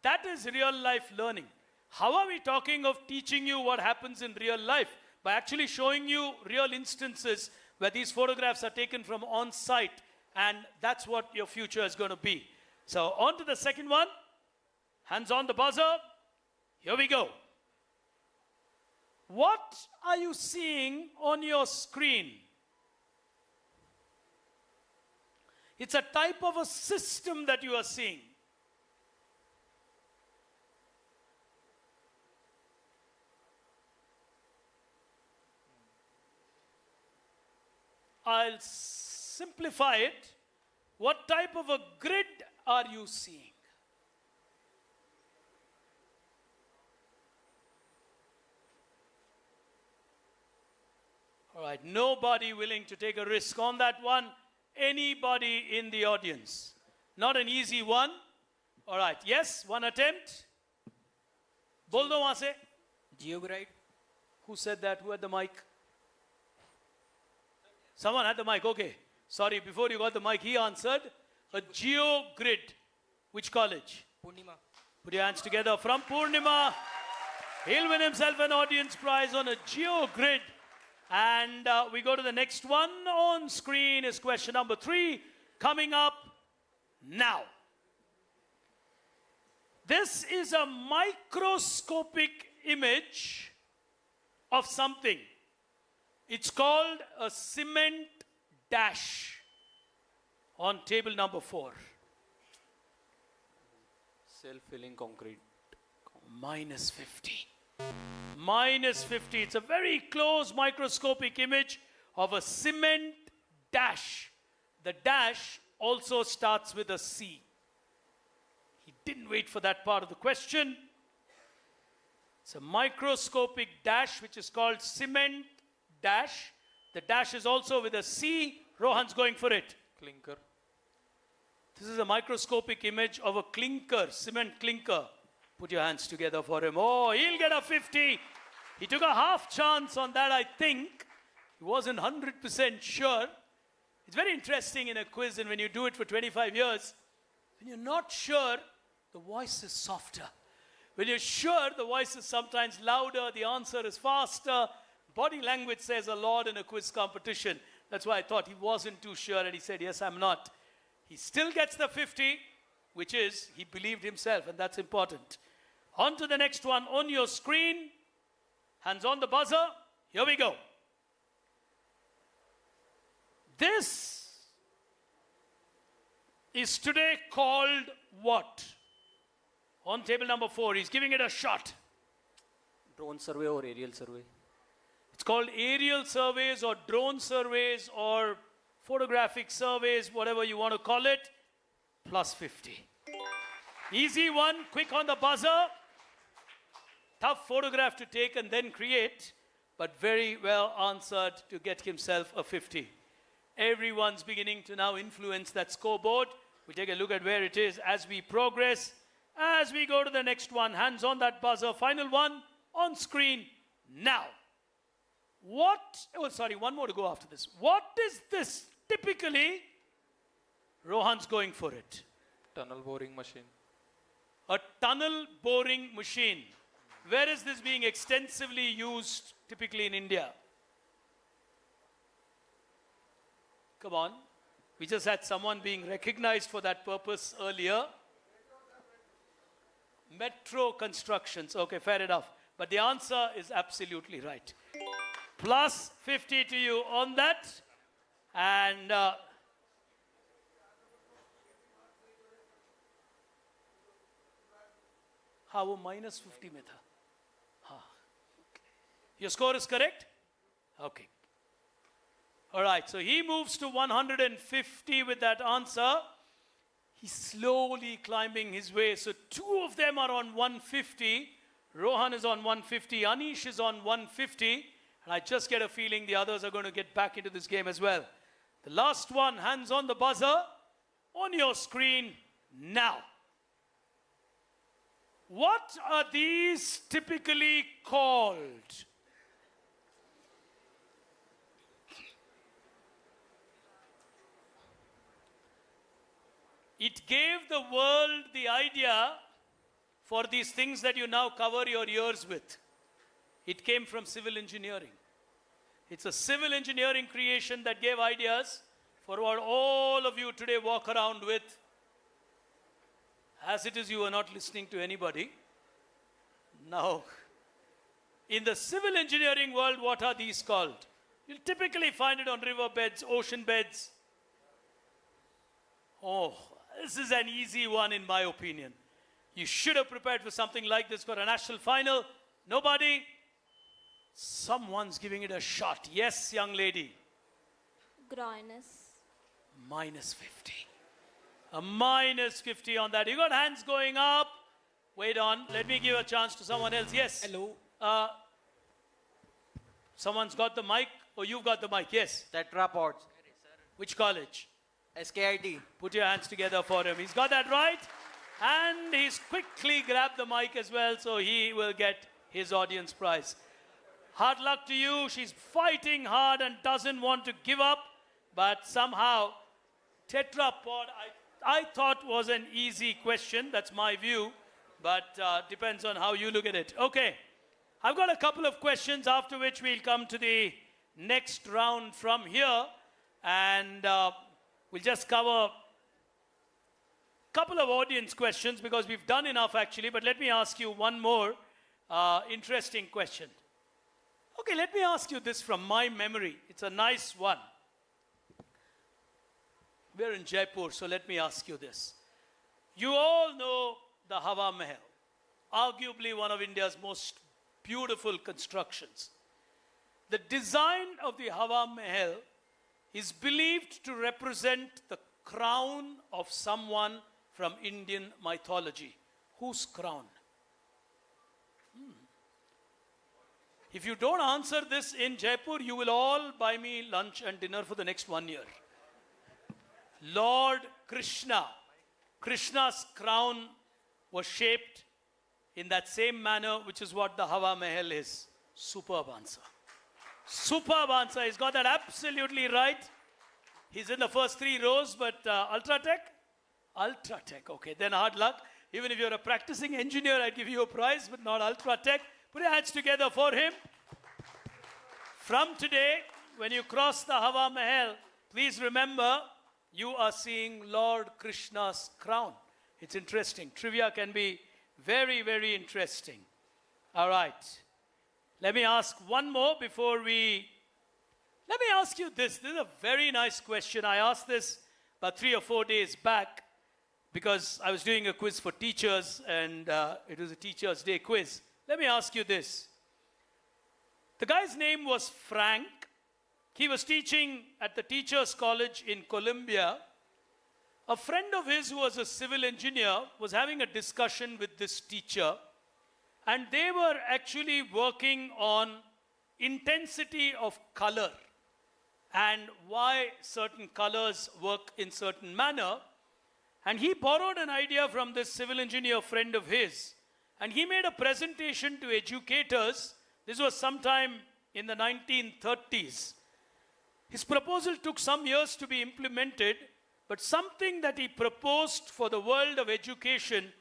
that is real life learning. How are we talking of teaching you what happens in real life? By actually showing you real instances where these photographs are taken from on site, and that's what your future is going to be. So on to the second one. Hands on the buzzer. Here we go. What are you seeing on your screen? It's a type of a system that you are seeing. I'll simplify it. What type of a grid are you seeing? All right, nobody willing to take a risk on that one. Anybody in the audience? Not an easy one. All right, yes, one attempt. Bol do wahan se. Geogrid. Who said that? Who had the mic? Someone had the mic, okay. Sorry, before you got the mic, he answered. A geo-grid. Which college? Purnima. Put your hands together. From Purnima. He'll win himself an audience prize on a geo-grid. And we go to the next one. On screen is question number 3. Coming up now. This is a microscopic image of something. It's called a cement dash on table number 4. Self-filling concrete. Minus 50. Minus 50. It's a very close microscopic image of a cement dash. The dash also starts with a C. He didn't wait for that part of the question. It's a microscopic dash which is called cement dash. The dash is also with a C. Rohan's going for it. Clinker. This is a microscopic image of a clinker, cement clinker. Put your hands together for him. Oh, he'll get a 50. He took a half chance on that, I think. He wasn't 100% sure. It's very interesting in a quiz, and when you do it for 25 years, when you're not sure, the voice is softer. When you're sure, the voice is sometimes louder, the answer is faster. Body language says a lot in a quiz competition. That's why I thought he wasn't too sure, and he said, yes, I'm not. He still gets the 50, which is he believed himself, and that's important. On to the next one on your screen. Hands on the buzzer. Here we go. This is today called what? On table number 4, he's giving it a shot. Drone survey or aerial survey. It's called aerial surveys or drone surveys or photographic surveys, whatever you want to call it. Plus 50. Easy one, quick on the buzzer. Tough photograph to take and then create, but very well answered to get himself a 50. Everyone's beginning to now influence that scoreboard. We take a look at where it is as we progress. As we go to the next one, hands on that buzzer. Final one on screen now. One more to go after this. What is this typically? Rohan's going for it. Tunnel boring machine. A tunnel boring machine. Where is this being extensively used typically in India? Come on. We just had someone being recognized for that purpose earlier. Metro constructions. Okay, fair enough. But the answer is absolutely right. Plus 50 to you on that. And हाँ वो minus 50 में था. हाँ. Your score is correct? Okay. All right, so he moves to 150 with that answer. He's slowly climbing his way. So two of them are on 150. Rohan is on 150. Anish is on 150. And I just get a feeling the others are going to get back into this game as well. The last one, hands on the buzzer, on your screen now. What are these typically called? It gave the world the idea for these things that you now cover your ears with. It came from civil engineering. It's a civil engineering creation that gave ideas for what all of you today walk around with. As it is, you are not listening to anybody. Now, in the civil engineering world, what are these called? You'll typically find it on riverbeds, ocean beds. Oh, this is an easy one in my opinion. You should have prepared for something like this for a national final. Nobody? Someone's giving it a shot. Yes, young lady. Groinus. Minus 50. A minus 50 on that. You got hands going up. Wait on. Let me give a chance to someone else. Yes. Hello. Someone's got the mic. Or you've got the mic. Yes. Tetrapods. Which college? SKIT. Put your hands together for him. He's got that right. And he's quickly grabbed the mic as well. So he will get his audience prize. Hard luck to you. She's fighting hard and doesn't want to give up. But somehow, tetrapod, I thought was an easy question. That's my view. But depends on how you look at it. Okay. I've got a couple of questions, after which we'll come to the next round from here. And we'll just cover a couple of audience questions because we've done enough actually. But let me ask you one more interesting question. Okay, let me ask you this from my memory. It's a nice one. We're in Jaipur, so let me ask you this. You all know the Hawa Mahal, arguably one of India's most beautiful constructions. The design of the Hawa Mahal is believed to represent the crown of someone from Indian mythology. Whose crown? If you don't answer this in Jaipur, you will all buy me lunch and dinner for the next 1 year. Lord Krishna. Krishna's crown was shaped in that same manner, which is what the Hawa Mahal is. Superb answer. Superb answer. He's got that absolutely right. He's in the first 3 rows, but Ultratech? Ultratech. Okay, then hard luck. Even if you're a practicing engineer, I'd give you a prize, but not Ultratech. Put your hands together for him. From today, when you cross the Hawa Mahal, please remember, you are seeing Lord Krishna's crown. It's interesting. Trivia can be very, very interesting. All right. Let me ask one more before we... Let me ask you this. This is a very nice question. I asked this about 3 or 4 days back because I was doing a quiz for teachers and it was a Teacher's Day quiz. Let me ask you this. The guy's name was Frank. He was teaching at the Teachers College in Columbia. A friend of his who was a civil engineer was having a discussion with this teacher, and they were actually working on intensity of color and why certain colors work in certain manner. And he borrowed an idea from this civil engineer friend of his, and he made a presentation to educators. This was sometime in the 1930s. His proposal took some years to be implemented, but something that he proposed for the world of education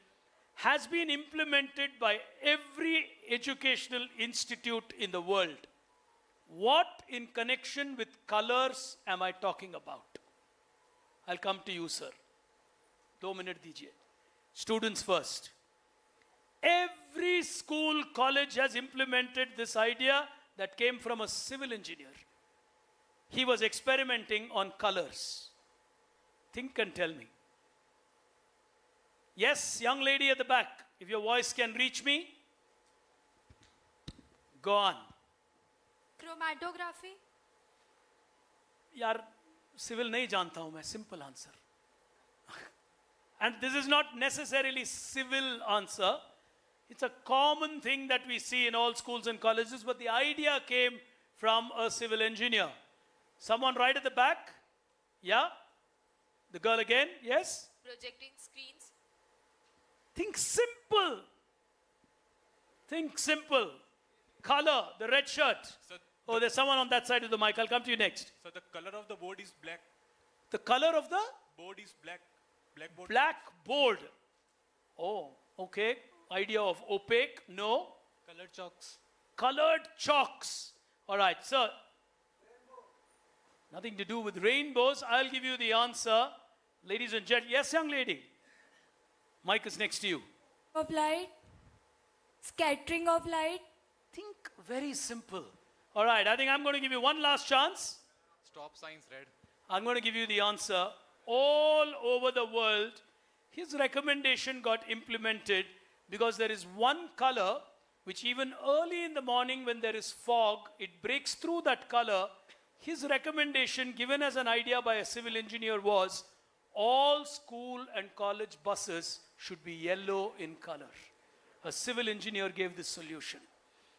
has been implemented by every educational institute in the world. What in connection with colors am I talking about? I'll come to you, sir. 2 minutes dijiye. Students first. Every school, college has implemented this idea that came from a civil engineer. He was experimenting on colors. Think and tell me. Yes, young lady at the back, if your voice can reach me, go on. Chromatography. यार civil नहीं जानता हूँ मैं, simple answer. And this is not necessarily civil answer. It's a common thing that we see in all schools and colleges, but the idea came from a civil engineer. Someone right at the back? Yeah? The girl again? Yes? Projecting screens. Think simple. Think simple. Color, the red shirt. Oh, there's someone on that side of the mic. I'll come to you next. So the color of the board is black. The color of the? Board is black. Blackboard. Blackboard. Oh, okay. Idea of opaque? No. Colored chalks. Colored chalks. All right, sir. Nothing to do with rainbows. I'll give you the answer. Ladies and gentlemen. Yes, young lady. Mic is next to you. Of light. Scattering of light. Think very simple. All right, I think I'm going to give you one last chance. Stop signs red. I'm going to give you the answer. All over the world, his recommendation got implemented because there is one color which even early in the morning when there is fog, it breaks through that color. His recommendation given as an idea by a civil engineer was all school and college buses should be yellow in color. A civil engineer gave this solution.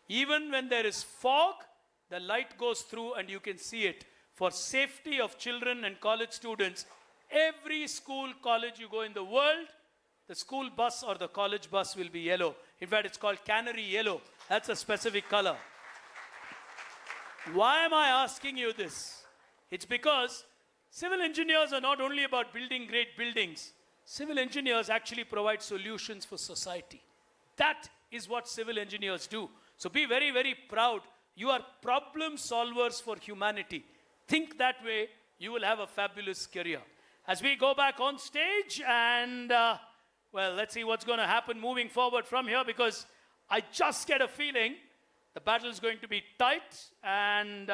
Even when there is fog, the light goes through and you can see it. For safety of children and college students, every school, college you go in the world, the school bus or the college bus will be yellow. In fact, it's called canary yellow. That's a specific color. Why am I asking you this? It's because civil engineers are not only about building great buildings. Civil engineers actually provide solutions for society. That is what civil engineers do. So be very, very proud. You are problem solvers for humanity. Think that way, you will have a fabulous career. As we go back on stage and, well, let's see what's going to happen moving forward from here, because I just get a feeling the battle is going to be tight. And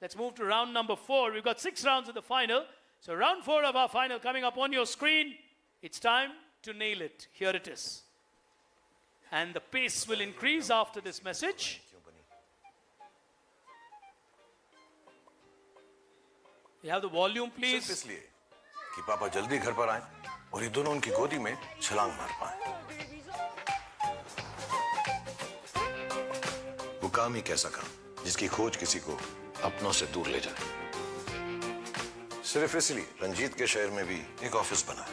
let's move to round number 4. We've got 6 rounds of the final. So round 4 of our final coming up on your screen. It's time to nail it. Here it is. And the pace will increase after this message. You have the volume, please. सिर्फ इसलिए कि पापा जल्दी घर पर आए और ये दोनों उनकी गोदी में छलांग मार पाए। वो काम ही कैसा काम जिसकी खोज किसी को अपनों से दूर ले जाए। सिर्फ इसलिए रंजीत के शहर में भी एक ऑफिस बना है।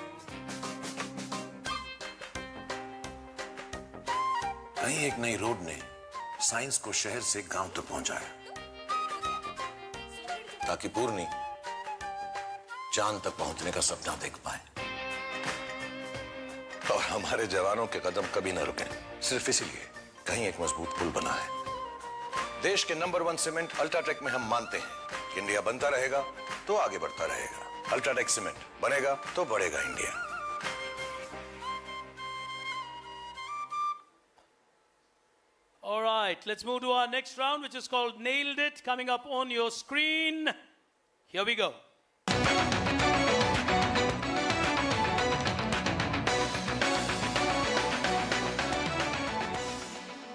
कहीं एक नई रोड ने साइंस को शहर से गांव तक पहुंचाया, ताकि पूर्णी चांद तक पहुंचने का सपना देख पाए। और हमारे जवानों के कदम कभी न रुके, सिर्फ इसीलिए कहीं एक मजबूत पुल बना है। देश के नंबर 1 सीमेंट अल्ट्राटेक में हम मानते हैं कि इंडिया बनता रहेगा तो आगे बढ़ता रहेगा। अल्ट्राटेक सीमेंट बनेगा तो बढ़ेगा India. All right, let's move to our next round, which is called Nailed It, coming up on your screen. Here we go.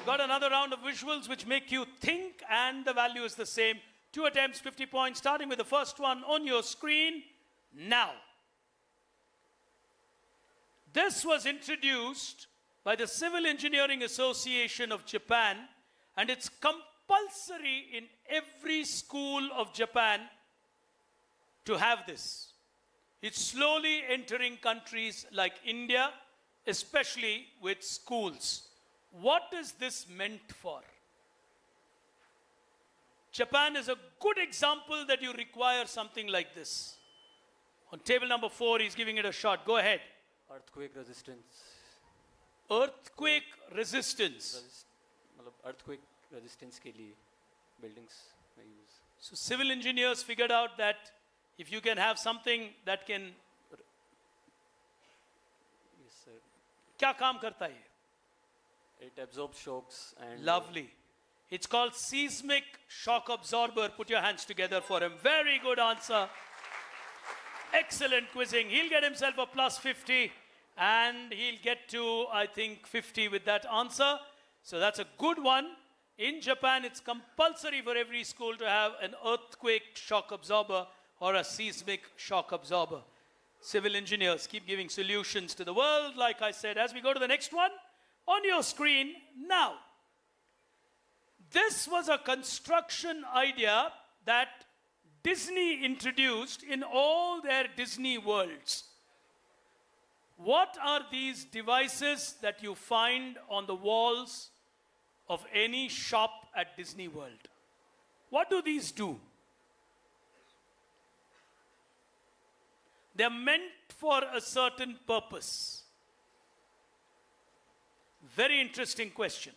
Got another round of visuals which make you think, and the value is the same. 2 attempts, 50 points, starting with the first one on your screen now. This was introduced by the Civil Engineering Association of Japan, and it's compulsory in every school of Japan to have this. It's slowly entering countries like India, especially with schools. What is this meant for? Japan is a good example that you require something like this. On table number 4, he's giving it a shot. Go ahead. Earthquake resistance. Earthquake resistance. Earthquake resistance के लिए buildings में use. So civil engineers figured out that if you can have something that can, Yes, sir. क्या काम करता है ये? It absorbs shocks and... Lovely. It's called seismic shock absorber. Put your hands together for him. Very good answer. Excellent quizzing. He'll get himself a plus 50 and he'll get to, I think, 50 with that answer. So that's a good one. In Japan, it's compulsory for every school to have an earthquake shock absorber or a seismic shock absorber. Civil engineers keep giving solutions to the world, like I said. As we go to the next one, on your screen now. This was a construction idea that Disney introduced in all their Disney worlds. What are these devices that you find on the walls of any shop at Disney World? What do these do? They're meant for a certain purpose. Very interesting question.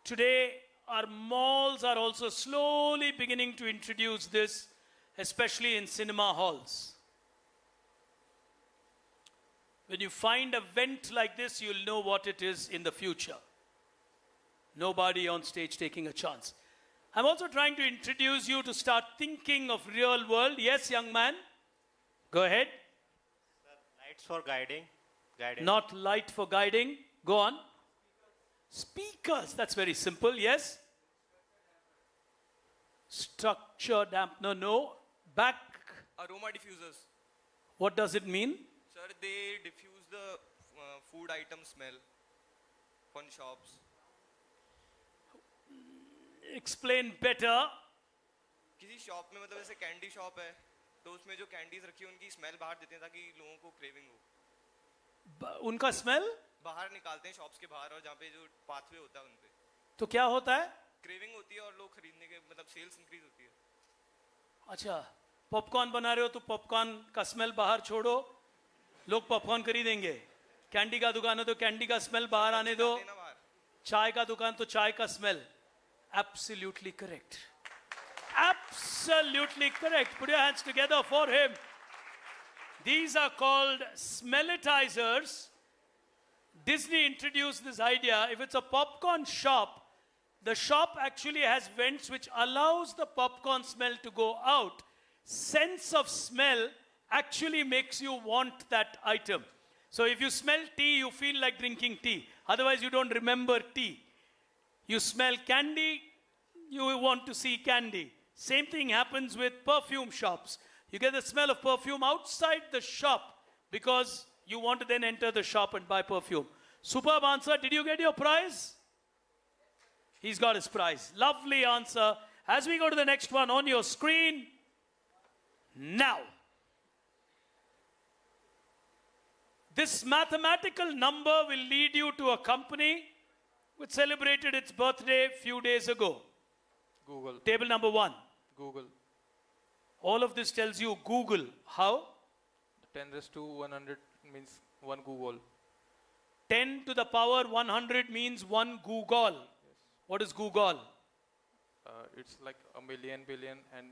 Today, our malls are also slowly beginning to introduce this, especially in cinema halls. When you find a vent like this, you'll know what it is in the future. Nobody on stage taking a chance. I'm also trying to introduce you to start thinking of real world. Yes, young man? Go ahead. Lights for guiding. Not light for guiding. Go on. Speakers. That's very simple. Yes? Structure dampener. No. Back. Aroma diffusers. What does it mean? Sir, they diffuse the food item smell on shops. Explain better. किसी shop में मतलब जैसे candy shop है तो उसमें जो candies रखी है उनकी स्मेल बाहर देते हैं ताकि लोगों को क्रेविंग हो उनका स्मेल बाहर निकालते हैं शॉप्स के बाहर और जहाँ पे जो पाथवे होता है उन पे तो क्या होता है क्रेविंग होती है और लोग खरीदने के मतलब सेल्स इंक्रीज होती है अच्छा पॉपकॉर्न बना रहे हो तो पॉपकॉर्न का स्मेल बाहर छोड़ो लोग पॉपकॉर्न खरीदेंगे कैंडी का दुकान है तो कैंडी का स्मेल बाहर आने दो चाय का दुकान तो चाय का smell Absolutely correct. Absolutely correct. Put your hands together for him. These are called smellitizers. Disney introduced this idea. If it's a popcorn shop, the shop actually has vents which allows the popcorn smell to go out. Sense of smell actually makes you want that item. So if you smell tea, you feel like drinking tea. Otherwise, you don't remember tea. You smell candy, you want to see candy. Same thing happens with perfume shops. You get the smell of perfume outside the shop because you want to then enter the shop and buy perfume. Superb answer. Did you get your prize? He's got his prize. Lovely answer. As we go to the next one on your screen, now. This mathematical number will lead you to a company which celebrated its birthday a few days ago. Google. Table number 1. Google. All of this tells you Google. How? 10 raised to 100 means 1 Google. 10 to the power 100 means 1 Google. Yes. What is Google? It's like a million, billion, and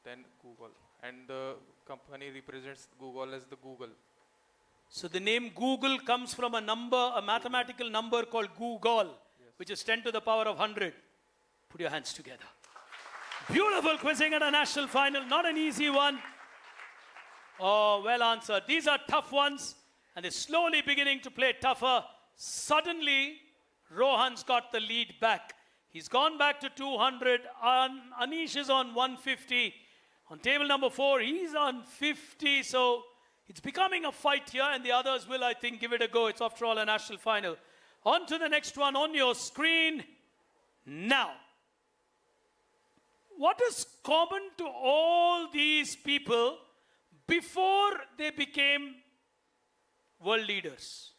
then Google. And the company represents Google as the Google. So the name Google comes from a number, a mathematical number called Google, which is 10 to the power of 100. Put your hands together. Beautiful quizzing at a national final. Not an easy one. Oh, well answered. These are tough ones, and they're slowly beginning to play tougher. Suddenly, Rohan's got the lead back. He's gone back to 200. Anish is on 150. On table number 4, he's on 50. So it's becoming a fight here, and the others will, I think, give it a go. It's, after all, a national final. On to the next one on your screen now. What is common to all these people before they became world leaders?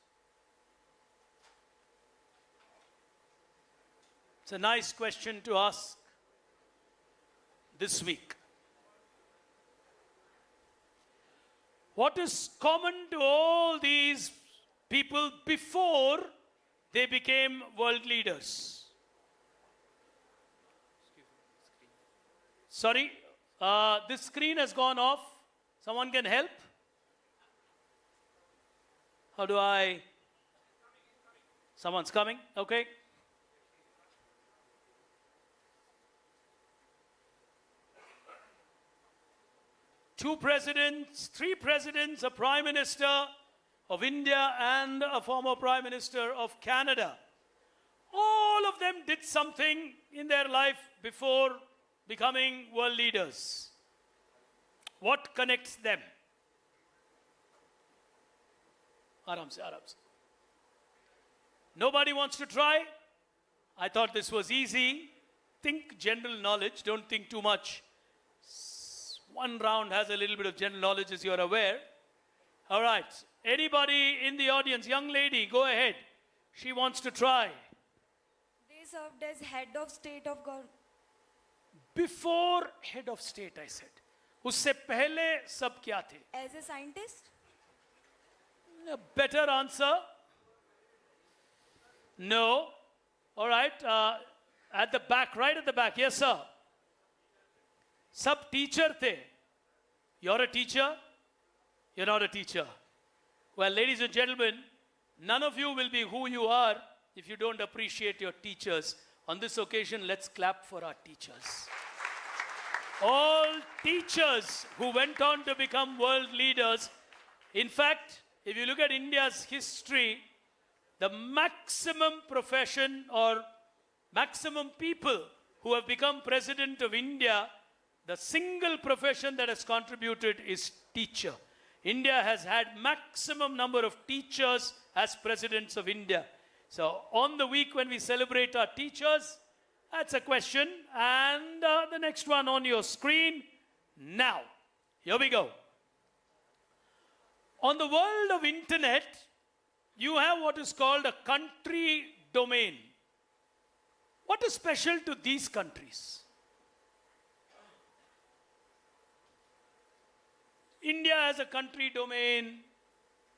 It's a nice question to ask this week. What is common to all these people before they became world leaders? Sorry, this screen has gone off. Someone can help? How do I Someone's coming, okay. Two presidents, three presidents, a prime minister of India and a former prime minister of Canada. All of them did something in their life before becoming world leaders. What connects them? Aram se, aram se. Nobody wants to try? I thought this was easy. Think general knowledge, don't think too much. One round has a little bit of general knowledge, as you're aware. All right. Anybody in the audience, young lady, go ahead. She wants to try. They served as head of state of government. Before head of state, I said. उससे पहले सब क्या थे? As a scientist? A better answer? No. All right. At the back, right at the back. Yes, sir. Sab teacher the. You're a teacher? You're not a teacher. Well, ladies and gentlemen, none of you will be who you are if you don't appreciate your teachers. On this occasion, let's clap for our teachers. All teachers who went on to become world leaders. In fact, if you look at India's history, the maximum profession or maximum people who have become president of India, the single profession that has contributed is teacher. India has had maximum number of teachers as presidents of India. So on the week when we celebrate our teachers, that's a question. And the next one on your screen now. Here we go. On the world of internet, you have what is called a country domain. What is special to these countries? India has a country domain.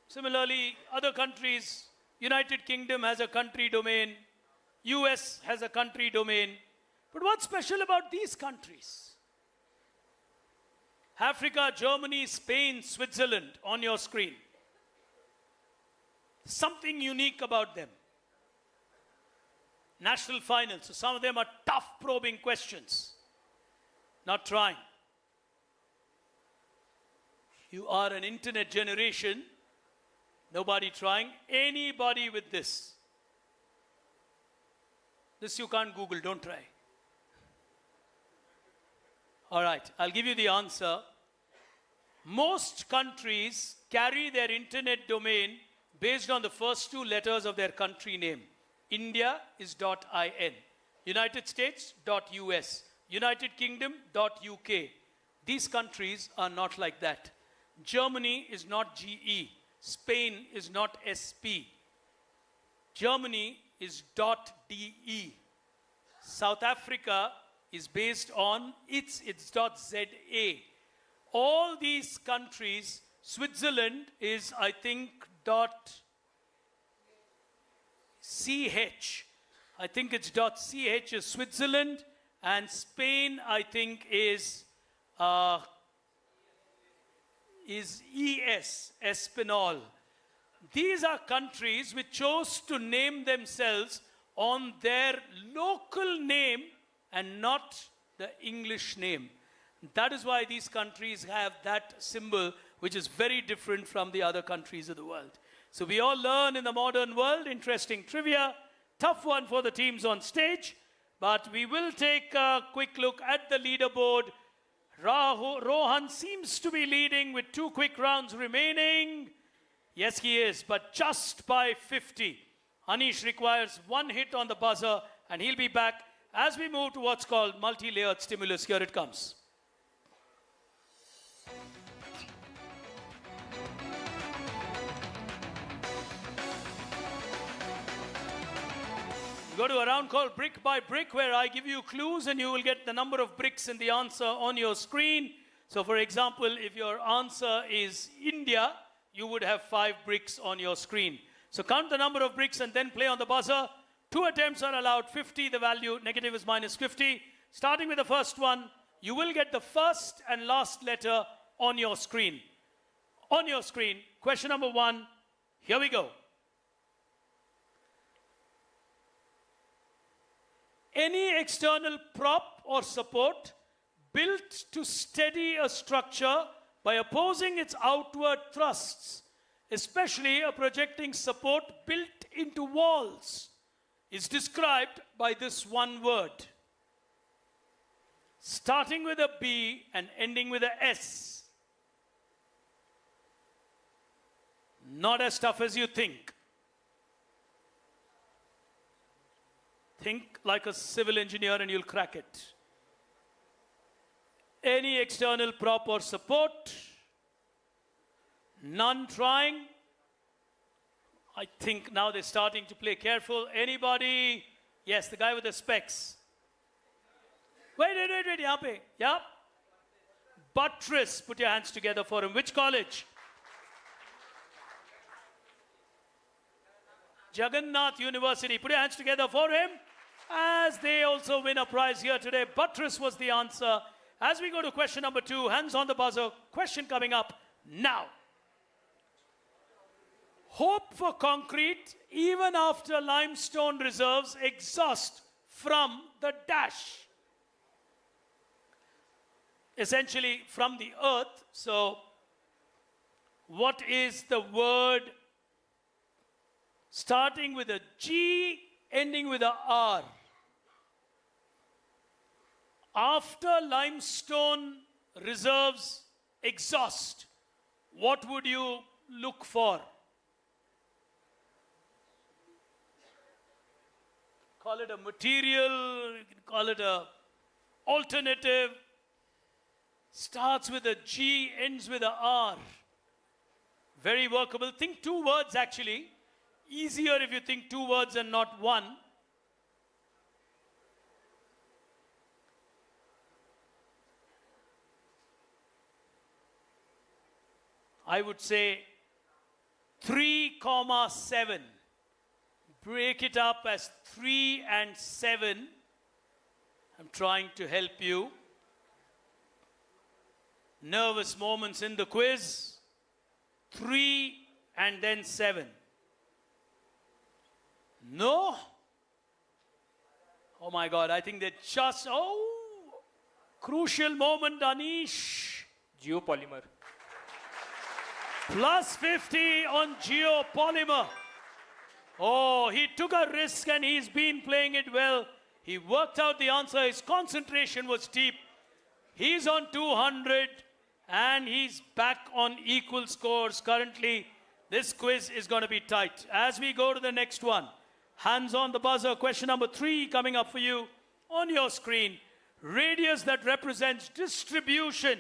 Similarly, other countries, United Kingdom has a country domain. US has a country domain. But what's special about these countries? Africa, Germany, Spain, Switzerland on your screen. Something unique about them. National finals. So some of them are tough probing questions. Not trying. You are an internet generation. Nobody trying. Anybody with this? This you can't Google, don't try. All right, I'll give you the answer. Most countries carry their internet domain based on the first two letters of their country name. India is .in. United States, .us. United Kingdom, .uk. These countries are not like that. Germany is not GE. Spain is not SP. Germany is .de. South Africa is based on it's .za. All these countries, Switzerland is, I think, .ch. I think it's .ch is Switzerland, and Spain, I think, is ES, Espinal. These are countries which chose to name themselves on their local name and not the English name. That is why these countries have that symbol, which is very different from the other countries of the world. So we all learn in the modern world, interesting trivia, tough one for the teams on stage, but we will take a quick look at the leaderboard. Rohan seems to be leading with 2 quick rounds remaining. Yes, he is, but just by 50. Anish requires 1 hit on the buzzer, and he'll be back as we move to what's called multi-layered stimulus. Here it comes. Go to a round called Brick by Brick, where I give you clues and you will get the number of bricks in the answer on your screen. So for example, if your answer is India, you would have 5 bricks on your screen. So count the number of bricks and then play on the buzzer. 2 attempts are allowed, 50. The value negative is minus 50. Starting with the first one, you will get the first and last letter on your screen. On your screen, question number 1, here we go. any external prop or support built to steady a structure by opposing its outward thrusts, especially a projecting support built into walls, is described by this one word, starting with a B and ending with a S. Not as tough as you think. Think like a civil engineer and you'll crack it. Any external prop or support, none trying. I think now they're starting to play careful. Anybody? Yes, the guy with the specs. Wait, yahan pe. Yeah. Buttress, put your hands together for him. Which college? Jagannath University. Put your hands together for him as they also win a prize here today. Buttress was the answer. As we go to question number 2, hands on the buzzer. Question coming up now. Hope for concrete even after limestone reserves exhaust from the dash. Essentially from the earth. So what is the word starting with a G, ending with a R? After limestone reserves exhaust, what would you look for? Call it a material, you can call it a alternative. Starts with a G, ends with a R. Very workable. Think 2 words actually. Easier if you think 2 words and not one. I would say 3,7. Break it up as 3 and 7. I'm trying to help you. Nervous moments in the quiz. 3 and then 7. No? Oh my God, I think they just, crucial moment, Anish. Geopolymer. Plus 50 on geopolymer. Oh, he took a risk and he's been playing it well. He worked out the answer. His concentration was deep. He's on 200 and he's back on equal scores. Currently, this quiz is going to be tight. As we go to the next one, hands on the buzzer. Question number 3 coming up for you on your screen. Radius that represents distribution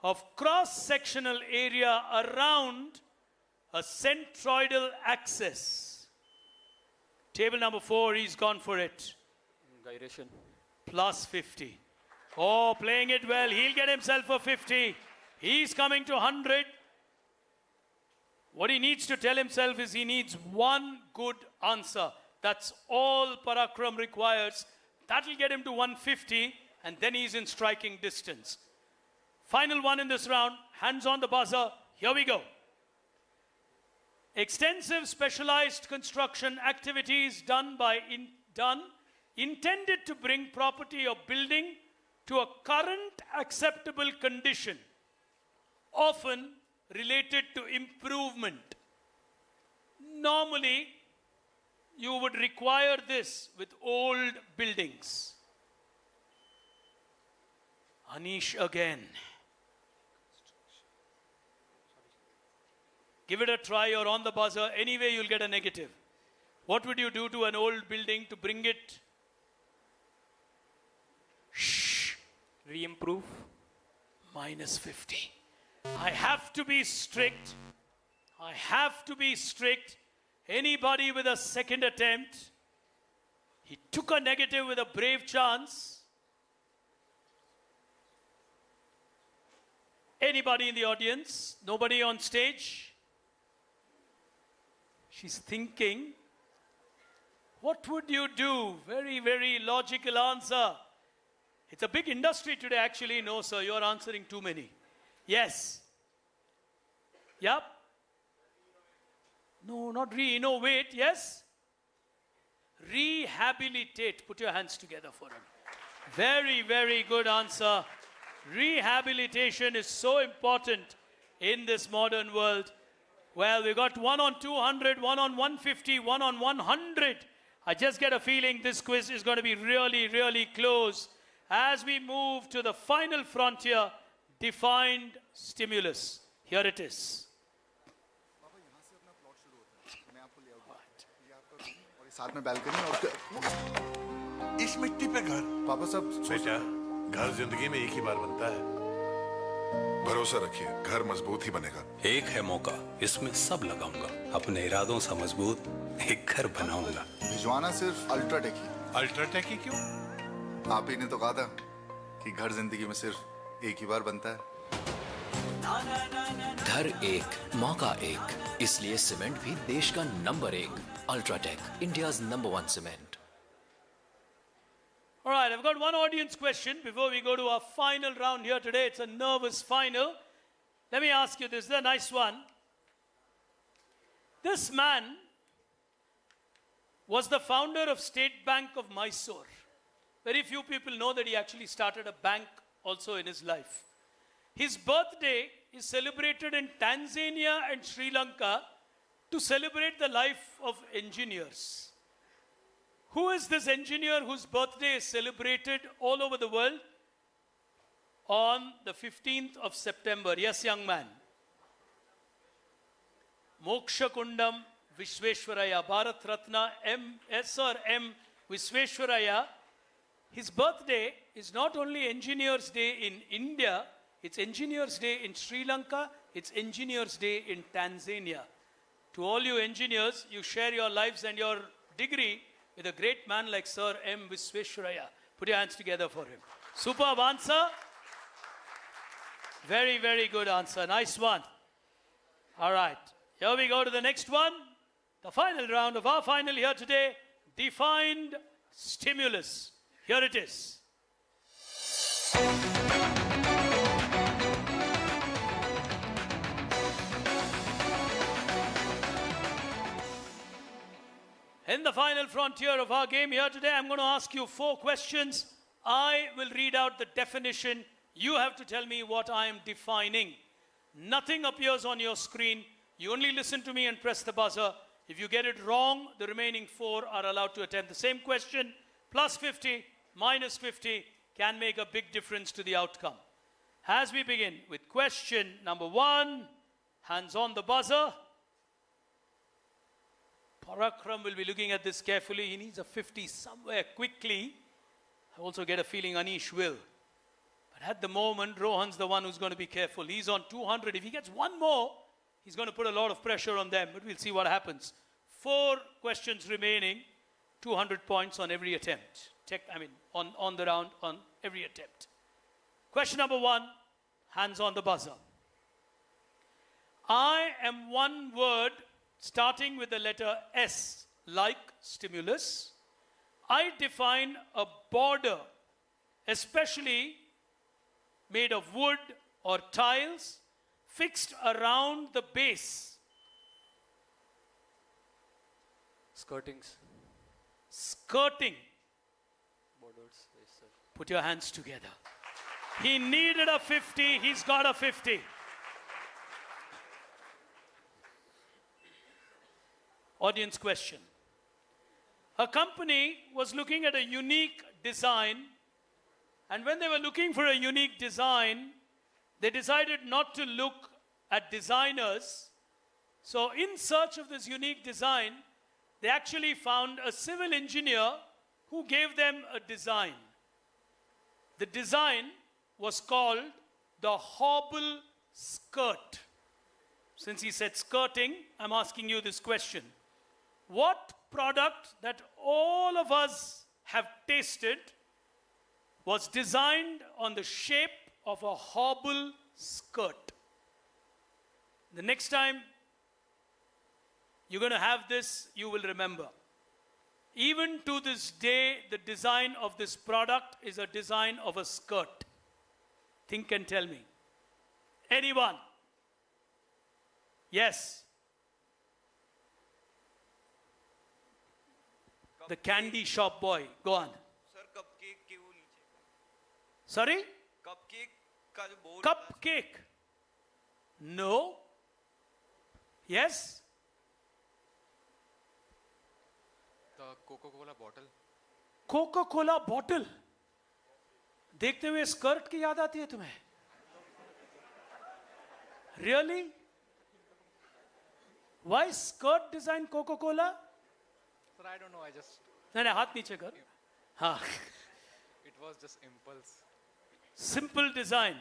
of cross-sectional area around a centroidal axis. Table number 4, he's gone for it. Gyration. Plus 50. Oh, playing it well. He'll get himself a 50. He's coming to 100. What he needs to tell himself is he needs one good answer. That's all Parakram requires. That'll get him to 150, and then he's in striking distance. Final one in this round. Hands on the buzzer. Here we go. Extensive specialized construction activities intended to bring property or building to a current acceptable condition, often related to improvement. Normally, you would require this with old buildings. Anish again. Give it a try. You're on the buzzer. Anyway, you'll get a negative. What would you do to an old building to bring it? Shh. Re-improve. Minus 50. I have to be strict. I have to be strict. Anybody with a second attempt? He took a negative with a brave chance. Anybody in the audience? Nobody on stage? She's thinking. What would you do? Very, very logical answer. It's a big industry today, actually. No, sir, you're answering too many. Yes. Yep. No, not re-innovate. Yes. Rehabilitate. Put your hands together for him. Very, very good answer. Rehabilitation is so important in this modern world. Well, we got one on 200, one on 150, one on 100. I just get a feeling this quiz is going to be really, really close as we move to the final frontier, defined stimulus. Here it is. साथ में balcony और इस मिट्टी पे घर पापा सब बेटा घर जिंदगी में एक ही बार बनता है भरोसा रखिए घर मजबूत ही बनेगा एक है मौका इसमें सब लगाऊंगा अपने इरादों से मजबूत एक घर बनाऊंगा भिजवाना सिर्फ अल्ट्राटेक ही अल्ट्राटेक ही क्यों आप ही ने तो कहा था कि घर जिंदगी में सिर्फ एक ही बार बनता है घर एक मौका एक इसलिए सीमेंट भी देश का number 1 UltraTech India's number 1 cement All right, I've got one audience question before we go to our final round here today. It's a nervous final. Let me ask you this. This is a nice one. This man was the founder of State Bank of Mysore. Very few people know that he actually started a bank also in his life. His birthday is celebrated in Tanzania and Sri Lanka to celebrate the life of engineers. Who is this engineer whose birthday is celebrated all over the world on the 15th of September? Yes, young man. Moksha Kundam Visveshwaraya, Bharat Ratna Sir M. Visveshwaraya. His birthday is not only Engineers Day in India, it's Engineers Day in Sri Lanka, it's Engineers Day in Tanzania. To all you engineers, you share your lives and your degree with a great man like Sir M. Visveshwaraya. Put your hands together for him. Superb answer. Very, very good answer. Nice one. All right. Here we go to the next one. The final round of our final here today. Defined stimulus. Here it is. In the final frontier of our game here today, I'm going to ask you 4 questions. I will read out the definition. You have to tell me what I am defining. Nothing appears on your screen. You only listen to me and press the buzzer. If you get it wrong, the remaining 4 are allowed to attempt the same question. Plus 50, minus 50 can make a big difference to the outcome. As we begin with question number 1, hands on the buzzer. Parakram will be looking at this carefully. He needs a 50 somewhere quickly. I also get a feeling Anish will. But at the moment, Rohan's the one who's going to be careful. He's on 200. If he gets one more, he's going to put a lot of pressure on them. But we'll see what happens. 4 questions remaining. 200 points on every attempt. On the round, on every attempt. Question number 1, hands on the buzzer. I am one word starting with the letter S, like stimulus. I define a border, especially made of wood or tiles, fixed around the base. Skirtings. Skirting. Borders. Yes, sir. Put your hands together. He needed a 50. He's got a 50. Audience question. A company was looking at a unique design, and when they were looking for a unique design, they decided not to look at designers. So in search of this unique design, they actually found a civil engineer who gave them a design. The design was called the hobble skirt. Since he said skirting, I'm asking you this question. What product that all of us have tasted was designed on the shape of a hobble skirt? The next time you're going to have this, you will remember. Even to this day, the design of this product is a design of a skirt. Think and tell me. Anyone? Yes. The candy shop boy. Go on. Sir, cupcake के वो नीचे. Sorry? Cupcake का जो bowl. Cupcake. No. Yes? The Coca-Cola bottle. Coca-Cola bottle. देखते हुए skirt की याद आती है तुम्हें? Really? Why skirt design Coca-Cola? Sir, I don't know. I just. नहीं हाथ नीचे कर. हाँ. It was just impulse. Simple design.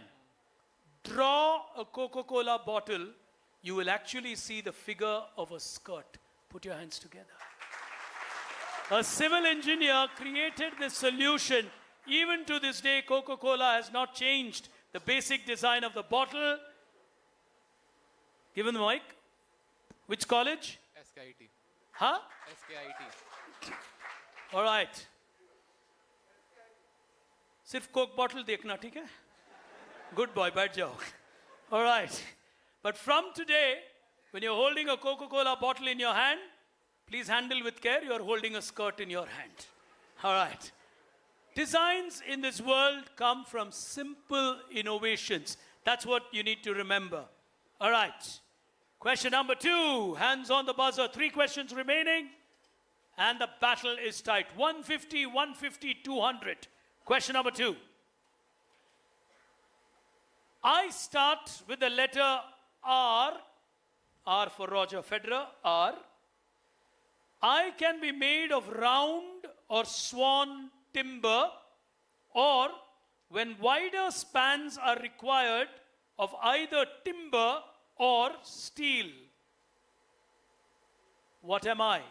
Draw a Coca-Cola bottle. You will actually see the figure of a skirt. Put your hands together. A civil engineer created this solution. Even to this day, Coca-Cola has not changed the basic design of the bottle. Give him the mic. Which college? SKIT. Huh? SKIT. All right. सिर्फ Coke bottle देखना ठीक है? Good boy, बैठ जाओ. All right. But from today, when you're holding a Coca-Cola bottle in your hand, please handle with care. You're holding a skirt in your hand. All right. Designs in this world come from simple innovations. That's what you need to remember. All right. Question number 2. Hands on the buzzer. 3 questions remaining. And the battle is tight. 150, 150, 200. Question number 2. I start with the letter R. R for Roger Federer. R. I can be made of round or swan timber, or when wider spans are required, of either timber or steel. What am I?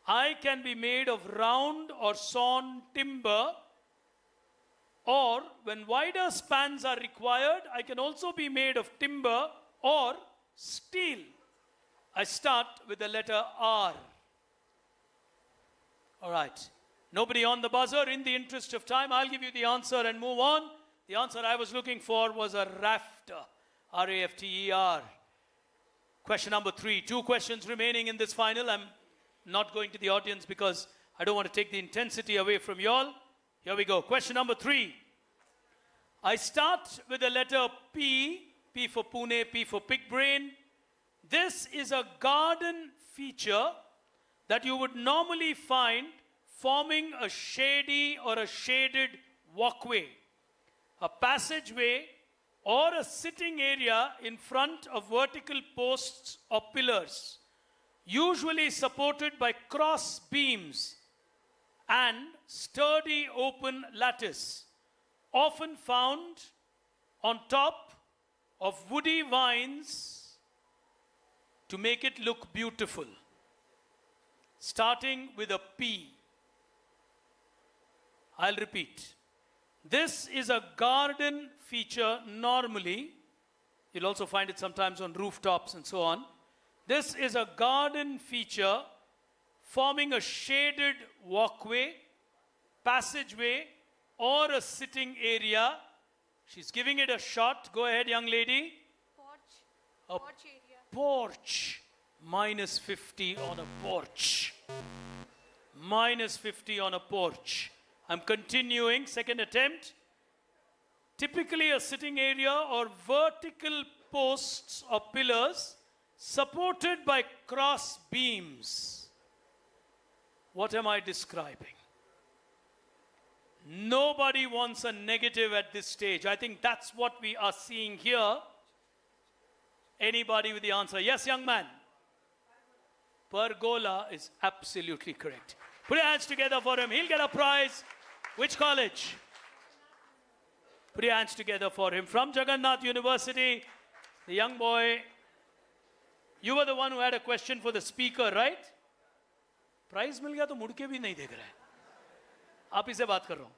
I can be made of round or sawn timber, or when wider spans are required, I can also be made of timber or steel. I start with the letter R. All right. Nobody on the buzzer. In the interest of time, I'll give you the answer and move on. The answer I was looking for was a rafter. R-A-F-T-E-R. Question number 3. 2 questions remaining in this final. I'm not going to the audience because I don't want to take the intensity away from y'all. Here we go. Question number 3. I start with the letter P. P for Pune, P for pig brain. This is a garden feature that you would normally find forming a shady or a shaded walkway, a passageway, or a sitting area in front of vertical posts or pillars, usually supported by cross beams and sturdy open lattice, often found on top of woody vines to make it look beautiful. Starting with a P. I'll repeat. This is a garden feature normally. You'll also find it sometimes on rooftops and so on. This is a garden feature forming a shaded walkway, passageway, or a sitting area. She's giving it a shot. Go ahead, young lady. Porch. Porch area. Porch. Minus 50 on a porch. Minus 50 on a porch. I'm continuing. Second attempt. Typically a sitting area or vertical posts or pillars supported by cross beams. What am I describing? Nobody wants a negative at this stage. I think that's what we are seeing here. Anybody with the answer? Yes, young man. Pergola is absolutely correct. Put your hands together for him. He'll get a prize. Which college? Put your hands together for him. From Jagannath University, the young boy. You were the one who had a question for the speaker, right? Prize मिल गया तो मुड़ के भी नहीं देख रहा है. आप ही से बात कर रहा हूँ.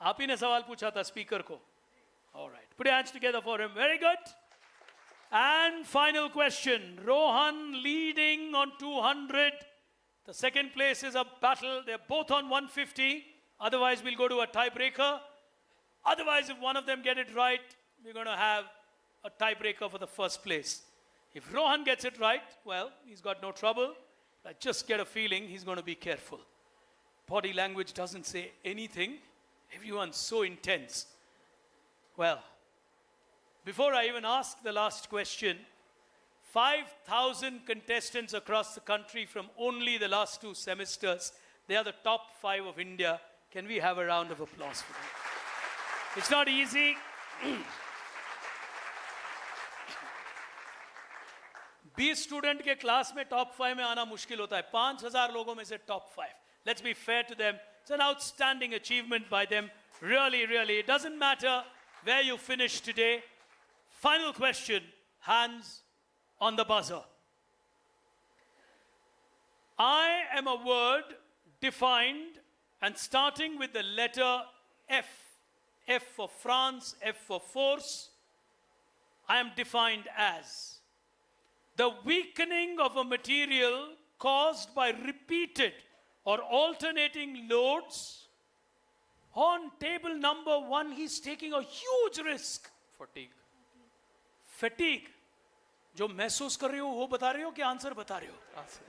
आप ही ने सवाल पूछा था speaker को. All right. Put your hands together for him. Very good. And final question. Rohan leading on 200. The second place is a battle. They're both on 150. Otherwise, we'll go to a tiebreaker. Otherwise, if one of them get it right, we're going to have a tiebreaker for the first place. If Rohan gets it right, well, he's got no trouble. I just get a feeling he's going to be careful. Body language doesn't say anything. Everyone's so intense. Well, before I even ask the last question, 5,000 contestants across the country from only the last 2 semesters. They are the top 5 of India. Can we have a round of applause for them? It's not easy. 20 student के class में top 5 में आना मुश्किल होता है. 5,000 लोगों में से top 5. Let's be fair to them. It's an outstanding achievement by them. Really, really. It doesn't matter where you finish today. Final question. Hands on the buzzer. I am a word defined and starting with the letter F. F for France, F for force. I am defined as the weakening of a material caused by repeated or alternating loads. On table number 1, he's taking a huge risk. Fatigue. Fatigue. जो महसूस कर रहे हो वो बता रहे हो कि आंसर बता रहे हो? Answer.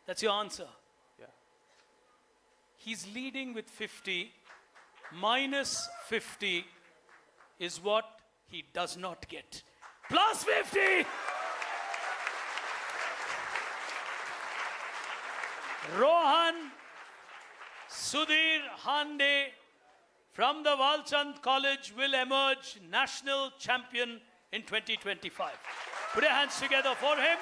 That's your answer. Yeah. He's leading with 50. Minus 50 is what he does not get. Plus 50! Rohan Sudhir Hande from the Walchand College will emerge national champion in 2025. Put your hands together for him.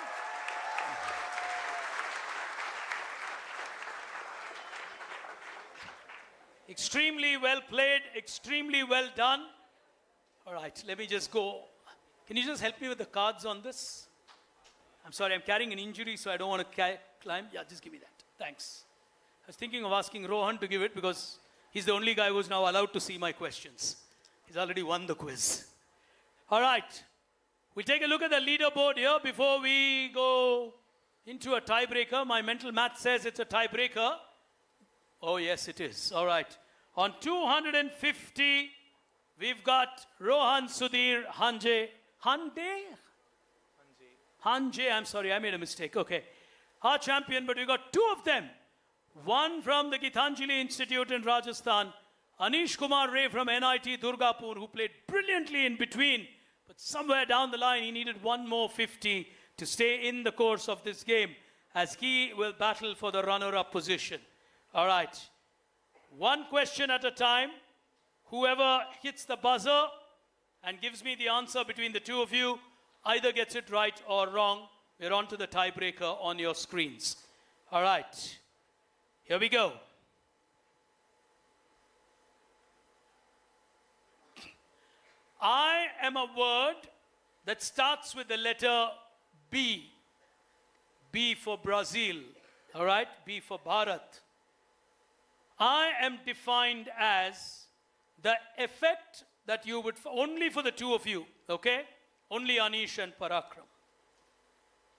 Extremely well played, extremely well done. All right, let me just go. Can you just help me with the cards on this? I'm sorry, I'm carrying an injury, so I don't want to climb. Yeah, just give me that. Thanks. I was thinking of asking Rohan to give it because he's the only guy who's now allowed to see my questions. He's already won the quiz. All right, we'll take a look at the leaderboard here before we go into a tiebreaker. My mental math says it's a tiebreaker. Oh, yes, it is. All right. On 250, we've got Rohan Sudhir Hanje. Hanje, I'm sorry, I made a mistake. Okay. Our champion, but we got 2 of them. One from the Gitanjali Institute in Rajasthan, Anish Kumar Ray from NIT Durgapur, who played brilliantly in between, but somewhere down the line, he needed 1 more 50 to stay in the course of this game, as he will battle for the runner-up position. All right. 1 question at a time. Whoever hits the buzzer and gives me the answer between the 2 of you either gets it right or wrong. We're on to the tiebreaker on your screens. All right. Here we go. I am a word that starts with the letter B. B for Brazil. All right? B for Bharat. I am defined as the effect that you would, only for the 2 of you, okay? Only Anish and Parakram.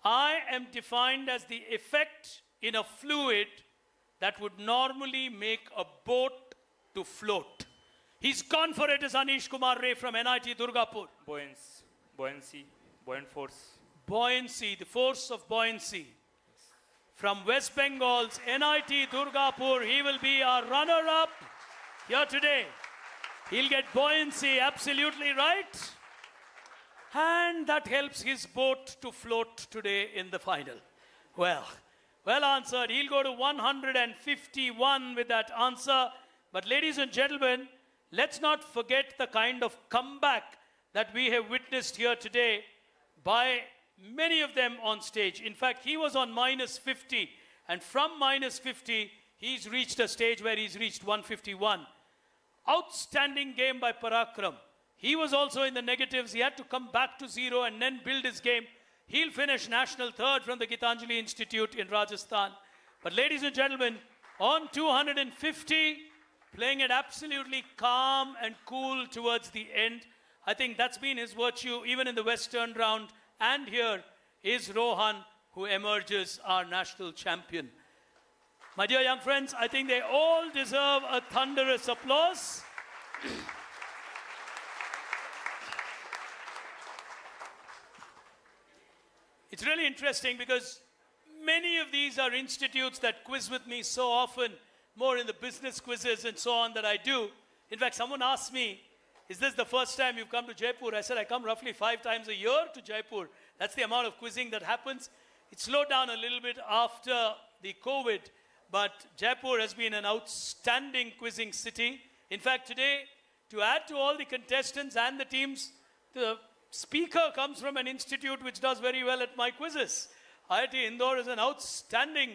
I am defined as the effect in a fluid that would normally make a boat to float. He's gone for it as Anish Kumar Ray from NIT Durgapur. Buoyancy, buoyant force. Buoyancy, the force of buoyancy. From West Bengal's NIT Durgapur, he will be our runner-up here today. He'll get buoyancy, absolutely right. And that helps his boat to float today in the final. Well answered. He'll go to 151 with that answer. But ladies and gentlemen, let's not forget the kind of comeback that we have witnessed here today by many of them on stage. In fact, he was on minus 50. And from minus 50, he's reached a stage where he's reached 151. Outstanding game by Parakram. He was also in the negatives. He had to come back to 0 and then build his game. He'll finish national 3rd from the Gitanjali Institute in Rajasthan. But ladies and gentlemen, on 250, playing it absolutely calm and cool towards the end. I think that's been his virtue even in the Western round. And here is Rohan, who emerges our national champion. My dear young friends, I think they all deserve a thunderous applause. It's really interesting because Many of these are institutes that quiz with me so often, more in the business quizzes and so on that I do. In fact, someone asked me, is this the first time you've come to Jaipur? I said, I come roughly 5 times a year to Jaipur. That's the amount of quizzing that happens. It slowed down a little bit after the COVID, but Jaipur has been an outstanding quizzing city. In fact, today, to add to all the contestants and the teams, the speaker comes from an institute which does very well at my quizzes. IIT Indore is an outstanding,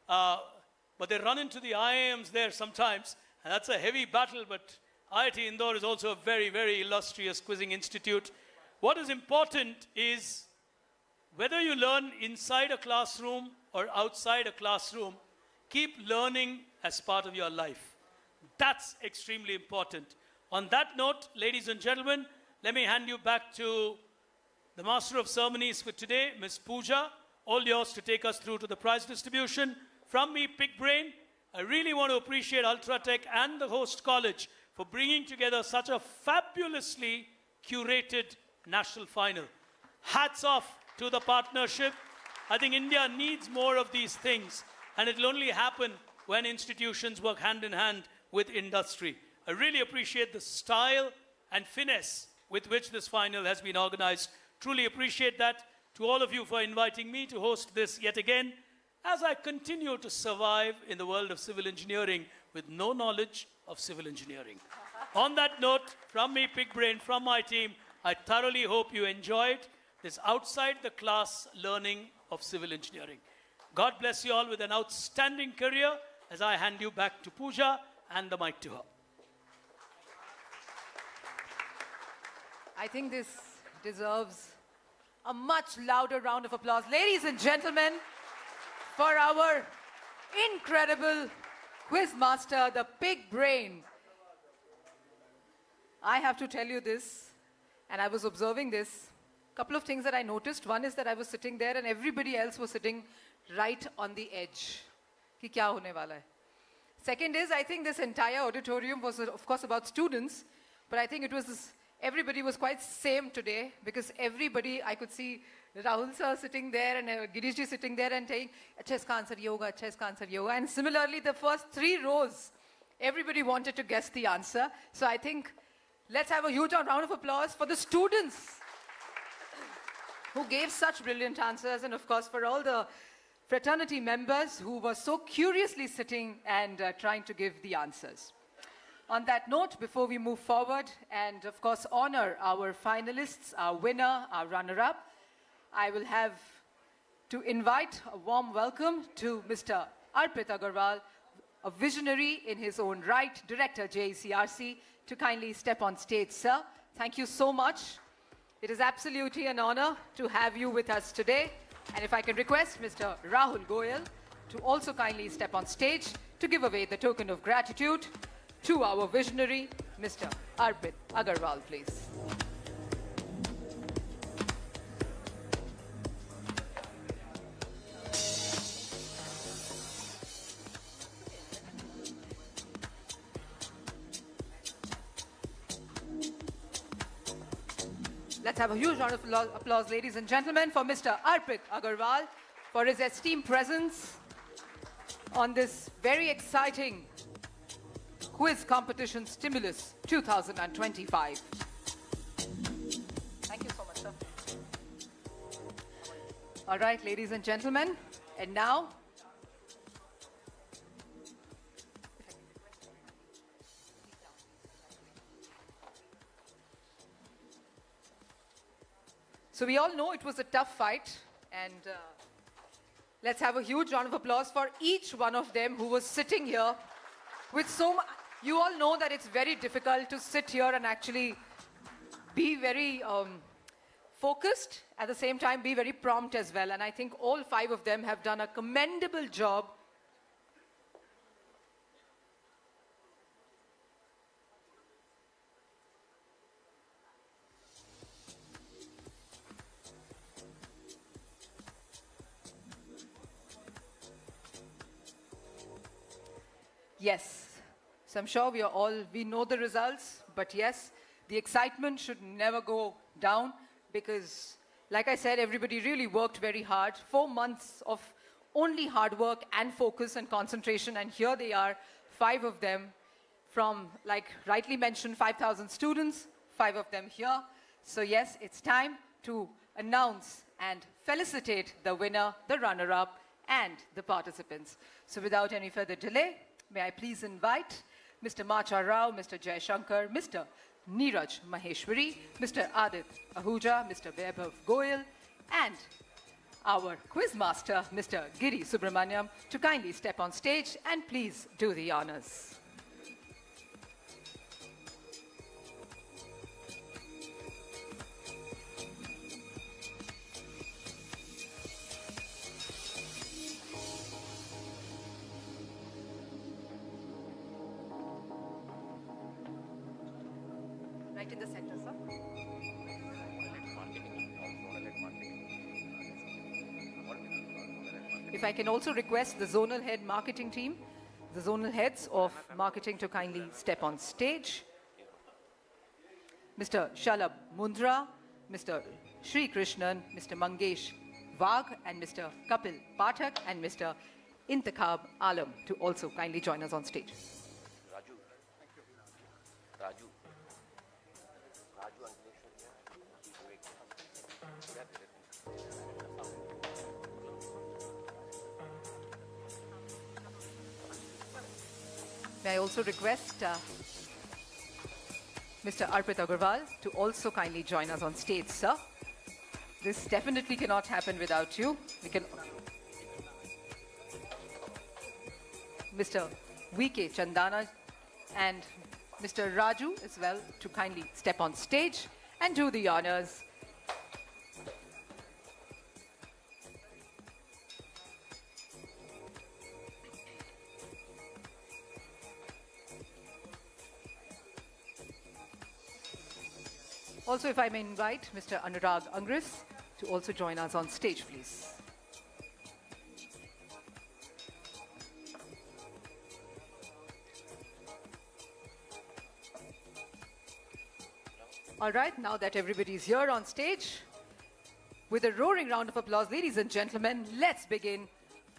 but they run into the IIMs there sometimes, and that's a heavy battle, but IIT Indore is also a very, very illustrious quizzing institute. What is important is whether you learn inside a classroom or outside a classroom, keep learning as part of your life. That's extremely important. On that note, ladies and gentlemen, let me hand you back to the Master of Ceremonies for today, Ms. Pooja. All yours to take us through to the prize distribution. From me, Big Brain, I really want to appreciate Ultratech and the host college for bringing together such a fabulously curated national final. Hats off to the partnership. I think India needs more of these things, and it'll only happen when institutions work hand in hand with industry. I really appreciate the style and finesse with which this final has been organized. Truly appreciate that. To all of you for inviting me to host this yet again, as I continue to survive in the world of civil engineering with no knowledge of civil engineering. On that note, from me, Big Brain, from my team, I thoroughly hope you enjoyed this outside the class learning of civil engineering. God bless you all with an outstanding career as I hand you back to Pooja and the mic to her. I think this deserves a much louder round of applause. Ladies and gentlemen, for our incredible quiz master, the Big Brain. I have to tell you this, and I was observing this. A couple of things that I noticed. One is that I was sitting there and everybody else was sitting right on the edge. Ki kya hone wala hai? Second is, I think this entire auditorium was, of course, about students, but I think it was this. Everybody was quite same today because everybody, I could see Rahul sir sitting there and Girish ji sitting there and saying, "Achha iska answer ye hoga, achha iska answer ye hoga." And similarly, the first 3 rows, everybody wanted to guess the answer. So I think let's have a huge round of applause for the students who gave such brilliant answers, and of course for all the fraternity members who were so curiously sitting and trying to give the answers. On that note, before we move forward and, of course, honor our finalists, our winner, our runner-up, I will have to invite a warm welcome to Mr. Arpit Agarwal, a visionary in his own right, Director, JECRC, to kindly step on stage, sir. Thank you so much. It is absolutely an honor to have you with us today. And if I can request Mr. Rahul Goyal to also kindly step on stage to give away the token of gratitude to our visionary, Mr. Arpit Agarwal, please. Let's have a huge round of applause, ladies and gentlemen, for Mr. Arpit Agarwal for his esteemed presence on this very exciting Quiz Competition Stimulus 2025. Thank you so much, sir. All right, ladies and gentlemen, and now, so we all know it was a tough fight, and let's have a huge round of applause for each one of them who was sitting here with so much. You all know that it's very difficult to sit here and actually be very focused, at the same time be very prompt as well. And I think all 5 of them have done a commendable job. Yes. So I'm sure we know the results, but yes, the excitement should never go down because, like I said, everybody really worked very hard. 4 months of only hard work and focus and concentration. And here they are, 5 of them from, like rightly mentioned, 5,000 students, 5 of them here. So yes, it's time to announce and felicitate the winner, the runner-up, and the participants. So without any further delay, may I please invite Mr. Macha Rao, Mr. Jay Shankar, Mr. Neeraj Maheshwari, Mr. Adit Ahuja, Mr. Vaibhav Goyal, and our quizmaster, Mr. Giri Subramaniam, to kindly step on stage and please do the honors. Right in the center, sir. If I can also request the zonal head marketing team, the zonal heads of marketing to kindly step on stage. Mr. Shalab Mundra, Mr. Sri Krishnan, Mr. Mangesh Vagh, and Mr. Kapil Pathak, and Mr. Intikhab Alam to also kindly join us on stage. Raju. Raju. May I also request Mr. Arpit Agarwal to also kindly join us on stage, sir. This definitely cannot happen without you. We can. Mr. V.K. Chandana and Mr. Raju as well to kindly step on stage and do the honors. Also, if I may invite Mr. Anurag Angris to also join us on stage, please. All right, now that everybody is here on stage, with a roaring round of applause, ladies and gentlemen, let's begin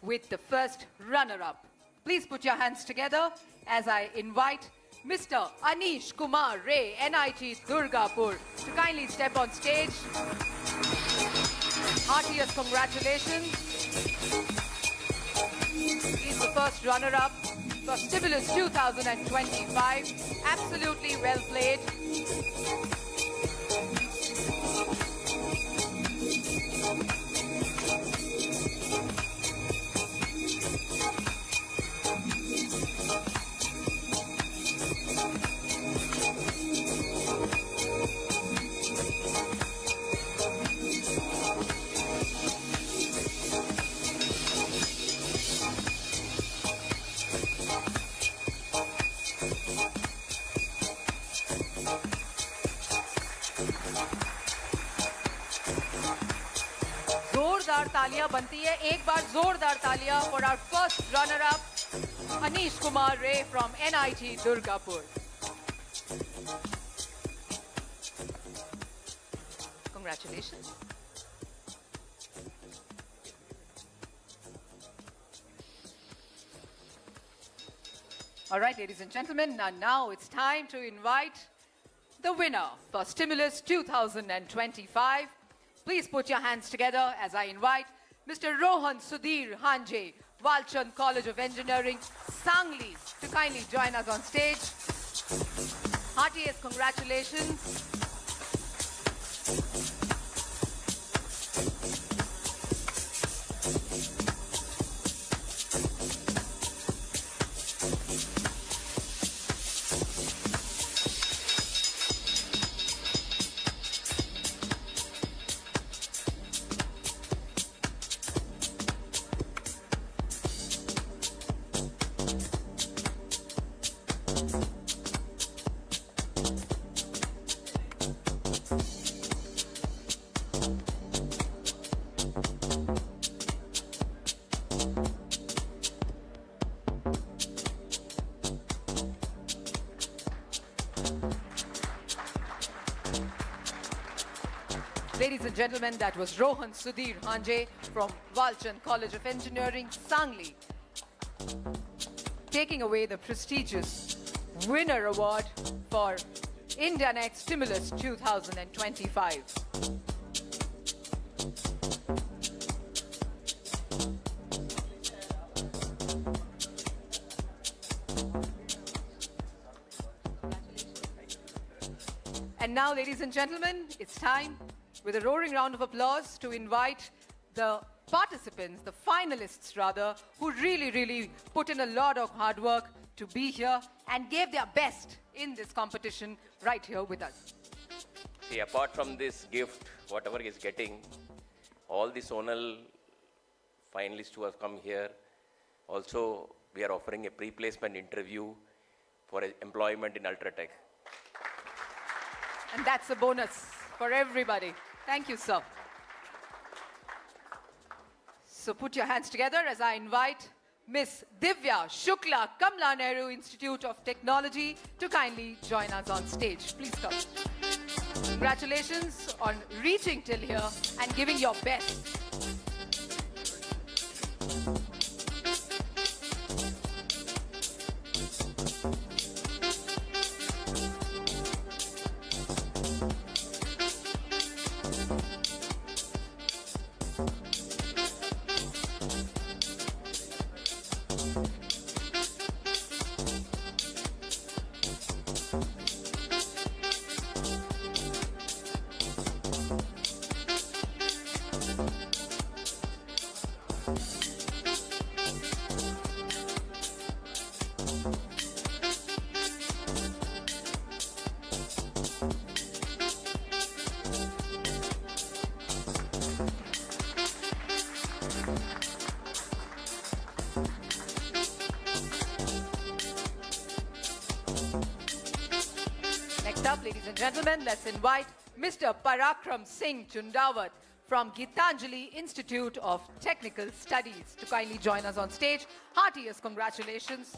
with the first runner-up. Please put your hands together as I invite Mr. Anish Kumar Ray, NIT Durgapur, to kindly step on stage. Heartiest congratulations. He's the first runner-up for Stimulus 2025. Absolutely well played. जोरदार तालियां बनती है एक बार जोरदार तालियां for our first runner up Anish Kumar Ray from NIT Durgapur. Congratulations. All right, ladies and gentlemen, now it's time to invite the winner for Stimulus 2025. Please put your hands together as I invite Mr. Rohan Sudhir Hanje, Walchand College of Engineering, Sangli, to kindly join us on stage. Heartiest congratulations. Ladies and gentlemen, that was Rohan Sudhir Hanje from Walchand College of Engineering, Sangli, taking away the prestigious Winner Award for India Next Stimulus 2025. And now, ladies and gentlemen, it's time, with a roaring round of applause, to invite the participants, the finalists rather, who really put in a lot of hard work to be here and gave their best in this competition right here with us. See, apart from this gift, whatever is getting, all the zonal finalists who have come here, also we are offering a pre-placement interview for employment in Ultratech. And that's a bonus for everybody. Thank you, sir. So put your hands together as I invite Miss Divya Shukla, Kamla Nehru Institute of Technology, to kindly join us on stage. Please come. Congratulations on reaching till here and giving your best. Next up, ladies and gentlemen, let's invite Mr. Parakram Singh Chundawat from Gitanjali Institute of Technical Studies to kindly join us on stage. Heartiest congratulations.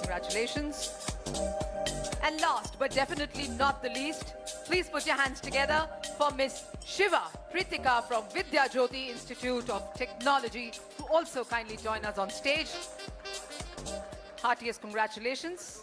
Congratulations. And last but definitely not the least, please put your hands together for Miss Shiva Pritika from Vidya Jyoti Institute of Technology, to also kindly join us on stage. Heartiest congratulations.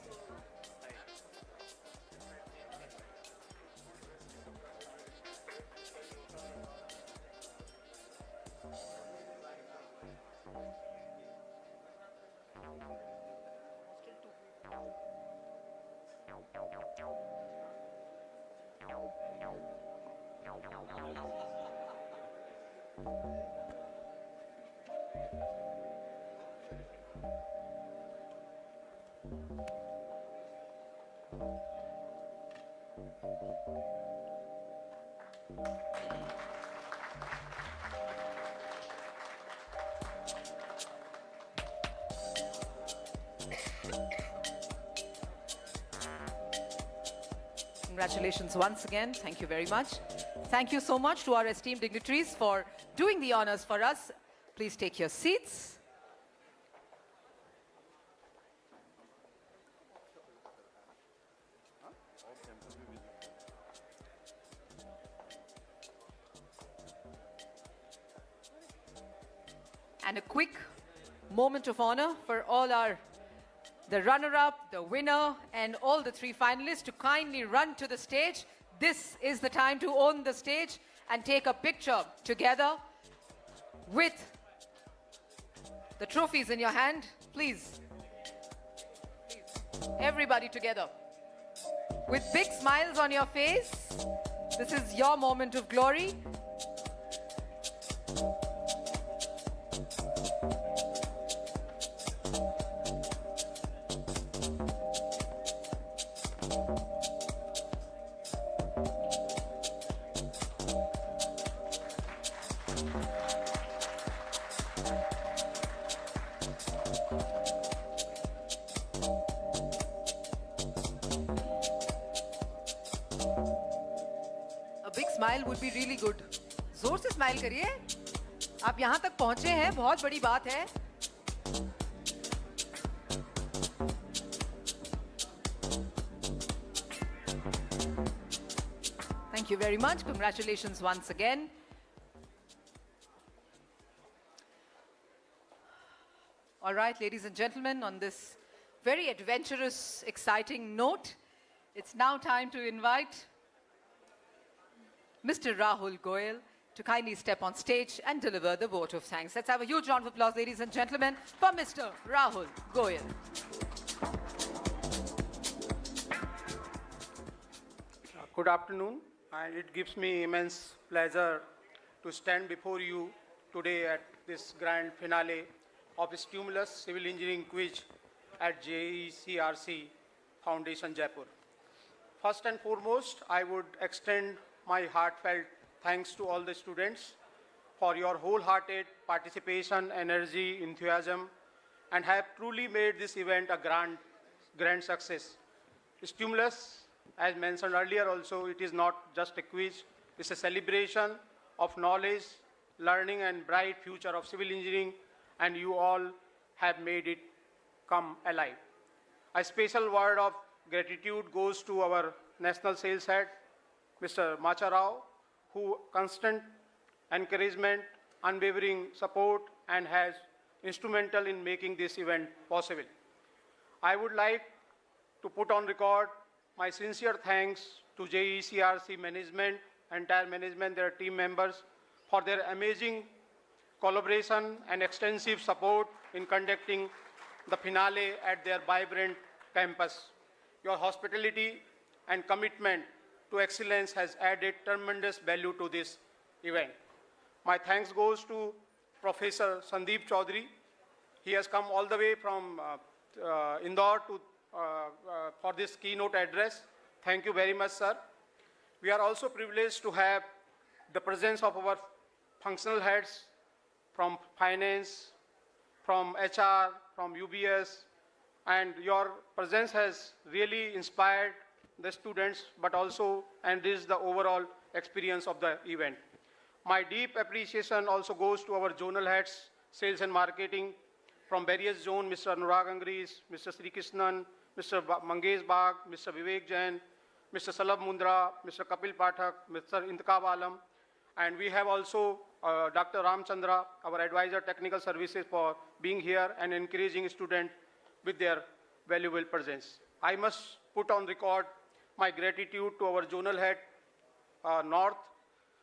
Congratulations once again. Thank you very much. Thank you so much to our esteemed dignitaries for doing the honors for us. Please take your seats. And a quick moment of honor for all the runner-up, the winner, and all the three finalists to kindly run to the stage. This is the time to own the stage and take a picture together with the trophies in your hand. Please. Everybody together. With big smiles on your face, this is your moment of glory. A big smile would be really good. जोर से smile करिए. आप यहाँ तक पहुँचे हैं, बहुत बड़ी बात है. Thank you very much. Congratulations once again. All right, ladies and gentlemen, on this very adventurous, exciting note, it's now time to invite Mr. Rahul Goyal to kindly step on stage and deliver the vote of thanks. Let's have a huge round of applause, ladies and gentlemen, for Mr. Rahul Goyal. Good afternoon, and it gives me immense pleasure to stand before you today at this grand finale of the Stimulus Civil Engineering Quiz at JECRC Foundation, Jaipur. First and foremost, I would extend my heartfelt thanks to all the students for your wholehearted participation, energy, enthusiasm, and have truly made this event a grand success. Stimulus, as mentioned earlier also, it is not just a quiz, it's a celebration of knowledge, learning, and bright future of civil engineering, and you all have made it come alive. A special word of gratitude goes to our National Sales Head, Mr. Macha Rao, who constant encouragement, unwavering support, and has instrumental in making this event possible. I would like to put on record my sincere thanks to JECRC management, entire management, their team members, for their amazing collaboration and extensive support in conducting the finale at their vibrant campus. Your hospitality and commitment to excellence has added tremendous value to this event. My thanks goes to Professor Sandeep Chaudhary. He has come all the way from Indore to for this keynote address. Thank you very much, sir. We are also privileged to have the presence of our functional heads from finance, from HR, from UBS, and your presence has really inspired the students, but also enriched the overall experience of the event. My deep appreciation also goes to our zonal heads, sales and marketing, from various zones, Mr. Anurag Angris, Mr. Sri Krishnan, Mr. Mangesh Bagh, Mr. Vivek Jain, Mr. Salabh Mundra, Mr. Kapil Pathak, Mr. Intikab Alam, and we have also Dr. Ramchandra, our advisor technical services, for being here and encouraging students with their valuable presence. I must put on record my gratitude to our zonal head, North,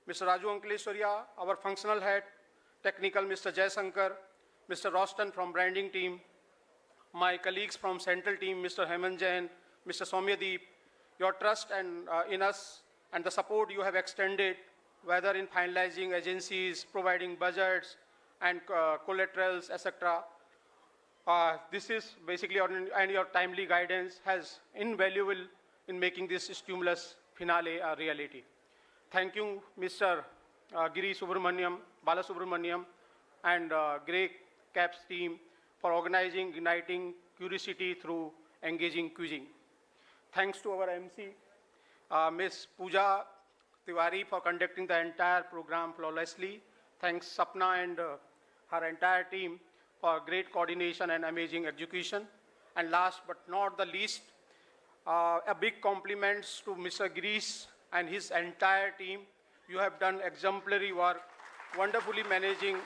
Mr. Raju Ankleshwarya, our functional head, technical, Mr. Jay Shankar, Mr. Roston from branding team, my colleagues from central team, Mr. Hemant Jain, Mr. Soumyadeep, your trust and, in us and the support you have extended, whether in finalizing agencies, providing budgets and collaterals, etc. This is basically, and your timely guidance has invaluable in making this stimulus finale a reality. Thank you, Mr. Giri Subramaniam, Bala Subramaniam, and Grey Caps team for organizing, igniting curiosity through engaging quizzing. Thanks to our MC, Ms. Pooja Tiwari, for conducting the entire program flawlessly. Thanks Sapna and her entire team for great coordination and amazing execution. And last but not the least, a big compliments to Mr. Girish and his entire team. You have done exemplary work, wonderfully managing,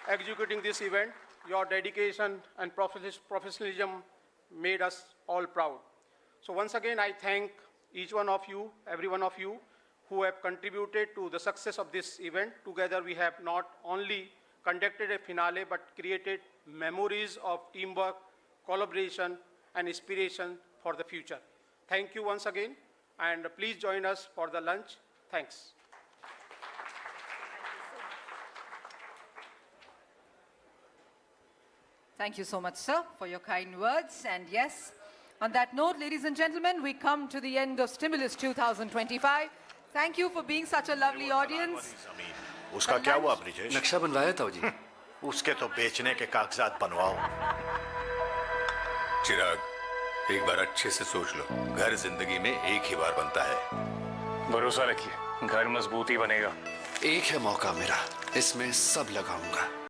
executing this event. Your dedication and professionalism made us all proud. So once again, I thank each one of you, every one of you, who have contributed to the success of this event. Together, we have not only conducted a finale, but created memories of teamwork, collaboration, and inspiration for the future. Thank you once again, and please join us for the lunch. Thanks. Thank you so much, sir, for your kind words. And yes, on that note, ladies and gentlemen, we come to the end of Stimulus 2025. Thank you for being such a lovely audience. उसका क्या हुआ ब्रिजेश? नक्शा बनवाया था जी। उसके तो बेचने के कागजात बनवाओ। चिराग, एक बार अच्छे से सोच लो, घर जिंदगी में एक ही बार बनता है। भरोसा रखिए, घर मजबूत ही बनेगा। एक है मौका मेरा, इसमें सब लगाऊंगा।